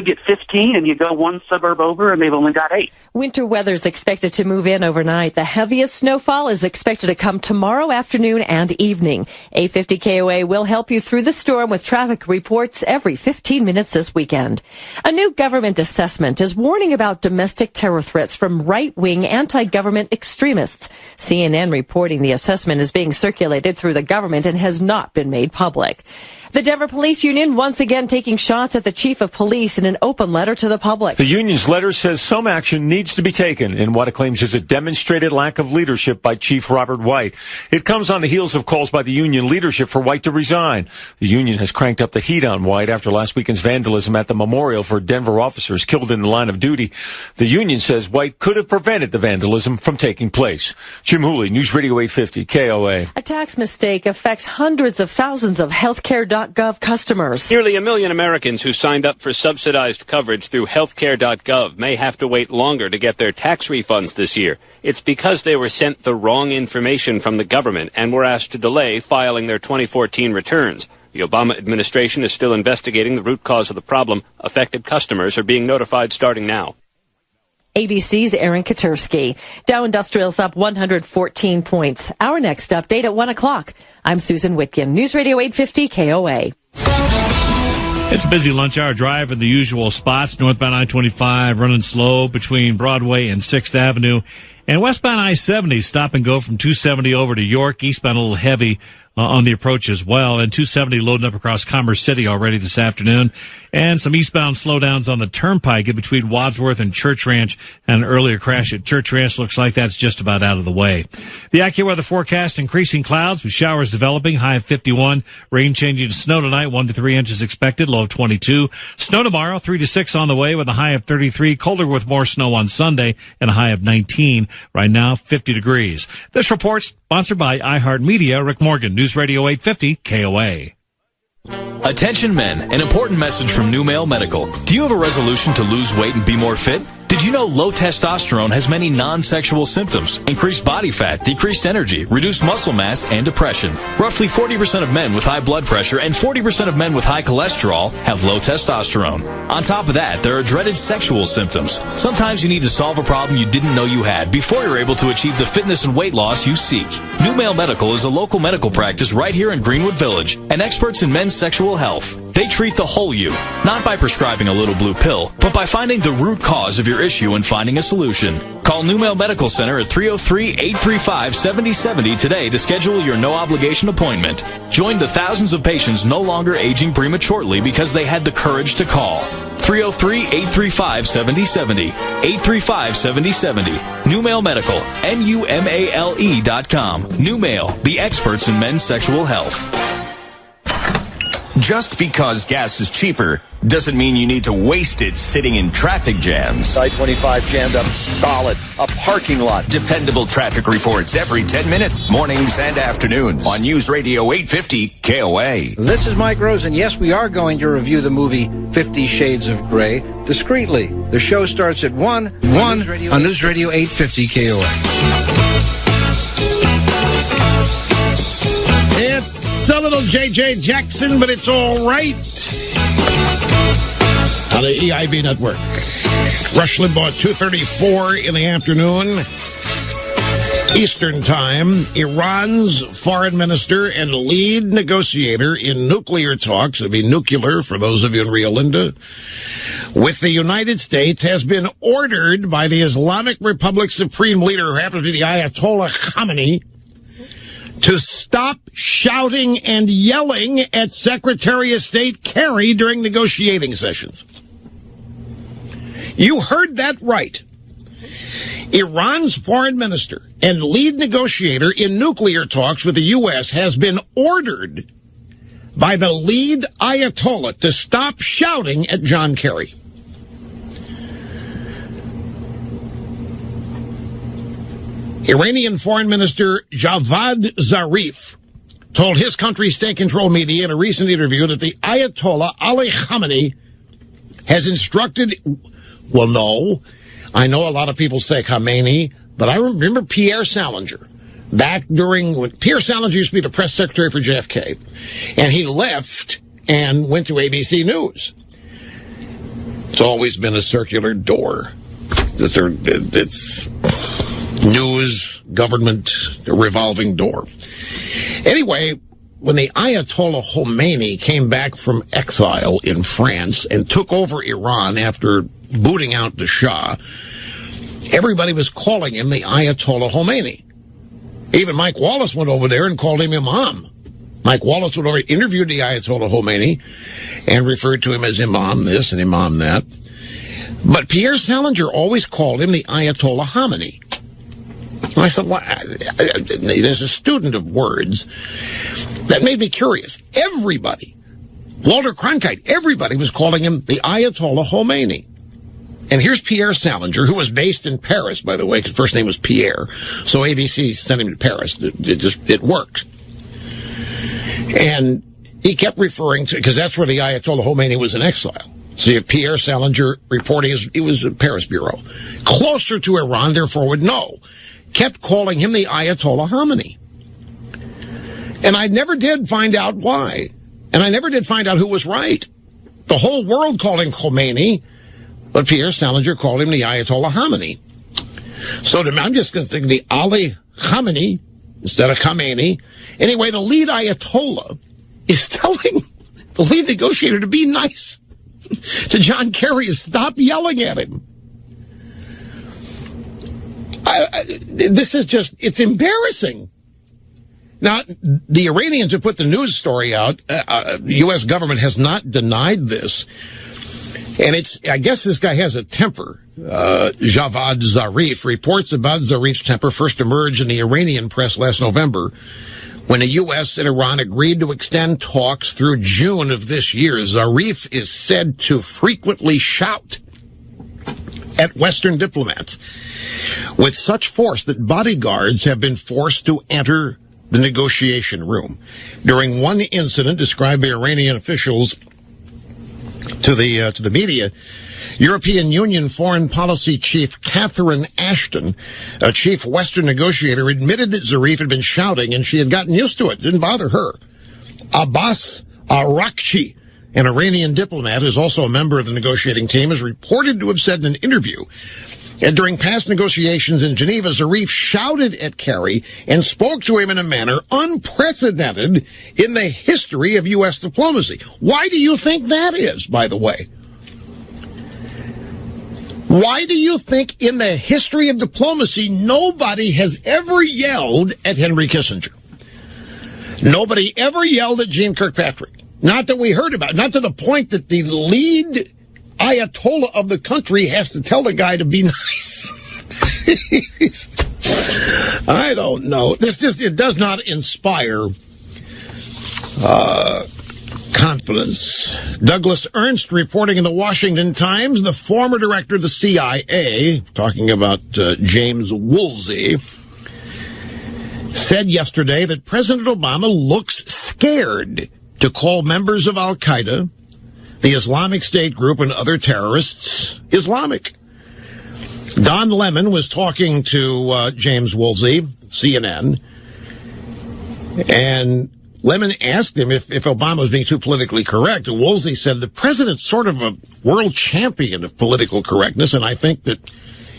get 15 and you go one suburb over and they've only got 8. Winter weather is expected to move in overnight. The heaviest snowfall is expected to come tomorrow afternoon and evening. 8:50 KOA will help you through the storm with traffic reports every 15 minutes this weekend. A new government assessment is warning about domestic terror threats from right-wing anti-government extremists. CNN reporting the assessment is being circulated through the government and has not been made public. The Denver Police Union once again taking shots at the chief of police in an open letter to the public. The union's letter says some action needs to be taken in what it claims is a demonstrated lack of leadership by Chief Robert White. It comes on the heels of calls by the union leadership for White to resign. The union has cranked up the heat on White after last weekend's vandalism at the memorial for Denver officers killed in the line of duty. The union says White could have prevented the vandalism from taking place. Jim Hooley, News Radio 850, KOA. A tax mistake affects hundreds of thousands of healthcare.gov customers. Nearly 1 million Americans who signed up for subsidized coverage through healthcare.gov may have to wait longer to get their tax refunds this year. It's because they were sent the wrong information from the government and were asked to delay filing their 2014 returns. The Obama administration is still investigating the root cause of the problem. Affected customers are being notified starting now. ABC's Aaron Katursky. Dow Industrial's up 114 points. Our next update at 1 o'clock. I'm Susan Whitkin, News Radio 850 KOA. It's a busy lunch hour drive in the usual spots. Northbound I-25 running slow between Broadway and 6th Avenue. And westbound I-70 stop and go from 270 over to York. Eastbound a little heavy on the approach as well. And 270 loading up across Commerce City already this afternoon. And some eastbound slowdowns on the Turnpike in between Wadsworth and Church Ranch. And an earlier crash at Church Ranch looks like that's just about out of the way. The AccuWeather forecast, increasing clouds with showers developing, high of 51. Rain changing to snow tonight, 1 to 3 inches expected, low of 22. Snow tomorrow, 3 to 6 on the way with a high of 33. Colder with more snow on Sunday and a high of 19. Right now, 50 degrees. This report's sponsored by iHeartMedia. Rick Morgan, News Radio 850 KOA. Attention men, an important message from New Male Medical. Do you have a resolution to lose weight and be more fit? Did you know low testosterone has many non-sexual symptoms? Increased body fat, decreased energy, reduced muscle mass, and depression. Roughly 40% of men with high blood pressure and 40% of men with high cholesterol have low testosterone. On top of that, there are dreaded sexual symptoms. Sometimes you need to solve a problem you didn't know you had before you're able to achieve the fitness and weight loss you seek. New Male Medical is a local medical practice right here in Greenwood Village and experts in men's sexual health. They treat the whole you, not by prescribing a little blue pill, but by finding the root cause of your issue and finding a solution. Call New Male Medical Center at 303-835-7070 today to schedule your no-obligation appointment. Join the thousands of patients no longer aging prematurely because they had the courage to call. 303-835-7070. 835-7070. New Male Medical. NUMALE.com. New Male, the experts in men's sexual health. Just because gas is cheaper doesn't mean you need to waste it sitting in traffic jams. I-25 jammed up solid. A parking lot. Dependable traffic reports every 10 minutes, mornings and afternoons on News Radio 850 KOA. This is Mike Rosen. Yes, we are going to review the movie 50 Shades of Grey discreetly. The show starts at 1 on News Radio 850 KOA. It's a little J.J. Jackson, but it's all right. On the EIB network. Rush Limbaugh, 2:34 in the afternoon, Eastern Time. Iran's foreign minister and lead negotiator in nuclear talks, it'll be nuclear for those of you in Rio Linda, with the United States, has been ordered by the Islamic Republic Supreme Leader, who happens to be the Ayatollah Khamenei, to stop shouting and yelling at Secretary of State Kerry during negotiating sessions. You heard that right. Iran's foreign minister and lead negotiator in nuclear talks with the U.S. has been ordered by the lead Ayatollah to stop shouting at John Kerry. Iranian Foreign Minister Javad Zarif told his country's state-controlled media in a recent interview that the Ayatollah Ali Khamenei has instructed... Well, no. I know a lot of people say Khamenei, but I remember Pierre Salinger. Back during... when Pierre Salinger used to be the press secretary for JFK, and he left and went to ABC News. It's always been a circular door. It's... news, government, revolving door. Anyway, when the Ayatollah Khomeini came back from exile in France and took over Iran after booting out the Shah, everybody was calling him the Ayatollah Khomeini. Even Mike Wallace went over there and called him Imam. Mike Wallace went over, interviewed the Ayatollah Khomeini and referred to him as Imam this and Imam that. But Pierre Salinger always called him the Ayatollah Khamenei. And I said, well, as a student of words, that made me curious. Everybody, Walter Cronkite, everybody was calling him the Ayatollah Khomeini. And here's Pierre Salinger, who was based in Paris, by the way, because first name was Pierre. So ABC sent him to Paris. It worked. And he kept referring to, because that's where the Ayatollah Khomeini was in exile. So you have Pierre Salinger reporting, he was a Paris bureau. Closer to Iran, therefore would know. Kept calling him the Ayatollah Khamenei. And I never did find out why. And I never did find out who was right. The whole world called him Khomeini, but Pierre Salinger called him the Ayatollah Khamenei. So I'm just going to think the Ali Khamenei instead of Khamenei. Anyway, the lead Ayatollah is telling the lead negotiator, to be nice to John Kerry is stop yelling at him. This is just, it's embarrassing. Now, the Iranians have put the news story out. The U.S. government has not denied this. And I guess this guy has a temper. Javad Zarif reports about Zarif's temper first emerged in the Iranian press last November when the U.S. and Iran agreed to extend talks through June of this year. Zarif is said to frequently shout at Western diplomats with such force that bodyguards have been forced to enter the negotiation room. During one incident described by Iranian officials to the media, European Union Foreign Policy Chief Catherine Ashton, a chief Western negotiator, admitted that Zarif had been shouting and she had gotten used to it. It didn't bother her. Abbas Arakchi, an Iranian diplomat who's also a member of the negotiating team, is reported to have said in an interview that during past negotiations in Geneva, Zarif shouted at Kerry and spoke to him in a manner unprecedented in the history of U.S. diplomacy. Why do you think that is, by the way? Why do you think in the history of diplomacy nobody has ever yelled at Henry Kissinger? Nobody ever yelled at Jeane Kirkpatrick. Not that we heard about, not to the point that the lead Ayatollah of the country has to tell the guy to be nice. I don't know. It does not inspire confidence. Douglas Ernst reporting in the Washington Times, the former director of the CIA, talking about James Woolsey, said yesterday that President Obama looks scared to call members of Al-Qaeda, the Islamic State group, and other terrorists Islamic. Don Lemon was talking to James Woolsey, CNN, and Lemon asked him if Obama was being too politically correct. And Woolsey said the president's sort of a world champion of political correctness, and I think that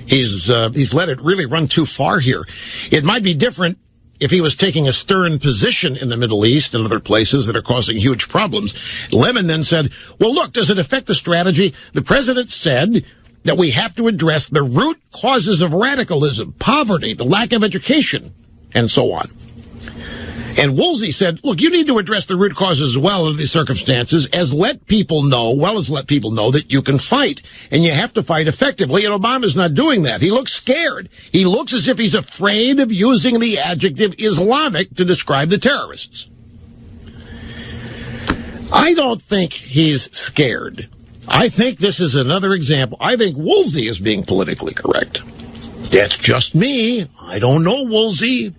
he's let it really run too far here. It might be different if he was taking a stern position in the Middle East and other places that are causing huge problems. Lemon then said, well, look, does it affect the strategy? The president said that we have to address the root causes of radicalism, poverty, the lack of education, and so on. And Woolsey said, look, you need to address the root causes as well of these circumstances, as let people know that you can fight, and you have to fight effectively, and Obama's not doing that. He looks scared. He looks as if he's afraid of using the adjective Islamic to describe the terrorists. I don't think he's scared. I think this is another example. I think Woolsey is being politically correct. That's just me. I don't know Woolsey.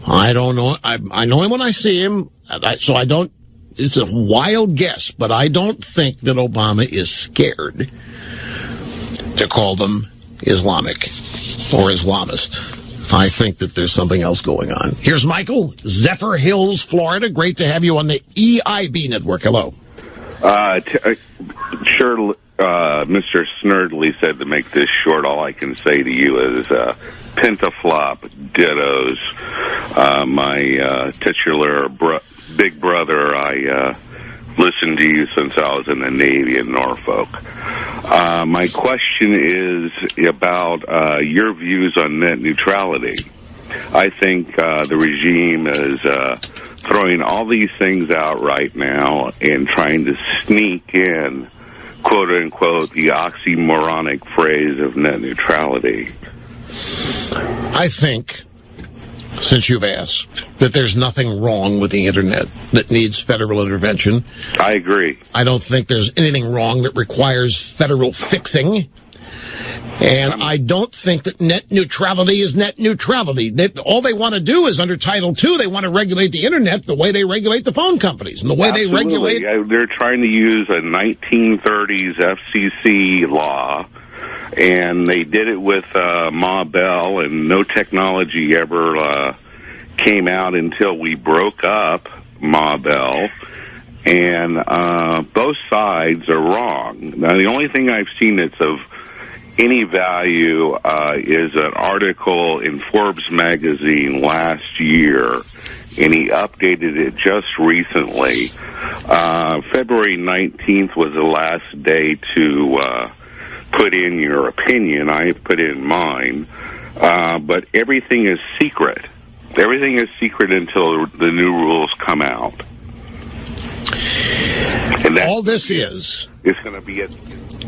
I don't know. I know him when I see him, so I don't. It's a wild guess, but I don't think that Obama is scared to call them Islamic or Islamist. I think that there's something else going on. Here's Michael, Zephyr Hills, Florida. Great to have you on the EIB network. Hello. Sure, Mr. Snerdley said to make this short. All I can say to you is pentaflop dittos. My titular big brother, I listened to you since I was in the Navy in Norfolk. My question is about your views on net neutrality. I think the regime is throwing all these things out right now and trying to sneak in, quote-unquote, the oxymoronic phrase of net neutrality. I think, since you've asked, that there's nothing wrong with the Internet that needs federal intervention. I agree. I don't think there's anything wrong that requires federal fixing. And I don't think that net neutrality is net neutrality. All they want to do is, under Title II, they want to regulate the Internet the way they regulate the phone companies and the way they regulate... They're trying to use a 1930s FCC law, and they did it with Ma Bell, and no technology ever came out until we broke up Ma Bell. And both sides are wrong. Now, the only thing I've seen that's of any value is an article in Forbes magazine last year, and he updated it just recently, February 19th was the last day to put in your opinion. I put in mine. But everything is secret. Everything is secret until the new rules come out. And all this is going to be it.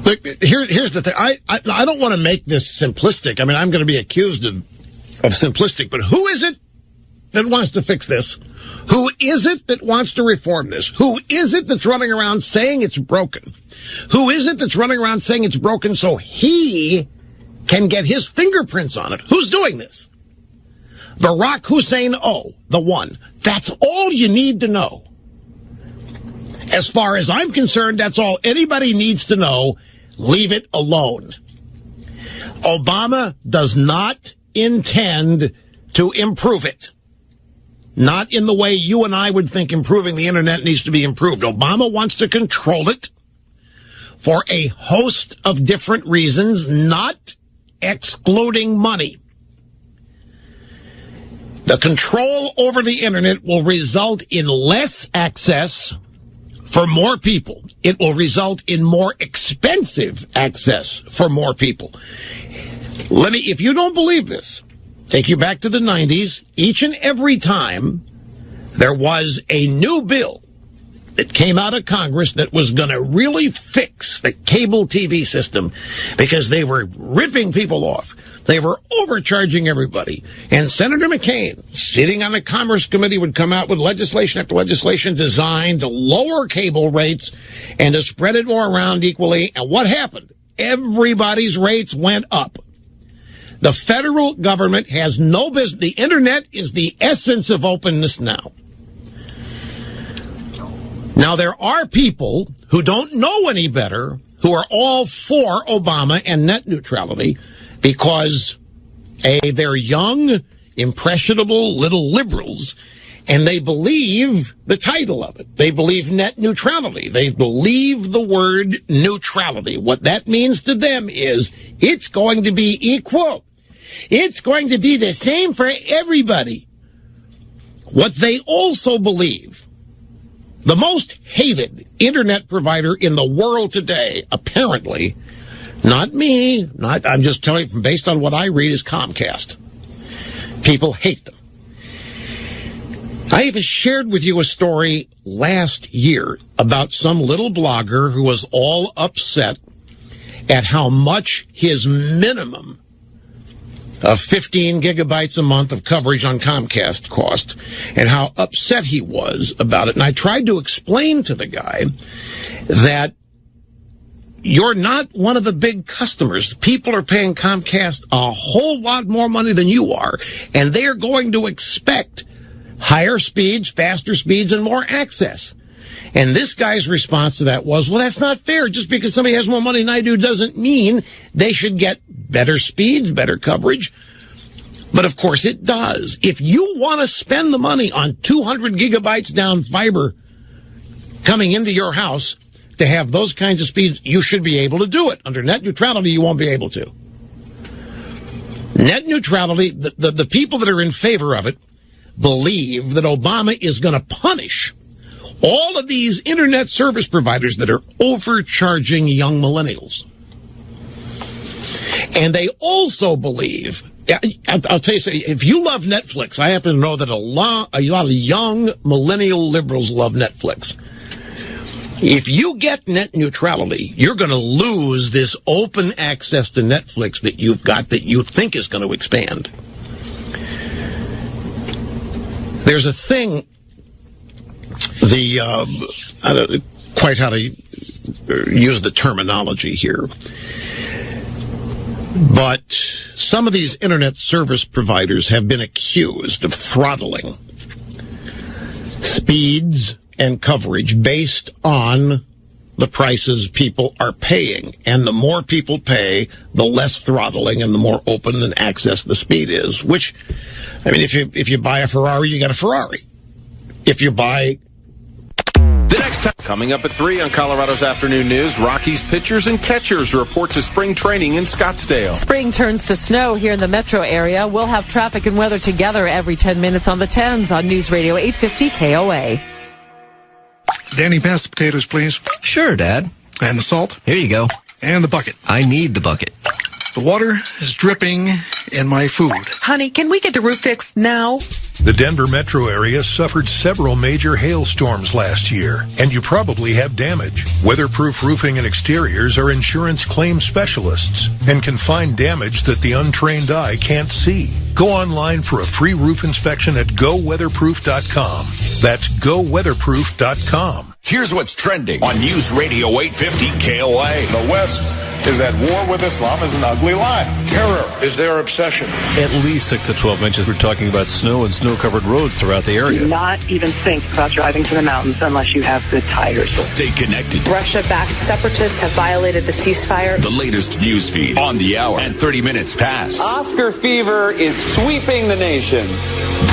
Look, here's the thing. I don't want to make this simplistic. I mean, I'm going to be accused of simplistic, but who is it that wants to fix this? Who is it that wants to reform this? Who is it that's running around saying it's broken? Who is it that's running around saying it's broken so he can get his fingerprints on it? Who's doing this? Barack Hussein O, the one. That's all you need to know. As far as I'm concerned, that's all anybody needs to know. Leave it alone. Obama does not intend to improve it. Not in the way you and I would think improving the internet needs to be improved. Obama wants to control it for a host of different reasons, not excluding money. The control over the internet will result in less access for more people. It will result in more expensive access for more people. If you don't believe this, take you back to the 90s. Each and every time there was a new bill that came out of Congress that was going to really fix the cable TV system because they were ripping people off. They were overcharging everybody. And Senator McCain, sitting on the Commerce Committee, would come out with legislation after legislation designed to lower cable rates and to spread it more around equally. And what happened? Everybody's rates went up. The federal government has no business. The internet is the essence of openness now. Now, there are people who don't know any better who are all for Obama and net neutrality because, they're young, impressionable little liberals, and they believe the title of it. They believe net neutrality. They believe the word neutrality. What that means to them is it's going to be equal. It's going to be the same for everybody. What they also believe, the most hated internet provider in the world today, apparently, not me, I'm just telling you based on what I read, is Comcast. People hate them. I even shared with you a story last year about some little blogger who was all upset at how much his minimum of 15 gigabytes a month of coverage on Comcast cost, and how upset he was about it. And I tried to explain to the guy that you're not one of the big customers. People are paying Comcast a whole lot more money than you are, and they're going to expect higher speeds, faster speeds, and more access. And this guy's response to that was, well, that's not fair. Just because somebody has more money than I do doesn't mean they should get better speeds, better coverage. But, of course, it does. If you want to spend the money on 200 gigabytes down fiber coming into your house to have those kinds of speeds, you should be able to do it. Under net neutrality, you won't be able to. Net neutrality, the people that are in favor of it believe that Obama is going to punish all of these internet service providers that are overcharging young millennials. And they also believe, I'll tell you something, if you love Netflix, I happen to know that a lot of young millennial liberals love Netflix. If you get net neutrality, you're going to lose this open access to Netflix that you've got that you think is going to expand. There's a thing, I don't know quite how to use the terminology here, but some of these internet service providers have been accused of throttling speeds and coverage based on the prices people are paying. And the more people pay, the less throttling and the more open and access the speed is. Which, I mean, if you buy a Ferrari, you got a Ferrari. If you buy... The next time, coming up at 3 on Colorado's Afternoon News, Rockies pitchers and catchers report to spring training in Scottsdale. Spring turns to snow here in the metro area. We'll have traffic and weather together every 10 minutes on the 10s on News Radio 850 KOA. Danny, pass the potatoes, please. Sure, Dad. And the salt. Here you go. And the bucket. I need the bucket. The water is dripping in my food. Honey, can we get the roof fixed now? The Denver metro area suffered several major hailstorms last year, and you probably have damage. Weatherproof Roofing and Exteriors are insurance claim specialists and can find damage that the untrained eye can't see. Go online for a free roof inspection at goweatherproof.com. That's goweatherproof.com. Here's what's trending on News Radio 850 KOA. The West is that war with Islam is an ugly lie. Terror is their obsession. At least 6 to 12 inches. We're talking about snow and snow-covered roads throughout the area. Do not even think about driving to the mountains unless you have good tires. Stay connected. Russia-backed separatists have violated the ceasefire. The latest news feed on the hour and 30 minutes past. Oscar fever is sweeping the nation.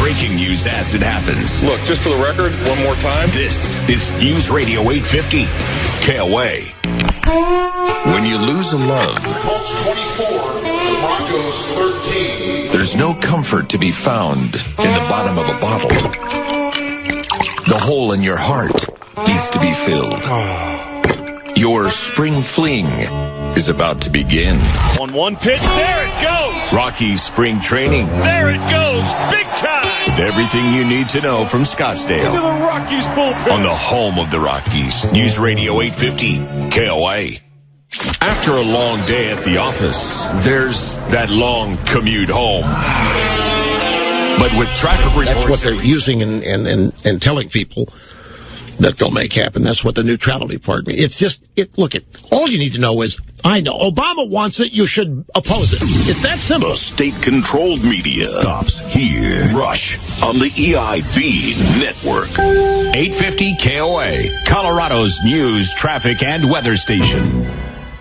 Breaking news as it happens. Look, just for the record, one more time. This is News Radio 850 KOA. When you lose a love, Colts 24, the Broncos 13. There's no comfort to be found in the bottom of a bottle. The hole in your heart needs to be filled. Your spring fling is about to begin. On one pitch, there it goes! Rocky's spring training. There it goes, big time! With everything you need to know from Scottsdale. Look at the Rockies bullpen. On the home of the Rockies. News Radio 850 KOA. After a long day at the office, there's that long commute home. But with traffic reports... That's what they're using and telling people that they'll make happen. That's what the new travel department... It's just... all you need to know is, I know, Obama wants it, you should oppose it. It's that simple. The state-controlled media stops here. Rush on the EIB network. 850 KOA, Colorado's news, traffic, and weather station.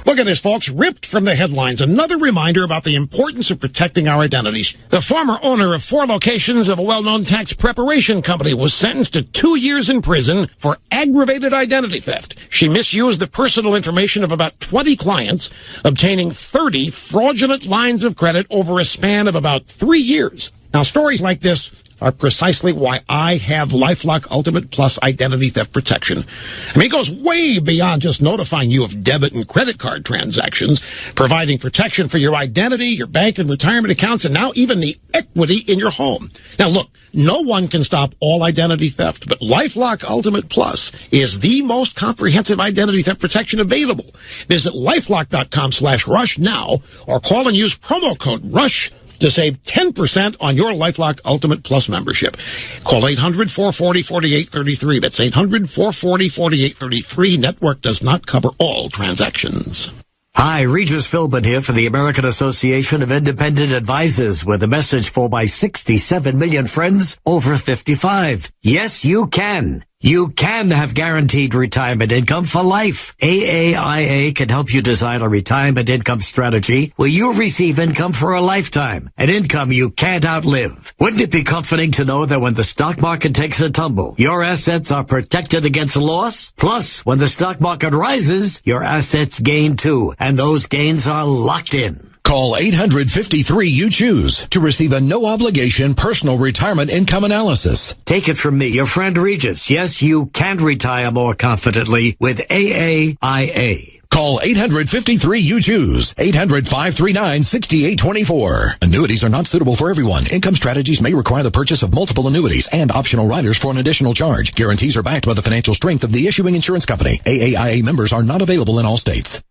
Look at this, folks. Ripped from the headlines. Another reminder about the importance of protecting our identities. The former owner of 4 locations of a well-known tax preparation company was sentenced to 2 years in prison for aggravated identity theft. She misused the personal information of about 20 clients, obtaining 30 fraudulent lines of credit over a span of about 3 years. Now, stories like this are precisely why I have LifeLock Ultimate Plus identity theft protection. I mean, it goes way beyond just notifying you of debit and credit card transactions, providing protection for your identity, your bank and retirement accounts, and now even the equity in your home. Now, look, no one can stop all identity theft, but LifeLock Ultimate Plus is the most comprehensive identity theft protection available. Visit LifeLock.com/rush now or call and use promo code RUSH to save 10% on your LifeLock Ultimate Plus membership. Call 800-440-4833. That's 800-440-4833. Network does not cover all transactions. Hi, Regis Philbin here for the American Association of Independent Advisors with a message for my 67 million friends over 55. Yes, you can. You can have guaranteed retirement income for life. AAIA can help you design a retirement income strategy where you receive income for a lifetime, an income you can't outlive. Wouldn't it be comforting to know that when the stock market takes a tumble, your assets are protected against loss? Plus, when the stock market rises, your assets gain too, and those gains are locked in. Call 800-53-YOU-CHOOSE to receive a no-obligation personal retirement income analysis. Take it from me, your friend Regis. Yes, you can retire more confidently with AAIA. Call 800-53-YOU-CHOOSE, 800-539-6824. Annuities are not suitable for everyone. Income strategies may require the purchase of multiple annuities and optional riders for an additional charge. Guarantees are backed by the financial strength of the issuing insurance company. AAIA members are not available in all states.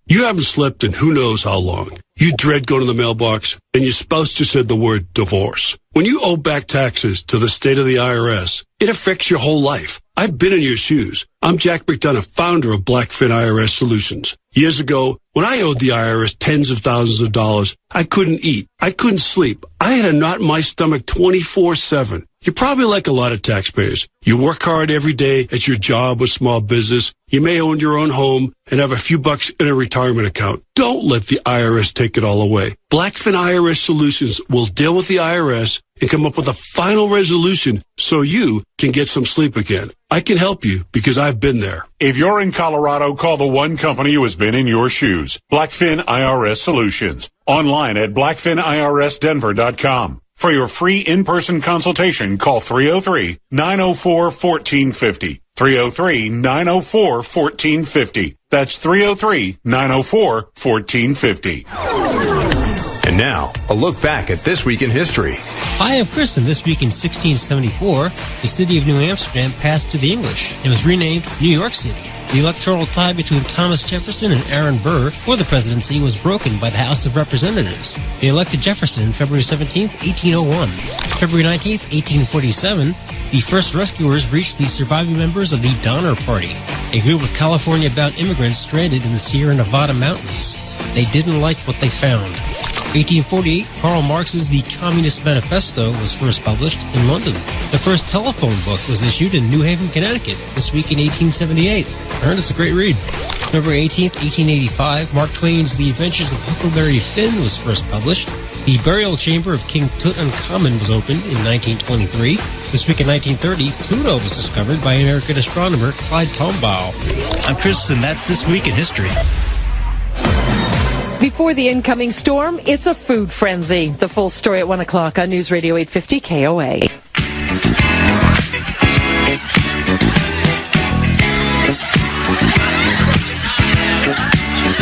You haven't slept in who knows how long. You dread going to the mailbox, and your spouse just said the word divorce. When you owe back taxes to the state of the IRS, it affects your whole life. I've been in your shoes. I'm Jack McDonough, founder of Blackfin IRS Solutions. Years ago, when I owed the IRS tens of thousands of dollars, I couldn't eat. I couldn't sleep. I had a knot in my stomach 24/7. You're probably like a lot of taxpayers. You work hard every day at your job or small business. You may own your own home and have a few bucks in a retirement account. Don't let the IRS take it all away. Blackfin IRS Solutions will deal with the IRS and come up with a final resolution so you can get some sleep again. I can help you because I've been there. If you're in Colorado, call the one company who has been in your shoes. Blackfin IRS Solutions. Online at blackfinirsdenver.com. For your free in-person consultation, call 303-904-1450. 303-904-1450. That's 303-904-1450. And now, a look back at this week in history. I am Chris, and this week in 1674, the city of New Amsterdam passed to the English and was renamed New York City. The electoral tie between Thomas Jefferson and Aaron Burr for the presidency was broken by the House of Representatives. They elected Jefferson February 17, 1801. February 19, 1847, the first rescuers reached the surviving members of the Donner Party, a group of California-bound immigrants stranded in the Sierra Nevada mountains. They didn't like what they found. 1848, Karl Marx's The Communist Manifesto was first published in London. The first telephone book was issued in New Haven, Connecticut, this week in 1878. I heard it's a great read. February 18th, 1885, Mark Twain's The Adventures of Huckleberry Finn was first published. The burial chamber of King Tutankhamun was opened in 1923. This week in 1930, Pluto was discovered by American astronomer Clyde Tombaugh. I'm Chris, and that's This Week in History. Before the incoming storm, it's a food frenzy. The full story at 1 o'clock on News Radio 850 KOA.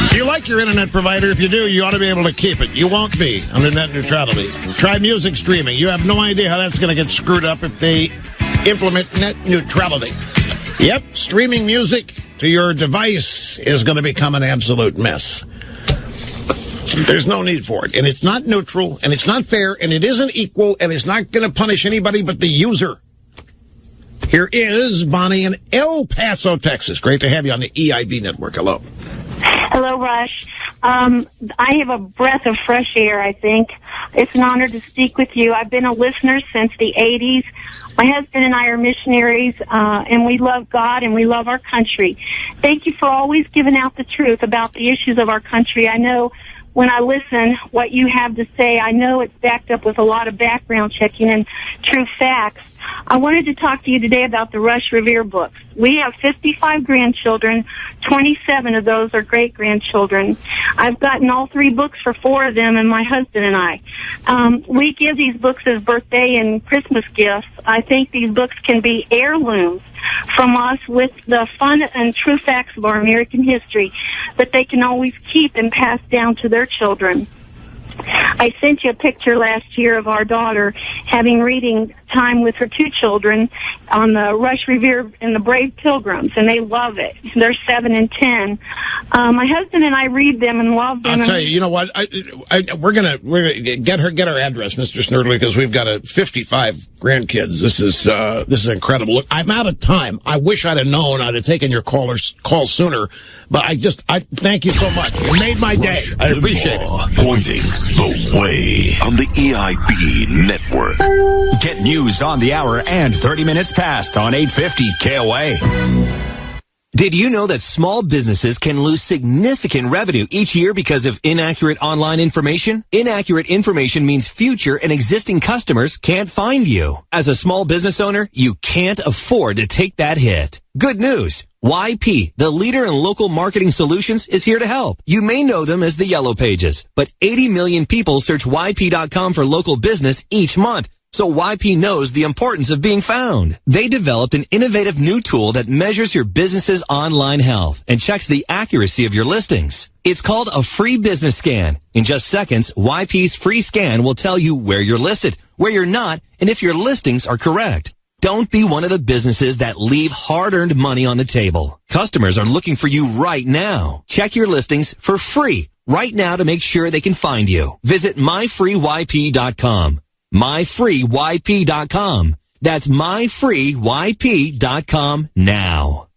Do you like your internet provider? If you do, you ought to be able to keep it. You won't be under net neutrality. Try music streaming. You have no idea how that's going to get screwed up if they implement net neutrality. Yep, streaming music to your device is going to become an absolute mess. There's no need for it. And it's not neutral, and it's not fair, and it isn't equal, and it's not going to punish anybody but the user. Here is Bonnie in El Paso, Texas. Great to have you on the EIB network. Hello. Hello, Rush. I have a breath of fresh air, I think. It's an honor to speak with you. I've been a listener since the 80s. My husband and I are missionaries, and we love God and we love our country. Thank you for always giving out the truth about the issues of our country. I know when I listen, what you have to say, I know it's backed up with a lot of background checking and true facts. I wanted to talk to you today about the Rush Revere books. We have 55 grandchildren. 27 of those are great-grandchildren. I've gotten all 3 books for 4 of them and my husband and I. We give these books as birthday and Christmas gifts. I think these books can be heirlooms from us with the fun and true facts of our American history that they can always keep and pass down to their children. I sent you a picture last year of our daughter having reading time with her 2 children on the Rush Revere and the Brave Pilgrims, and they love it. They're 7 and 10. My husband and I read them and love them. I'll tell you, you know what? We're gonna get her address, Mr. Snerdley, because we've got 55 grandkids. This is incredible. Look, I'm out of time. I wish I'd have known. I'd have taken your call sooner. But I thank you so much. You made my day. I appreciate it. Pointing the way on the EIB network. Get news on the hour and 30 minutes past on 850 KOA. Did you know that small businesses can lose significant revenue each year because of inaccurate online information? Inaccurate information means future and existing customers can't find you. As a small business owner, you can't afford to take that hit. Good news. YP, the leader in local marketing solutions, is here to help. You may know them as the Yellow Pages, but 80 million people search YP.com for local business each month. So YP knows the importance of being found. They developed an innovative new tool that measures your business's online health and checks the accuracy of your listings. It's called a free business scan. In just seconds, YP's free scan will tell you where you're listed, where you're not, and if your listings are correct. Don't be one of the businesses that leave hard-earned money on the table. Customers are looking for you right now. Check your listings for free right now to make sure they can find you. Visit myfreeyp.com. myfreeyp.com. That's myfreeyp.com now.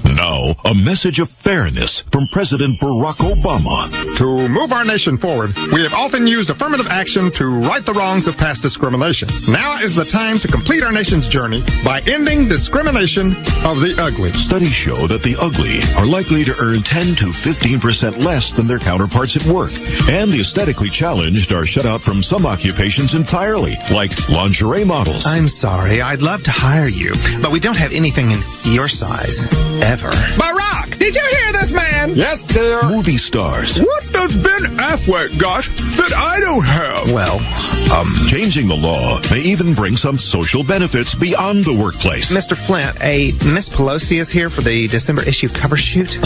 Now, a message of fairness from President Barack Obama. To move our nation forward, we have often used affirmative action to right the wrongs of past discrimination. Now is the time to complete our nation's journey by ending discrimination of the ugly. Studies show that the ugly are likely to earn 10 to 15% less than their counterparts at work. And the aesthetically challenged are shut out from some occupations entirely, like lingerie models. I'm sorry, I'd love to hire you, but we don't have anything in your size. Ever. Barack, did you hear this, man? Yes, dear. Movie stars. What does Ben Affleck got that I don't have? Well, changing the law may even bring some social benefits beyond the workplace. Mr. Flint, Miss Pelosi is here for the December issue cover shoot.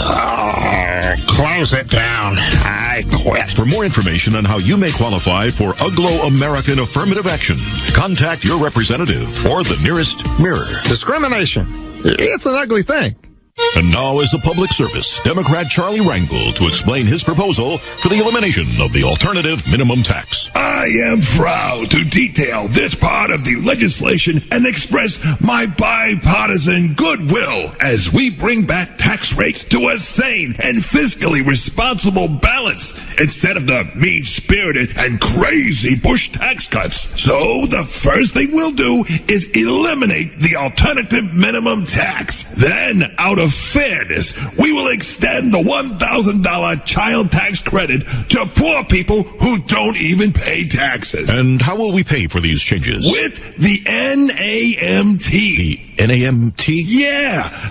Close it down. I quit. For more information on how you may qualify for Uglo American Affirmative Action, contact your representative or the nearest mirror. Discrimination. It's an ugly thing. And now, as a public service, Democrat Charlie Rangel to explain his proposal for the elimination of the alternative minimum tax. I am proud to detail this part of the legislation and express my bipartisan goodwill as we bring back tax rates to a sane and fiscally responsible balance instead of the mean-spirited and crazy Bush tax cuts. So the first thing we'll do is eliminate the alternative minimum tax. Then, out of fairness, we will extend the $1,000 child tax credit to poor people who don't even pay taxes. And how will we pay for these changes? With the NAMT. The NAMT? Yeah.